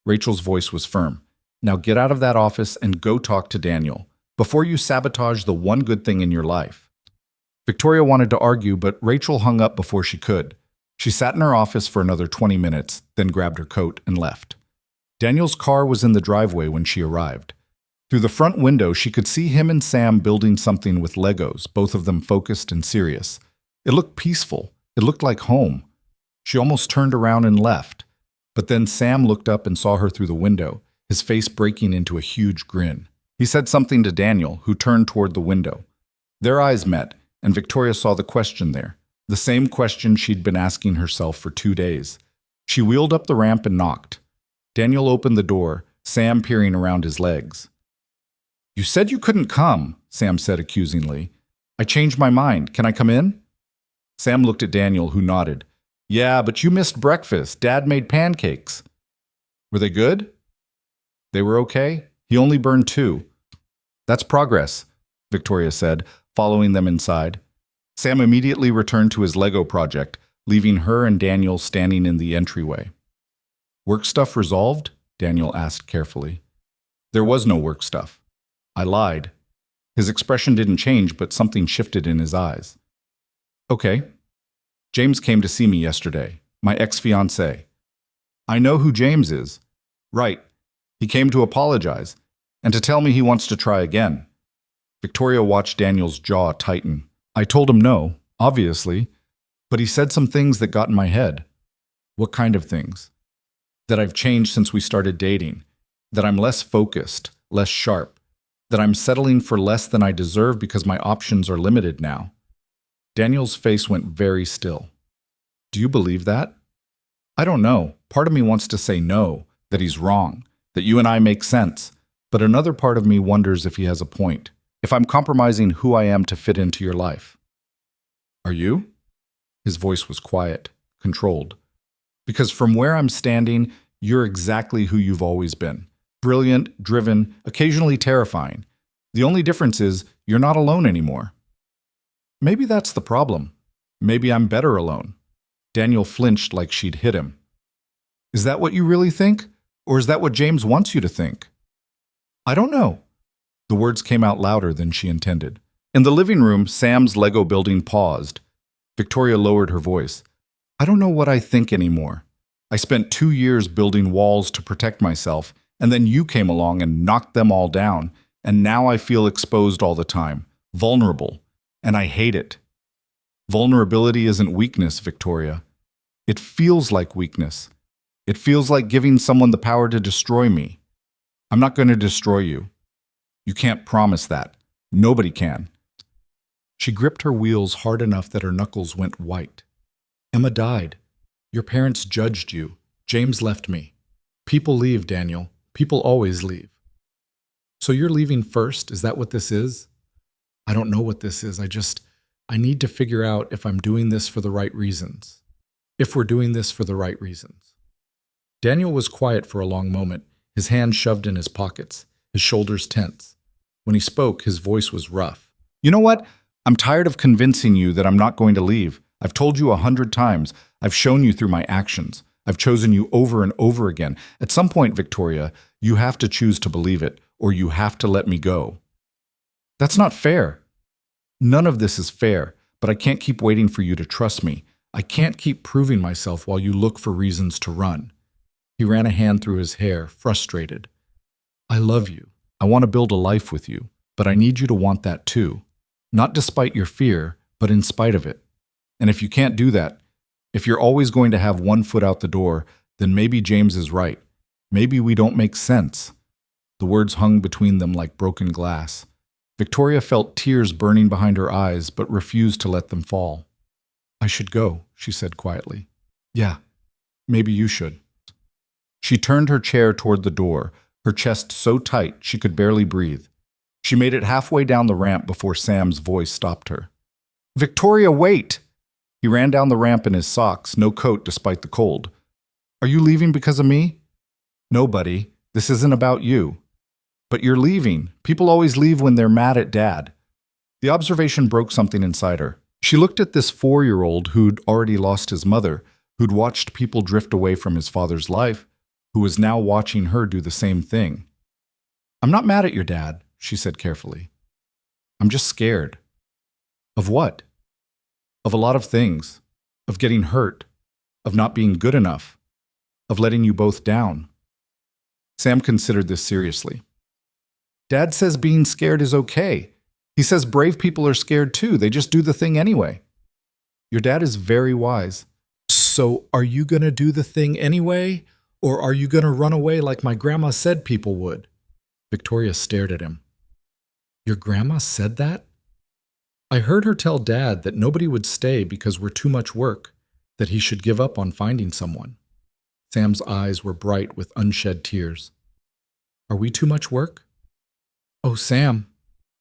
[SPEAKER 1] Rachel's voice was firm. Now get out of that office and go talk to Daniel. before you sabotage the one good thing in your life. Victoria wanted to argue, but Rachel hung up before she could. She sat in her office for another 20 minutes, then grabbed her coat and left. Daniel's car was in the driveway when she arrived. Through the front window, she could see him and Sam building something with Legos, both of them focused and serious. It looked peaceful. It looked like home. She almost turned around and left. But then Sam looked up and saw her through the window, his face breaking into a huge grin. He said something to Daniel, who turned toward the window. Their eyes met, and Victoria saw the question there, the same question she'd been asking herself for 2 days. She wheeled up the ramp and knocked. Daniel opened the door, Sam peering around his legs. "You said you couldn't come," Sam said accusingly. "I changed my mind. Can I come in?" Sam looked at Daniel, who nodded. "Yeah, but you missed breakfast. Dad made pancakes." "Were they good?" "They were okay. He only burned 2. "That's progress," Victoria said, following them inside. Sam immediately returned to his Lego project, leaving her and Daniel standing in the entryway. "Work stuff resolved?" Daniel asked carefully. "There was no work stuff. I lied." His expression didn't change, but something shifted in his eyes. "Okay. James came to see me yesterday, my ex-fiancé." "I know who James is." "Right. He came to apologize, and to tell me he wants to try again." Victoria watched Daniel's jaw tighten. "I told him no, obviously, but he said some things that got in my head." "What kind of things?" "That I've changed since we started dating, that I'm less focused, less sharp, that I'm settling for less than I deserve because my options are limited now." Daniel's face went very still. "Do you believe that?" "I don't know. Part of me wants to say no, that he's wrong, that you and I make sense, but another part of me wonders if he has a point, if I'm compromising who I am to fit into your life." "Are you?" His voice was quiet, controlled. "Because from where I'm standing, you're exactly who you've always been. Brilliant, driven, occasionally terrifying. The only difference is you're not alone anymore." "Maybe that's the problem. Maybe I'm better alone." Daniel flinched like she'd hit him. "Is that what you really think? Or is that what James wants you to think?" "I don't know." The words came out louder than she intended. In the living room, Sam's Lego building paused. Victoria lowered her voice. "I don't know what I think anymore. I spent 2 years building walls to protect myself, and then you came along and knocked them all down, and now I feel exposed all the time, vulnerable, and I hate it." "Vulnerability isn't weakness, Victoria. It feels like weakness. It feels like giving someone the power to destroy me. I'm not going to destroy you. You can't promise that. Nobody can." She gripped her wheels hard enough that her knuckles went white. "Emma died. Your parents judged you. James left me. People leave, Daniel. People always leave." "So you're leaving first? Is that what this is?" "I don't know what this is. I need to figure out if I'm doing this for the right reasons. If we're doing this for the right reasons." Daniel was quiet for a long moment, his hands shoved in his pockets, his shoulders tense. When he spoke, his voice was rough. "You know what? I'm tired of convincing you that I'm not going to leave. I've told you 100 times. I've shown you through my actions. I've chosen you over and over again. At some point, Victoria, you have to choose to believe it, or you have to let me go." "That's not fair." "None of this is fair, but I can't keep waiting for you to trust me. I can't keep proving myself while you look for reasons to run." He ran a hand through his hair, frustrated. "I love you. I want to build a life with you, but I need you to want that too. Not despite your fear, but in spite of it. And if you can't do that, if you're always going to have one foot out the door, then maybe James is right. Maybe we don't make sense." The words hung between them like broken glass. Victoria felt tears burning behind her eyes, but refused to let them fall. "I should go," she said quietly. "Yeah, maybe you should." She turned her chair toward the door, her chest so tight she could barely breathe. She made it halfway down the ramp before Sam's voice stopped her. "Victoria, wait!" He ran down the ramp in his socks, no coat despite the cold. "Are you leaving because of me?" "No, buddy. This isn't about you." "But you're leaving. People always leave when they're mad at Dad." The observation broke something inside her. She looked at this 4-year-old who'd already lost his mother, who'd watched people drift away from his father's life, who was now watching her do the same thing. "I'm not mad at your dad. she said carefully. I'm just scared. Of what? Of a lot of things. Of getting hurt. Of not being good enough. Of letting you both down. Sam considered this seriously. Dad says being scared is okay. He says brave people are scared too. They just do the thing anyway. Your dad is very wise. So are you going to do the thing anyway? Or are you going to run away like my grandma said people would? Victoria stared at him. Your grandma said that? I heard her tell Dad that nobody would stay because we're too much work, that he should give up on finding someone. Sam's eyes were bright with unshed tears. Are we too much work? Oh, Sam.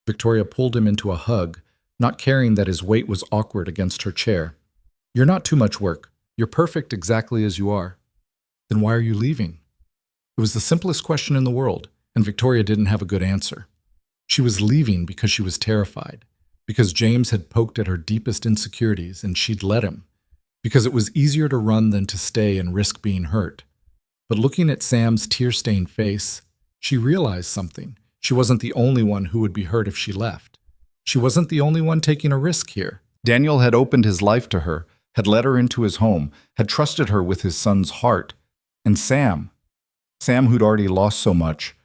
[SPEAKER 1] Victoria pulled him into a hug, not caring that his weight was awkward against her chair. You're not too much work. You're perfect exactly as you are. Then why are you leaving? It was the simplest question in the world, and Victoria didn't have a good answer. She was leaving because she was terrified, because James had poked at her deepest insecurities and she'd let him, because it was easier to run than to stay and risk being hurt. But looking at Sam's tear-stained face, she realized something. She wasn't the only one who would be hurt if she left. She wasn't the only one taking a risk here. Daniel had opened his life to her, had let her into his home, had trusted her with his son's heart. And Sam, who'd already lost so much,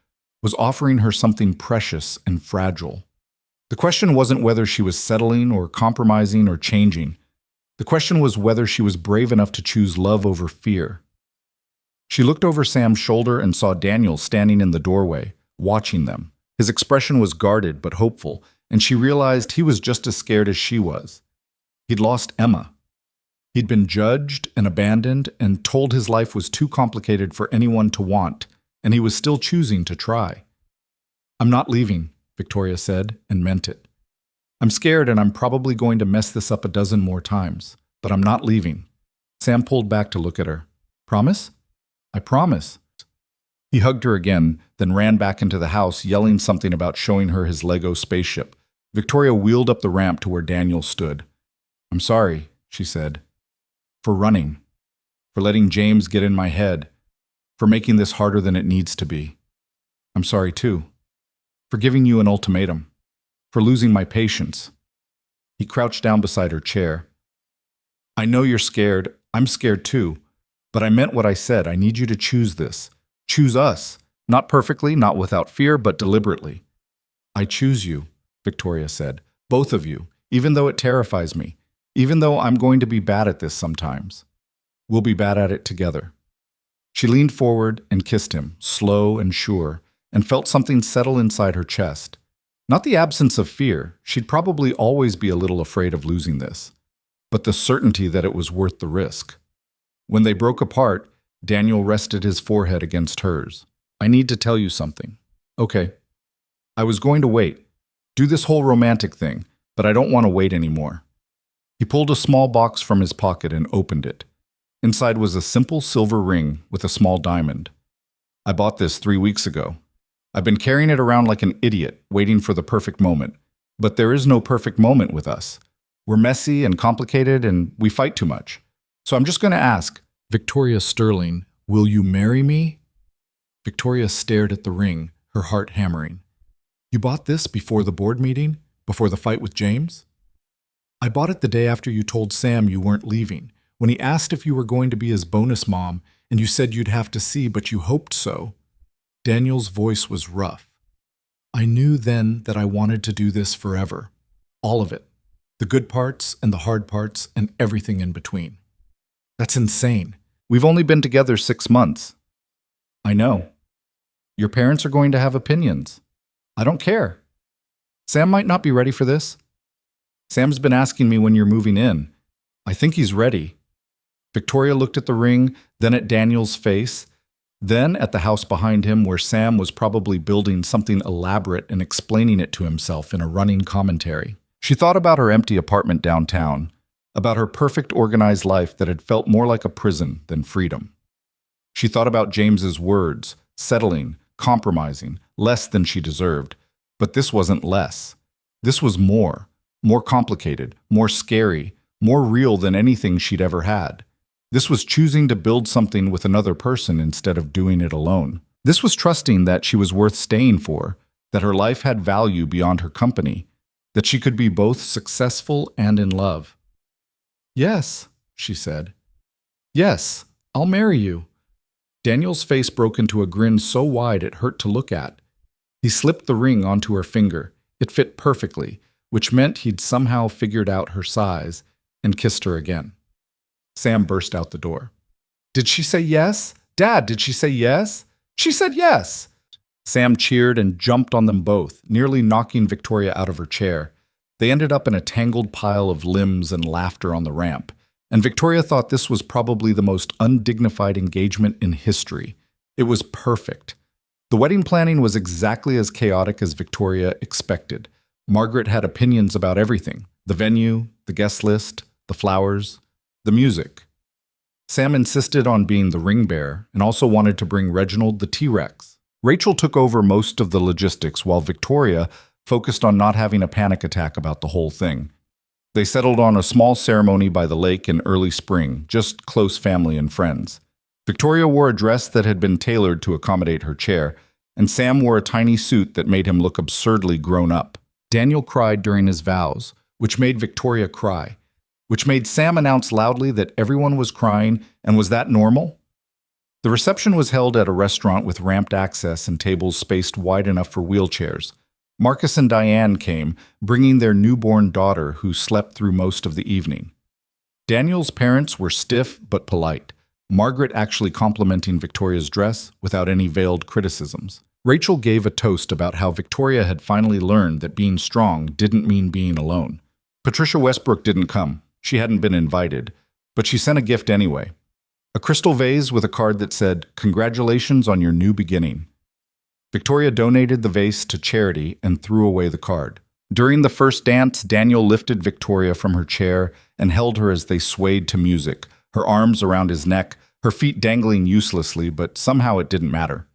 [SPEAKER 1] was offering her something precious and fragile. The question wasn't whether she was settling or compromising or changing. The question was whether she was brave enough to choose love over fear. She looked over Sam's shoulder and saw Daniel standing in the doorway, watching them. His expression was guarded but hopeful, and she realized he was just as scared as she was. He'd lost Emma. He'd been judged and abandoned and told his life was too complicated for anyone to want, and he was still choosing to try. I'm not leaving, Victoria said, and meant it. I'm scared and I'm probably going to mess this up a dozen more times, but I'm not leaving. Sam pulled back to look at her. Promise? I promise. He hugged her again, then ran back into the house, yelling something about showing her his Lego spaceship. Victoria wheeled up the ramp to where Daniel stood. I'm sorry, she said, for running, for letting James get in my head, for making this harder than it needs to be. I'm sorry too, for giving you an ultimatum, for losing my patience. He crouched down beside her chair. I know you're scared. I'm scared too. But I meant what I said. I need you to choose this. Choose us. Not perfectly, not without fear, but deliberately. I choose you, Victoria said. Both of you, even though it terrifies me. Even though I'm going to be bad at this sometimes. We'll be bad at it together. She leaned forward and kissed him, slow and sure, and felt something settle inside her chest. Not the absence of fear. She'd probably always be a little afraid of losing this. But the certainty that it was worth the risk. When they broke apart, Daniel rested his forehead against hers. I need to tell you something. Okay. I was going to wait. Do this whole romantic thing, but I don't want to wait anymore. He pulled a small box from his pocket and opened it. Inside was a simple silver ring with a small diamond. I bought this 3 weeks ago. I've been carrying it around like an idiot, waiting for the perfect moment. But there is no perfect moment with us. We're messy and complicated and we fight too much. So I'm just going to ask, Victoria Sterling, will you marry me? Victoria stared at the ring, her heart hammering. You bought this before the board meeting? Before the fight with James? I bought it the day after you told Sam you weren't leaving, when he asked if you were going to be his bonus mom, and you said you'd have to see, but you hoped so. Daniel's voice was rough. I knew then that I wanted to do this forever. All of it. The good parts and the hard parts and everything in between. That's insane. We've only been together 6 months. I know. Your parents are going to have opinions. I don't care. Sam might not be ready for this. Sam's been asking me when you're moving in. I think he's ready. Victoria looked at the ring, then at Daniel's face, then at the house behind him where Sam was probably building something elaborate and explaining it to himself in a running commentary. She thought about her empty apartment downtown, about her perfect organized life that had felt more like a prison than freedom. She thought about James's words, settling, compromising, less than she deserved. But this wasn't less. This was more complicated, more scary, more real than anything she'd ever had. This was choosing to build something with another person instead of doing it alone. This was trusting that she was worth staying for, that her life had value beyond her company, that she could be both successful and in love. "Yes," she said. "Yes, I'll marry you." Daniel's face broke into a grin so wide it hurt to look at. He slipped the ring onto her finger. It fit perfectly, which meant he'd somehow figured out her size, and kissed her again. Sam burst out the door. "Did she say yes? Dad, did she say yes?" "She said yes!" Sam cheered and jumped on them both, nearly knocking Victoria out of her chair. They ended up in a tangled pile of limbs and laughter on the ramp, and Victoria thought this was probably the most undignified engagement in history. It was perfect. The wedding planning was exactly as chaotic as Victoria expected. Margaret had opinions about everything: the venue, the guest list, the flowers, the music. Sam insisted on being the ring bearer and also wanted to bring Reginald the T-Rex. Rachel took over most of the logistics while Victoria focused on not having a panic attack about the whole thing. They settled on a small ceremony by the lake in early spring, just close family and friends. Victoria wore a dress that had been tailored to accommodate her chair, and Sam wore a tiny suit that made him look absurdly grown up. Daniel cried during his vows, which made Victoria cry, which made Sam announce loudly that everyone was crying, and was that normal? The reception was held at a restaurant with ramped access and tables spaced wide enough for wheelchairs. Marcus and Diane came, bringing their newborn daughter, who slept through most of the evening. Daniel's parents were stiff but polite, Margaret actually complimenting Victoria's dress without any veiled criticisms. Rachel gave a toast about how Victoria had finally learned that being strong didn't mean being alone. Patricia Westbrook didn't come. She hadn't been invited, but she sent a gift anyway. A crystal vase with a card that said, "Congratulations on your new beginning." Victoria donated the vase to charity and threw away the card. During the first dance, Daniel lifted Victoria from her chair and held her as they swayed to music, her arms around his neck, her feet dangling uselessly, but somehow it didn't matter.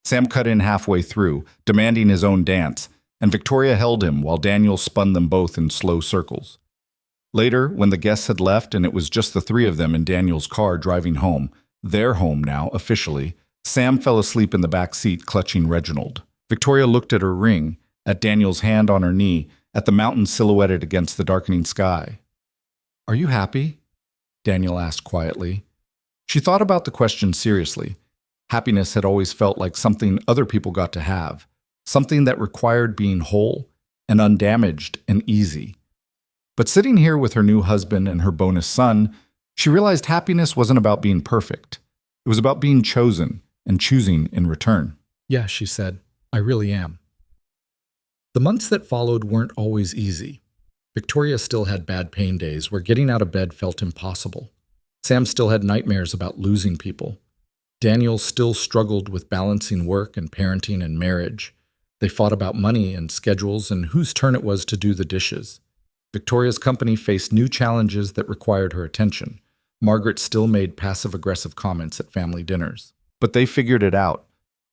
[SPEAKER 1] Sam cut in halfway through, demanding his own dance, and Victoria held him while Daniel spun them both in slow circles. Later, when the guests had left and it was just the three of them in Daniel's car driving home, their home now, officially, Sam fell asleep in the back seat clutching Reginald. Victoria looked at her ring, at Daniel's hand on her knee, at the mountain silhouetted against the darkening sky. "Are you happy?" Daniel asked quietly. She thought about the question seriously. Happiness had always felt like something other people got to have, something that required being whole and undamaged and easy. But sitting here with her new husband and her bonus son, she realized happiness wasn't about being perfect. It was about being chosen and choosing in return. "Yeah," she said, "I really am." The months that followed weren't always easy. Victoria still had bad pain days where getting out of bed felt impossible. Sam still had nightmares about losing people. Daniel still struggled with balancing work and parenting and marriage. They fought about money and schedules and whose turn it was to do the dishes. Victoria's company faced new challenges that required her attention. Margaret still made passive-aggressive comments at family dinners. But they figured it out.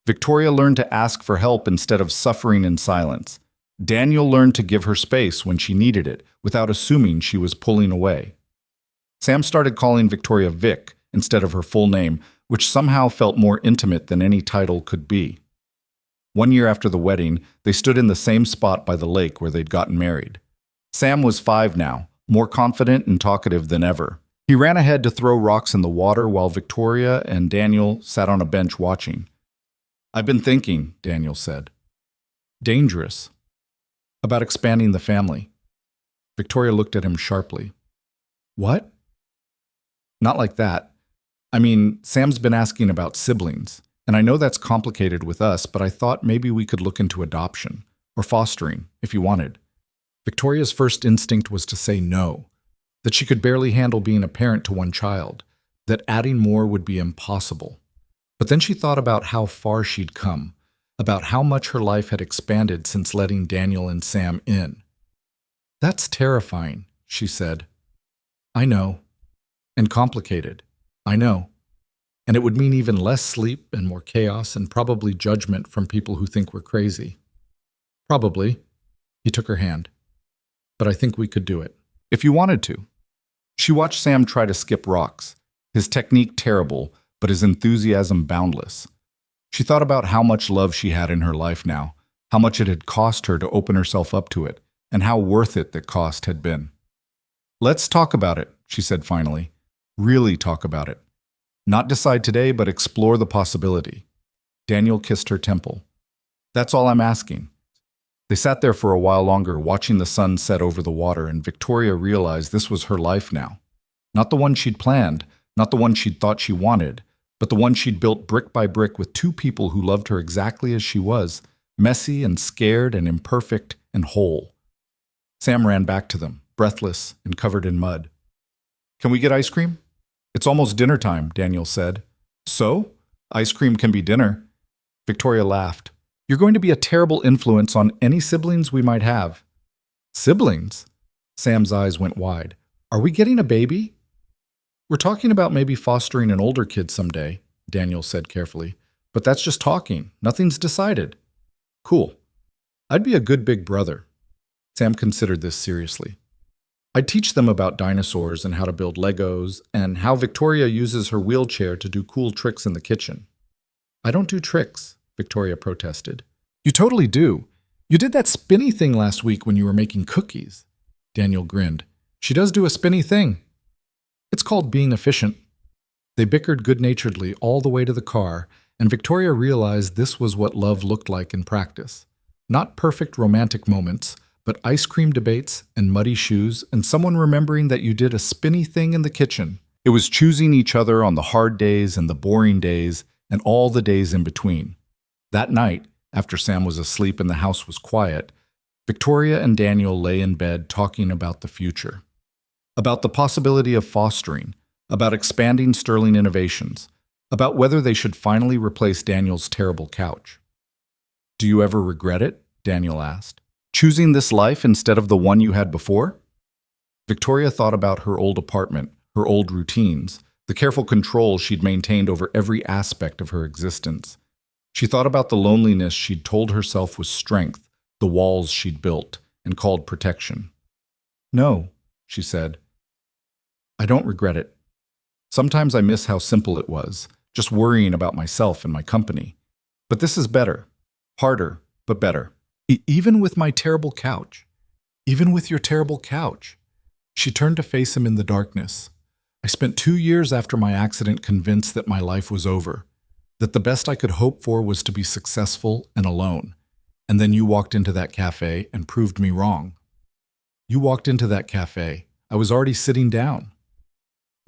[SPEAKER 1] Victoria learned to ask for help instead of suffering in silence. Daniel learned to give her space when she needed it, without assuming she was pulling away. Sam started calling Victoria Vic instead of her full name, which somehow felt more intimate than any title could be. 1 year after the wedding, they stood in the same spot by the lake where they'd gotten married. Sam was 5 now, more confident and talkative than ever. He ran ahead to throw rocks in the water while Victoria and Daniel sat on a bench watching. "I've been thinking," Daniel said. "Dangerous." "About expanding the family." Victoria looked at him sharply. "What?" "Not like that. I mean, Sam's been asking about siblings, and I know that's complicated with us, but I thought maybe we could look into adoption, or fostering, if you wanted." Victoria's first instinct was to say no, that she could barely handle being a parent to one child, that adding more would be impossible. But then she thought about how far she'd come, about how much her life had expanded since letting Daniel and Sam in. "That's terrifying," she said. "I know. And complicated. I know. And it would mean even less sleep and more chaos and probably judgment from people who think we're crazy." "Probably." He took her hand. "But I think we could do it. If you wanted to." She watched Sam try to skip rocks, his technique terrible, but his enthusiasm boundless. She thought about how much love she had in her life now, how much it had cost her to open herself up to it, and how worth it that cost had been. "Let's talk about it," she said finally. "Really talk about it. Not decide today, but explore the possibility." Daniel kissed her temple. "That's all I'm asking." They sat there for a while longer, watching the sun set over the water, and Victoria realized this was her life now. Not the one she'd planned, not the one she'd thought she wanted, but the one she'd built brick by brick with two people who loved her exactly as she was, messy and scared and imperfect and whole. Sam ran back to them, breathless and covered in mud. "Can we get ice cream?" "It's almost dinner time," Daniel said. "So? Ice cream can be dinner." Victoria laughed. "You're going to be a terrible influence on any siblings we might have." "Siblings?" Sam's eyes went wide. "Are we getting a baby?" "We're talking about maybe fostering an older kid someday," Daniel said carefully. "But that's just talking. Nothing's decided." "Cool. I'd be a good big brother." Sam considered this seriously. "I'd teach them about dinosaurs and how to build Legos, and how Victoria uses her wheelchair to do cool tricks in the kitchen." "I don't do tricks," Victoria protested. "You totally do. You did that spinny thing last week when you were making cookies." Daniel grinned. "She does do a spinny thing. It's called being efficient." They bickered good-naturedly all the way to the car, and Victoria realized this was what love looked like in practice. Not perfect romantic moments, but ice cream debates and muddy shoes and someone remembering that you did a spinny thing in the kitchen. It was choosing each other on the hard days and the boring days and all the days in between. That night, after Sam was asleep and the house was quiet, Victoria and Daniel lay in bed talking about the future. About the possibility of fostering, about expanding Sterling Innovations, about whether they should finally replace Daniel's terrible couch. "Do you ever regret it?" Daniel asked. "Choosing this life instead of the one you had before?" Victoria thought about her old apartment, her old routines, the careful control she'd maintained over every aspect of her existence. She thought about the loneliness she'd told herself was strength, the walls she'd built and called protection. "No," she said. "I don't regret it. Sometimes I miss how simple it was, just worrying about myself and my company. But this is better. Harder, but better. Even with my terrible couch. Even with your terrible couch." She turned to face him in the darkness. "I spent 2 years after my accident convinced that my life was over, that the best I could hope for was to be successful and alone. And then you walked into that cafe and proved me wrong. You walked into that cafe. I was already sitting down.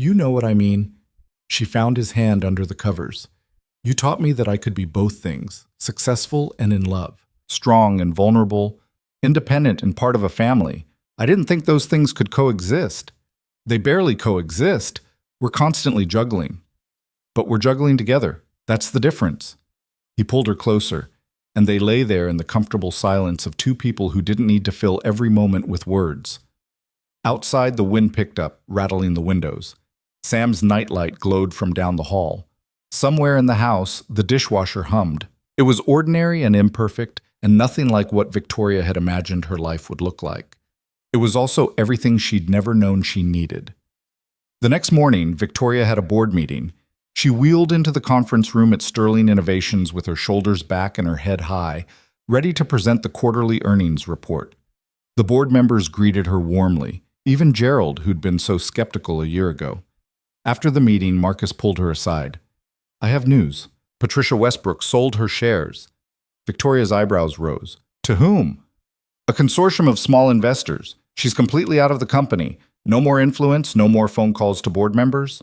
[SPEAKER 1] You know what I mean." She found his hand under the covers. "You taught me that I could be both things, successful and in love, strong and vulnerable, independent and part of a family. I didn't think those things could coexist. They barely coexist. We're constantly juggling. But we're juggling together. That's the difference." He pulled her closer, and they lay there in the comfortable silence of two people who didn't need to fill every moment with words. Outside, the wind picked up, rattling the windows. Sam's nightlight glowed from down the hall. Somewhere in the house, the dishwasher hummed. It was ordinary and imperfect, and nothing like what Victoria had imagined her life would look like. It was also everything she'd never known she needed. The next morning, Victoria had a board meeting. She wheeled into the conference room at Sterling Innovations with her shoulders back and her head high, ready to present the quarterly earnings report. The board members greeted her warmly, even Gerald, who'd been so skeptical a year ago. After the meeting, Marcus pulled her aside. "I have news. Patricia Westbrook sold her shares." Victoria's eyebrows rose. "To whom?" "A consortium of small investors. She's completely out of the company. No more influence, no more phone calls to board members."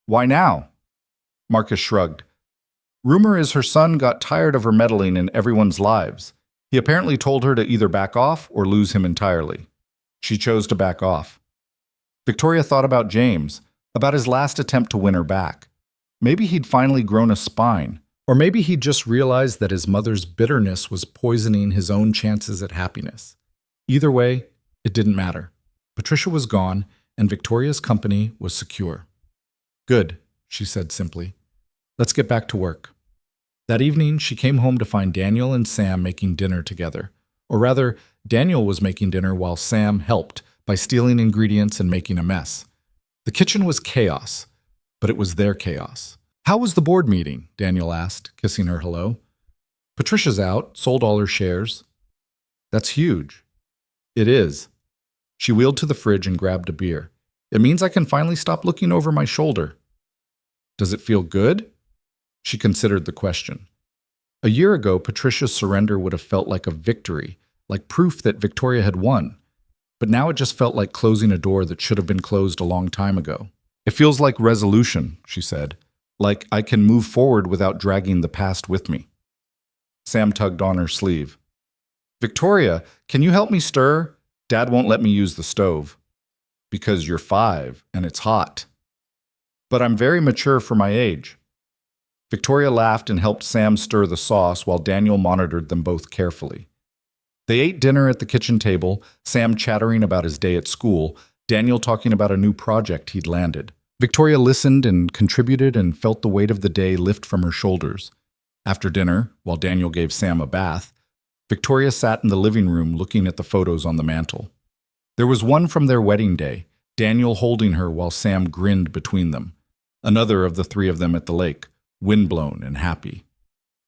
[SPEAKER 1] "Why now?" Marcus shrugged. "Rumor is her son got tired of her meddling in everyone's lives. He apparently told her to either back off or lose him entirely. She chose to back off." Victoria thought about James, about his last attempt to win her back. Maybe he'd finally grown a spine, or maybe he'd just realized that his mother's bitterness was poisoning his own chances at happiness. Either way, it didn't matter. Patricia was gone, and Victoria's company was secure. "Good," she said simply. "Let's get back to work." That evening, she came home to find Daniel and Sam making dinner together. Or rather, Daniel was making dinner while Sam helped by stealing ingredients and making a mess. The kitchen was chaos, but it was their chaos. "How was the board meeting?" Daniel asked, kissing her hello. Patricia's out, sold all her shares. That's huge. It is. She wheeled to the fridge and grabbed a beer. It means I can finally stop looking over my shoulder. Does it feel good? She considered the question. A year ago, Patricia's surrender would have felt like a victory, like proof that Victoria had won. But now it just felt like closing a door that should have been closed a long time ago. It feels like resolution, she said. Like I can move forward without dragging the past with me. Sam tugged on her sleeve. Victoria, can you help me stir? Dad won't let me use the stove. Because you're 5 and it's hot. But I'm very mature for my age. Victoria laughed and helped Sam stir the sauce while Daniel monitored them both carefully. They ate dinner at the kitchen table, Sam chattering about his day at school, Daniel talking about a new project he'd landed. Victoria listened and contributed and felt the weight of the day lift from her shoulders. After dinner, while Daniel gave Sam a bath, Victoria sat in the living room looking at the photos on the mantel. There was one from their wedding day, Daniel holding her while Sam grinned between them. Another of the 3 of them at the lake, windblown and happy.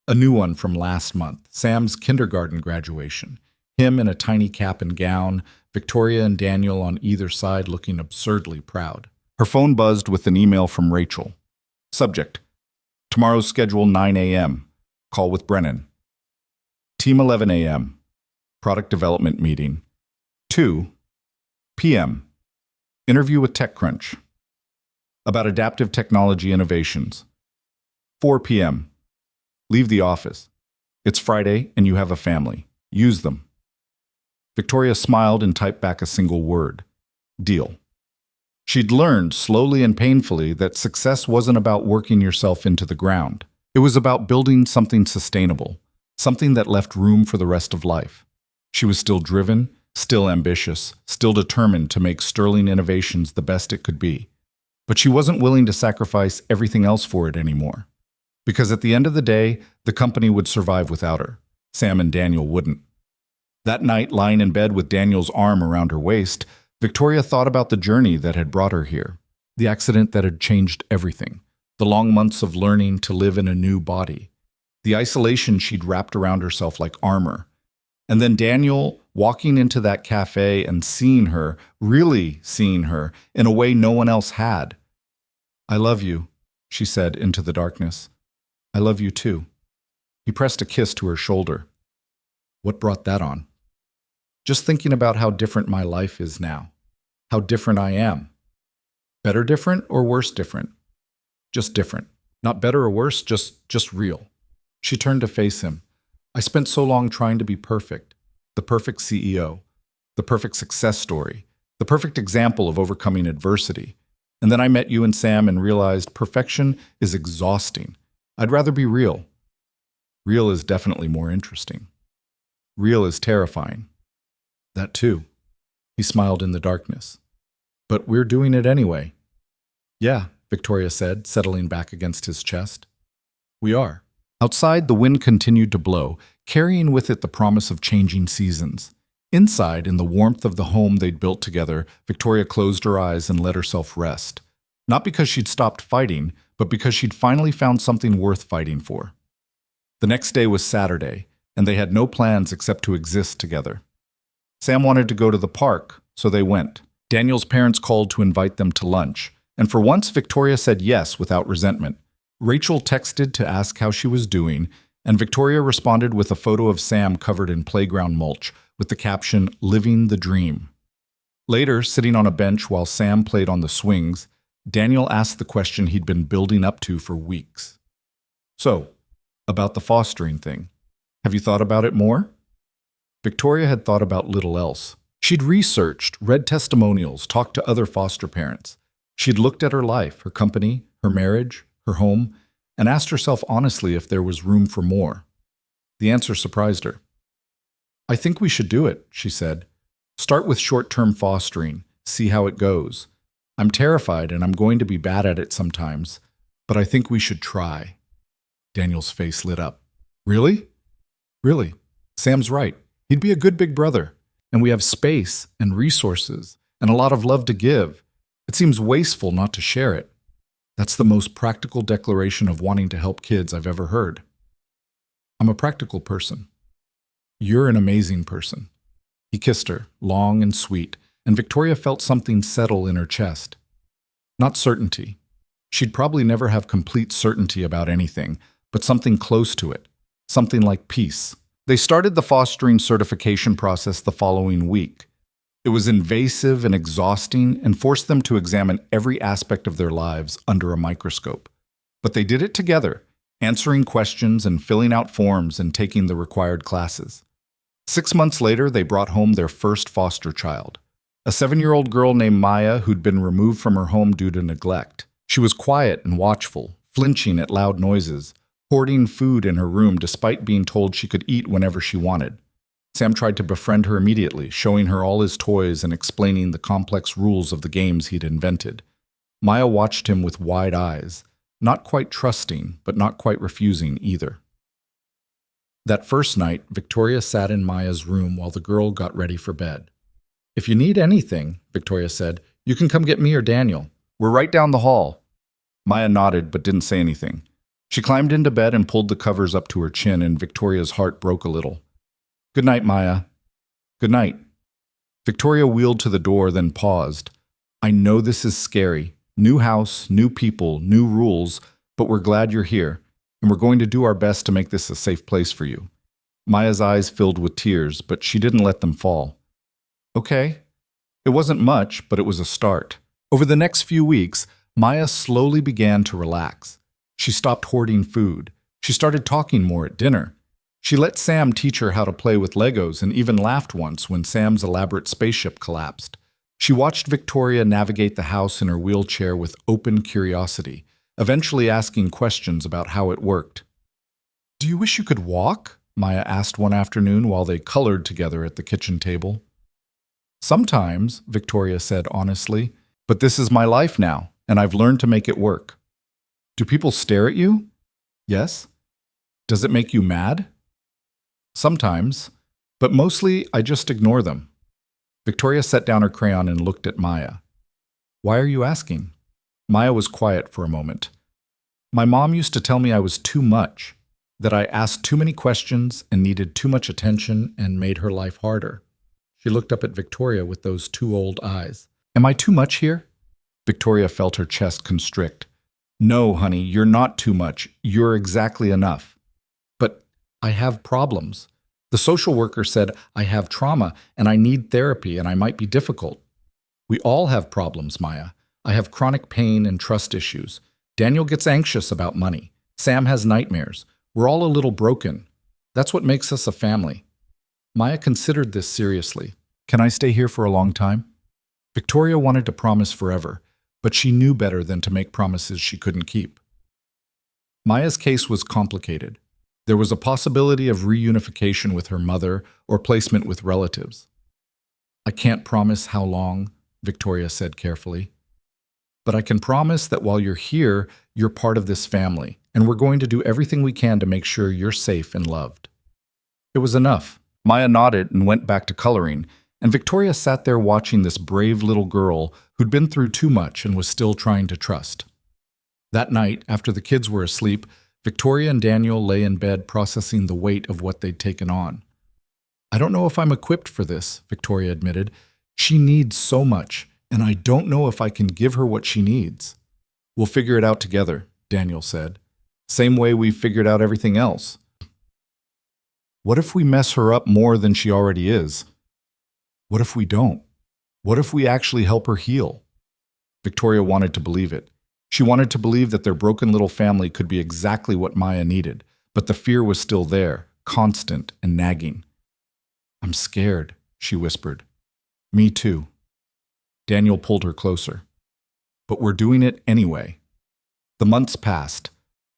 [SPEAKER 1] A new one from last month, Sam's kindergarten graduation. Him in a tiny cap and gown, Victoria and Daniel on either side looking absurdly proud. Her phone buzzed with an email from Rachel. Subject: tomorrow's schedule 9 a.m. Call with Brennan. Team 11 a.m. Product development meeting. 2 p.m. Interview with TechCrunch. About adaptive technology innovations. 4 p.m. Leave the office. It's Friday and you have a family. Use them. Victoria smiled and typed back a single word. Deal. She'd learned, slowly and painfully, that success wasn't about working yourself into the ground. It was about building something sustainable, something that left room for the rest of life. She was still driven, still ambitious, still determined to make sterling innovations the best it could be. But she wasn't willing to sacrifice everything else for it anymore. Because at the end of the day, the company would survive without her. Sam and Daniel wouldn't. That night, lying in bed with Daniel's arm around her waist, Victoria thought about the journey that had brought her here, the accident that had changed everything, the long months of learning to live in a new body, the isolation she'd wrapped around herself like armor. And then Daniel walking into that cafe and seeing her, really seeing her, in a way no one else had. I love you, she said into the darkness. I love you too. He pressed a kiss to her shoulder. What brought that on? Just thinking about how different my life is now. How different I am. Better different or worse different? Just different. Not better or worse, just real. She turned to face him. I spent so long trying to be perfect. The perfect CEO. The perfect success story. The perfect example of overcoming adversity. And then I met you and Sam and realized perfection is exhausting. I'd rather be real. Real is definitely more interesting. Real is terrifying. That too. He smiled in the darkness. But we're doing it anyway. Yeah, Victoria said, settling back against his chest. We are. Outside, the wind continued to blow, carrying with it the promise of changing seasons. Inside, in the warmth of the home they'd built together, Victoria closed her eyes and let herself rest. Not because she'd stopped fighting, but because she'd finally found something worth fighting for. The next day was Saturday, and they had no plans except to exist together. Sam wanted to go to the park, so they went. Daniel's parents called to invite them to lunch, and for once Victoria said yes without resentment. Rachel texted to ask how she was doing, and Victoria responded with a photo of Sam covered in playground mulch, with the caption, "Living the Dream." Later, sitting on a bench while Sam played on the swings, Daniel asked the question he'd been building up to for weeks. So, about the fostering thing, have you thought about it more? Victoria had thought about little else. She'd researched, read testimonials, talked to other foster parents. She'd looked at her life, her company, her marriage, her home, and asked herself honestly if there was room for more. The answer surprised her. I think we should do it, she said. Start with short-term fostering, see how it goes. I'm terrified and I'm going to be bad at it sometimes, but I think we should try. Daniel's face lit up. Really? Really. Sam's right. He'd be a good big brother, and we have space and resources and a lot of love to give. It seems wasteful not to share it. That's the most practical declaration of wanting to help kids I've ever heard. I'm a practical person. You're an amazing person. He kissed her, long and sweet, and Victoria felt something settle in her chest. Not certainty. She'd probably never have complete certainty about anything, but something close to it. Something like peace. They started the fostering certification process the following week. It was invasive and exhausting and forced them to examine every aspect of their lives under a microscope. But they did it together, answering questions and filling out forms and taking the required classes. 6 months later, they brought home their first foster child, a 7-year-old girl named Maya who'd been removed from her home due to neglect. She was quiet and watchful, flinching at loud noises, hoarding food in her room despite being told she could eat whenever she wanted. Sam tried to befriend her immediately, showing her all his toys and explaining the complex rules of the games he'd invented. Maya watched him with wide eyes, not quite trusting, but not quite refusing either. That first night, Victoria sat in Maya's room while the girl got ready for bed. "If you need anything," Victoria said, "you can come get me or Daniel. We're right down the hall." Maya nodded but didn't say anything. She climbed into bed and pulled the covers up to her chin, and Victoria's heart broke a little. "Good night, Maya." "Good night." Victoria wheeled to the door, then paused. "I know this is scary. New house, new people, new rules, but we're glad you're here, and we're going to do our best to make this a safe place for you." Maya's eyes filled with tears, but she didn't let them fall. "Okay." It wasn't much, but it was a start. Over the next few weeks, Maya slowly began to relax. She stopped hoarding food. She started talking more at dinner. She let Sam teach her how to play with Legos and even laughed once when Sam's elaborate spaceship collapsed. She watched Victoria navigate the house in her wheelchair with open curiosity, eventually asking questions about how it worked. "Do you wish you could walk?" Maya asked one afternoon while they colored together at the kitchen table. "Sometimes," Victoria said honestly, "but this is my life now, and I've learned to make it work." "Do people stare at you?" "Yes." "Does it make you mad?" "Sometimes, but mostly I just ignore them." Victoria set down her crayon and looked at Maya. "Why are you asking?" Maya was quiet for a moment. "My mom used to tell me I was too much, that I asked too many questions and needed too much attention and made her life harder." She looked up at Victoria with those two old eyes. "Am I too much here?" Victoria felt her chest constrict. "No, honey, you're not too much. You're exactly enough." "But I have problems. The social worker said I have trauma and I need therapy and I might be difficult." "We all have problems, Maya. I have chronic pain and trust issues. Daniel gets anxious about money. Sam has nightmares. We're all a little broken. That's what makes us a family." Maya considered this seriously. "Can I stay here for a long time?" Victoria wanted to promise forever, but she knew better than to make promises she couldn't keep. Maya's case was complicated. There was a possibility of reunification with her mother or placement with relatives. "I can't promise how long," Victoria said carefully. "But I can promise that while you're here, you're part of this family, and we're going to do everything we can to make sure you're safe and loved." It was enough. Maya nodded and went back to coloring, and Victoria sat there watching this brave little girl who'd been through too much and was still trying to trust. That night, after the kids were asleep, Victoria and Daniel lay in bed processing the weight of what they'd taken on. "I don't know if I'm equipped for this," Victoria admitted. "She needs so much, and I don't know if I can give her what she needs." "We'll figure it out together," Daniel said. "Same way we figured out everything else." "What if we mess her up more than she already is?" "What if we don't? What if we actually help her heal?" Victoria wanted to believe it. She wanted to believe that their broken little family could be exactly what Maya needed, but the fear was still there, constant and nagging. "I'm scared," she whispered. "Me too." Daniel pulled her closer. "But we're doing it anyway." The months passed.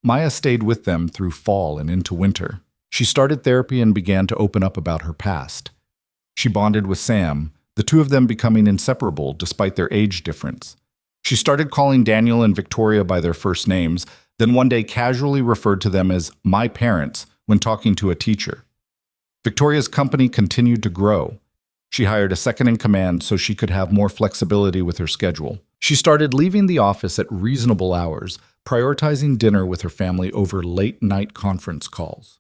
[SPEAKER 1] Maya stayed with them through fall and into winter. She started therapy and began to open up about her past. She bonded with Sam, the two of them becoming inseparable despite their age difference. She started calling Daniel and Victoria by their first names, then one day casually referred to them as "my parents" when talking to a teacher. Victoria's company continued to grow. She hired a second-in-command so she could have more flexibility with her schedule. She started leaving the office at reasonable hours, prioritizing dinner with her family over late-night conference calls.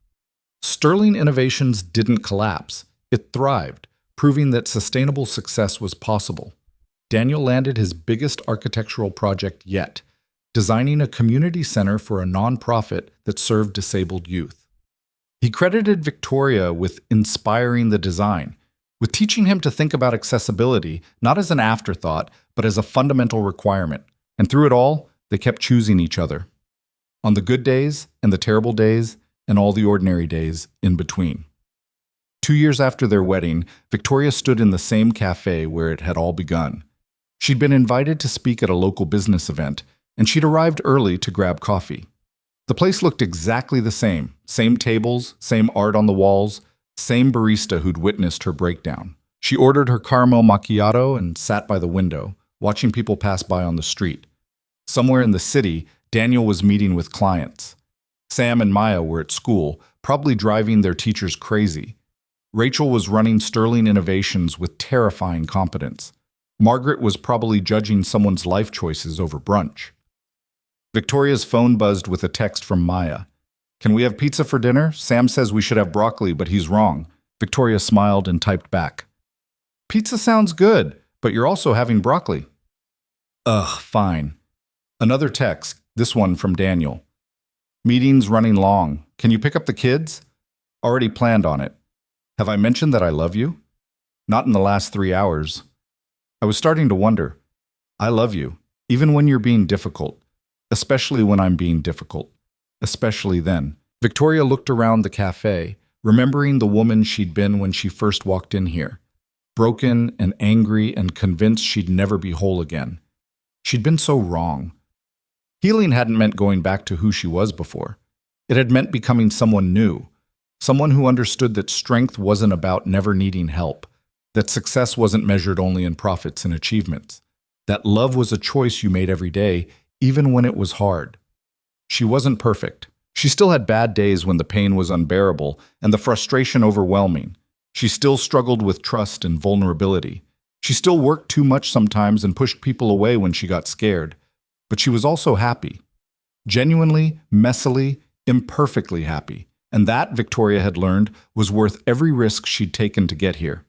[SPEAKER 1] Sterling Innovations didn't collapse. It thrived, proving that sustainable success was possible. Daniel landed his biggest architectural project yet, designing a community center for a nonprofit that served disabled youth. He credited Victoria with inspiring the design, with teaching him to think about accessibility not as an afterthought, but as a fundamental requirement. And through it all, they kept choosing each other. On the good days and the terrible days and all the ordinary days in between. 2 years after their wedding, Victoria stood in the same cafe where it had all begun. She'd been invited to speak at a local business event, and she'd arrived early to grab coffee. The place looked exactly the same tables, same art on the walls, same barista who'd witnessed her breakdown. She ordered her caramel macchiato and sat by the window, watching people pass by on the street. Somewhere in the city, Daniel was meeting with clients. Sam and Maya were at school, probably driving their teachers crazy. Rachel was running Sterling Innovations with terrifying competence. Margaret was probably judging someone's life choices over brunch. Victoria's phone buzzed with a text from Maya. "Can we have pizza for dinner? Sam says we should have broccoli, but he's wrong." Victoria smiled and typed back. "Pizza sounds good, but you're also having broccoli." "Ugh, fine." Another text, this one from Daniel. "Meeting's running long. Can you pick up the kids?" "Already planned on it." "Have I mentioned that I love you?" "Not in the last 3 hours." "I was starting to wonder." "I love you, even when you're being difficult. Especially when I'm being difficult. Especially then." Victoria looked around the cafe, remembering the woman she'd been when she first walked in here. Broken and angry and convinced she'd never be whole again. She'd been so wrong. Healing hadn't meant going back to who she was before. It had meant becoming someone new. Someone who understood that strength wasn't about never needing help. That success wasn't measured only in profits and achievements. That love was a choice you made every day, even when it was hard. She wasn't perfect. She still had bad days when the pain was unbearable and the frustration overwhelming. She still struggled with trust and vulnerability. She still worked too much sometimes and pushed people away when she got scared. But she was also happy. Genuinely, messily, imperfectly happy. And that, Victoria had learned, was worth every risk she'd taken to get here.